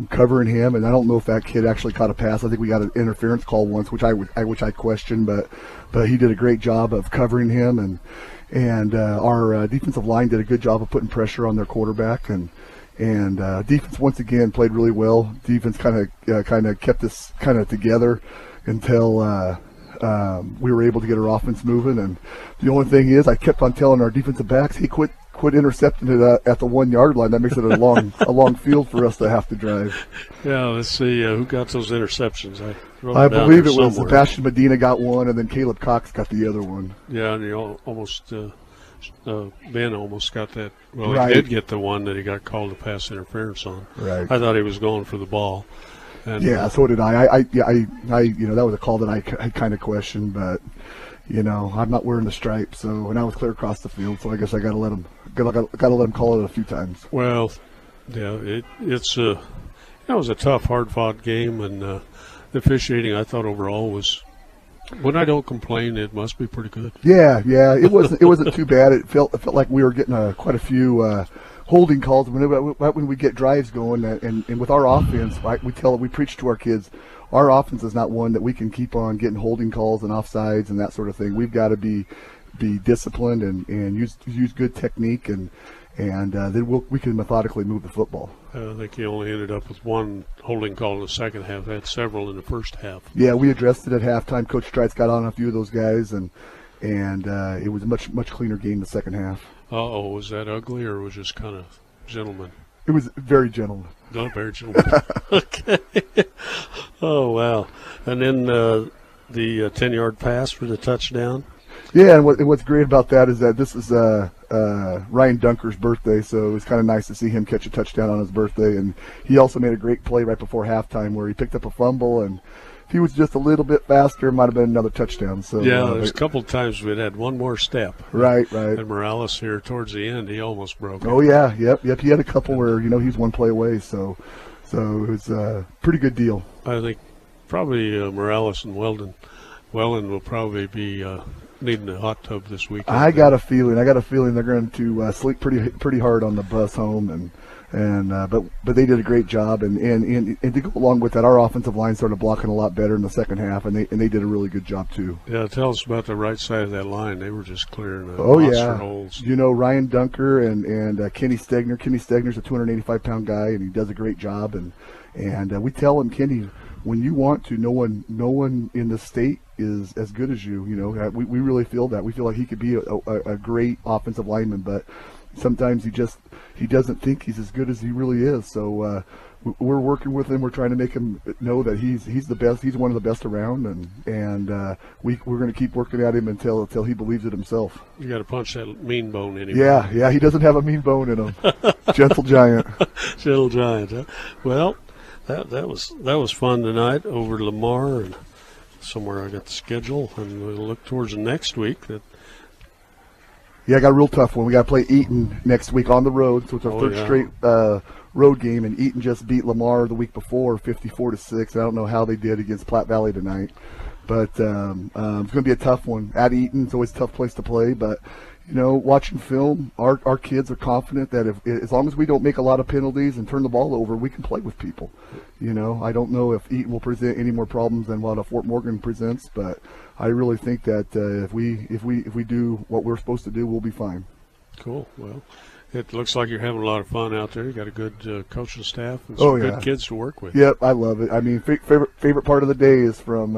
covering him. And I don't know if that kid actually caught a pass. I think we got an interference call once, which I questioned, but he did a great job of covering him, and our defensive line did a good job of putting pressure on their quarterback, and defense once again played really well. Defense kind of kept us kind of together until we were able to get our offense moving. And the only thing is, I kept on telling our defensive backs, "Hey, quit intercepting it at the 1 yard line. That makes it a long field for us to have to drive." Yeah, let's see who got those interceptions. I believe it was Sebastian Medina got one, and then Caleb Cox got the other one. Yeah, and he almost Ben almost got that. Well, Right. He did get the one that he got called a pass interference on. Right. I thought he was going for the ball. And, Yeah, so did I. That was a call that I kind of questioned, but I'm not wearing the stripe, and I was clear across the field, so I guess I got to let him call it a few times. Well, yeah, it was a tough, hard-fought game, and the officiating I thought overall was. When I don't complain, it must be pretty good. Yeah, it wasn't too bad. It felt like we were getting quite a few holding calls when we get drives going, and with our offense, we preach to our kids, our offense is not one that we can keep on getting holding calls and offsides and that sort of thing. We've got to be disciplined and use good technique, and then we can methodically move the football. I think he only ended up with one holding call in the second half. Had several in the first half. Yeah, we addressed it at halftime. Coach Strites got on a few of those guys, and it was a much cleaner game the second half. Was that ugly, or was it just kind of gentleman? It was very gentleman. Not very gentleman. Okay. Oh, wow. And then the 10-yard pass for the touchdown. Yeah, and what's great about that is that this is Ryan Dunker's birthday, so it was kind of nice to see him catch a touchdown on his birthday. And he also made a great play right before halftime where he picked up a fumble, and if he was just a little bit faster, it might have been another touchdown. So yeah, there's a couple of times we'd had one more step. Right. And Morales here towards the end, he almost broke it. Oh yeah, yep. He had a couple where he's one play away, so it was a pretty good deal. I think probably Morales and Wellen will probably be needing a hot tub this weekend. I got a feeling they're going to sleep pretty hard on the bus home, but they did a great job, and to go along with that, our offensive line started blocking a lot better in the second half, and they did a really good job too. Yeah, tell us about the right side of that line. They were just clearing monster holes. Ryan Dunker and Kenny Stegner. Kenny Stegner's a 285-pound guy, and he does a great job. And we tell him, Kenny, when you want to, no one in the state is as good as you. We really feel that. We feel like he could be a great offensive lineman, but sometimes he doesn't think he's as good as he really is. So we're working with him. We're trying to make him know that he's the best. He's one of the best around, and we're going to keep working at him until he believes it himself. You got to punch that mean bone in him. Yeah. He doesn't have a mean bone in him. Gentle giant. Gentle giant. Huh? Well, that was fun tonight over at Lamar, and somewhere I got the schedule, and we'll look towards the next week. Yeah, I got a real tough one. We got to play Eaton next week on the road, so it's our third straight road game, and Eaton just beat Lamar the week before 54-6. I don't know how they did against Platte Valley tonight, but it's going to be a tough one. At Eaton, it's always a tough place to play, but watching film, our kids are confident that as long as we don't make a lot of penalties and turn the ball over, we can play with people. I don't know if Eaton will present any more problems than what Fort Morgan presents, but I really think that if we do what we're supposed to do, we'll be fine. Cool. Well, it looks like you're having a lot of fun out there. You got a good coaching staff and some good kids to work with. Yep, I love it. I mean, favorite part of the day is from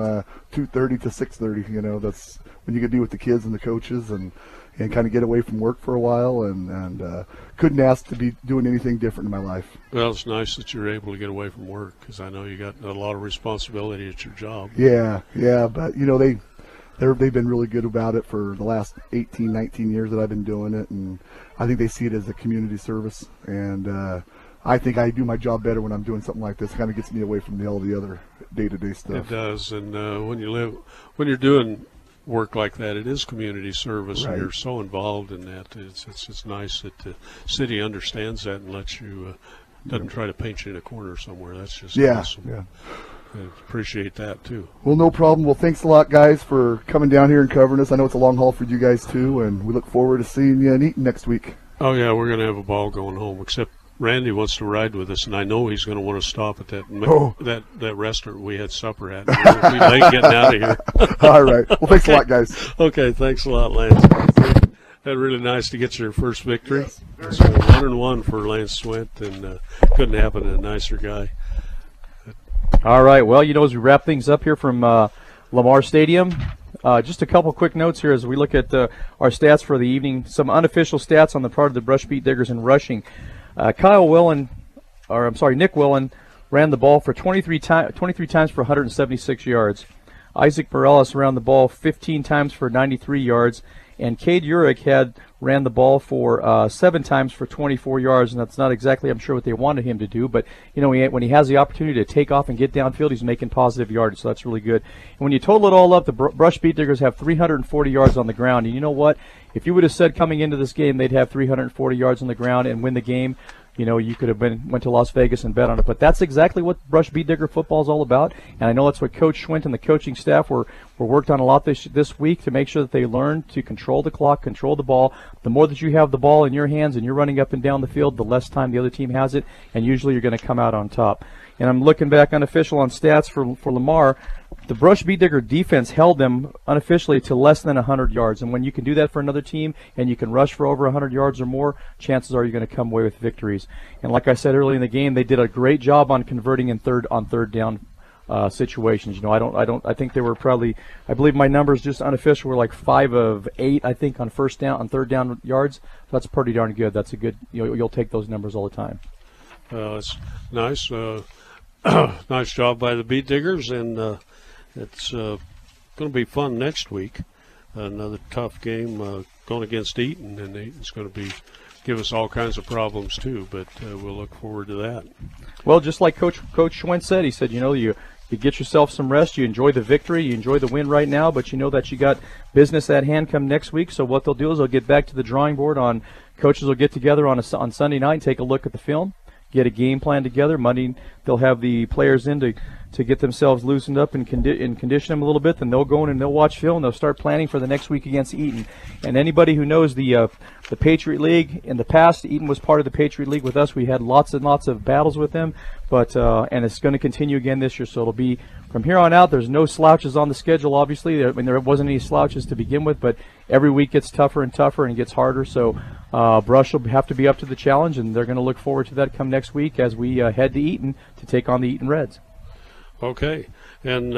2:30 to 6:30. You know, that's when you can be with the kids and the coaches and kind of get away from work for a while. And couldn't ask to be doing anything different in my life. Well, it's nice that you're able to get away from work because I know you got a lot of responsibility at your job. Yeah, but you know they've been really good about it for the last 18, 19 years that I've been doing it, and I think they see it as a community service. And I think I do my job better when I'm doing something like this. It kind of gets me away from all the other day-to-day stuff. It does, and when you're doing work like that, it is community service, Right. and you're so involved in that. It's nice that the city understands that and lets you doesn't try to paint you in a corner somewhere. That's just awesome. Yeah. I appreciate that too. Well, no problem. Well, thanks a lot, guys, for coming down here and covering us. I know it's a long haul for you guys, too, and we look forward to seeing you in Eaton next week. Oh, yeah, we're going to have a ball going home, except Randy wants to ride with us, and I know he's going to want to stop at that restaurant we had supper at. We'll be late getting out of here. All right. Well, thanks a lot, guys. Okay, thanks a lot, Lance. That really nice to get your first victory. Yes, So 1-1 for Lance Swint, and couldn't happen to a nicer guy. All right, well, as we wrap things up here from Lamar Stadium, just a couple quick notes here as we look at our stats for the evening. Some unofficial stats on the part of the Brush Beat Diggers in rushing. Nick Willen ran the ball for 23 times for 176 yards. Isaac Morales ran the ball 15 times for 93 yards. And Cade Urich ran the ball for 7 times for 24 yards, and that's not exactly, I'm sure, what they wanted him to do. But, when he has the opportunity to take off and get downfield, he's making positive yardage, so that's really good. And when you total it all up, the Brush Beat Diggers have 340 yards on the ground. And you know what? If you would have said coming into this game they'd have 340 yards on the ground and win the game, you could have went to Las Vegas and bet on it. But that's exactly what Brush Beat Digger football is all about. And I know that's what Coach Schwint and the coaching staff were worked on a lot this week to make sure that they learn to control the clock, control the ball. The more that you have the ball in your hands and you're running up and down the field, the less time the other team has it, and usually you're going to come out on top. And I'm looking back unofficial on stats for Lamar. The Brush Beat Digger defense held them unofficially to less than 100 yards. And when you can do that for another team and you can rush for over 100 yards or more, chances are you're going to come away with victories. And like I said early in the game, they did a great job on converting in third down situations. I think they were probably, I believe my numbers just unofficial were like 5 of 8, I think, on third down yards. That's pretty darn good. That's a good, you'll take those numbers all the time. It's nice. Nice job by the Beat Diggers, and it's going to be fun next week. Another tough game going against Eaton, and Eaton's going to give us all kinds of problems too, but we'll look forward to that. Well, just like Coach Schwint said, he said, you get yourself some rest, you enjoy the victory, you enjoy the win right now, but you know that you got business at hand come next week. So what they'll do is they'll get back to the drawing board. Coaches will get together on Sunday night and take a look at the film, get a game plan together. Monday they'll have the players in to get themselves loosened up and condition them a little bit. Then they'll go in and they'll watch film and they'll start planning for the next week against Eaton. And anybody who knows the Patriot League in the past, Eaton was part of the Patriot League with us. We had lots and lots of battles with them, but and it's going to continue again this year. So it'll be from here on out. There's no slouches on the schedule. Obviously, there wasn't any slouches to begin with, but every week gets tougher and tougher and gets harder. So Brush will have to be up to the challenge, and they're going to look forward to that come next week as we head to Eaton to take on the Eaton Reds. Okay, and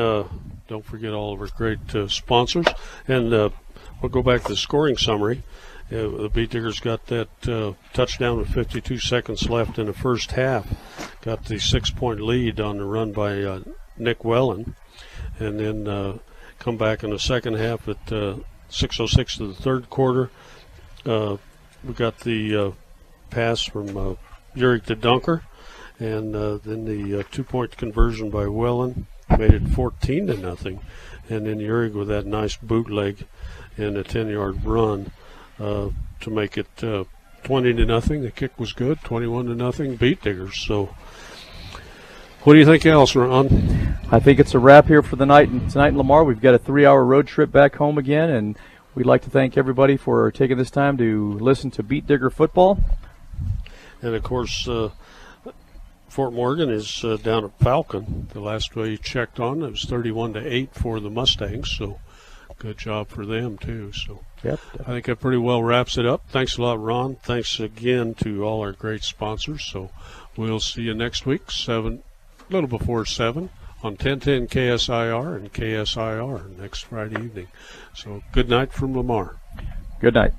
don't forget all of our great sponsors. And we'll go back to the scoring summary. The Beat Diggers got that touchdown with 52 seconds left in the first half. Got the 6-point lead on the run by Nick Wellen. And then come back in the second half at 6:06 to the third quarter. We got the pass from Urich to Dunker. And then the 2-point conversion by Wellen made it 14-0. And then Urich with that nice bootleg and a 10-yard run to make it 20-0. The kick was good, 21-0. Beat Diggers. So, what do you think else, Ron? I think it's a wrap here for the night. And tonight in Lamar, we've got a 3-hour road trip back home again, and we'd like to thank everybody for taking this time to listen to Beat Digger football. And of course, Fort Morgan is down at Falcon. The last way you checked on, it was 31-8 for the Mustangs. So, good job for them too. So. Yep. I think that pretty well wraps it up. Thanks a lot, Ron. Thanks again to all our great sponsors. So we'll see you next week, a little before 7 on 1010 KSIR and KSIR next Friday evening. So good night from Lamar. Good night.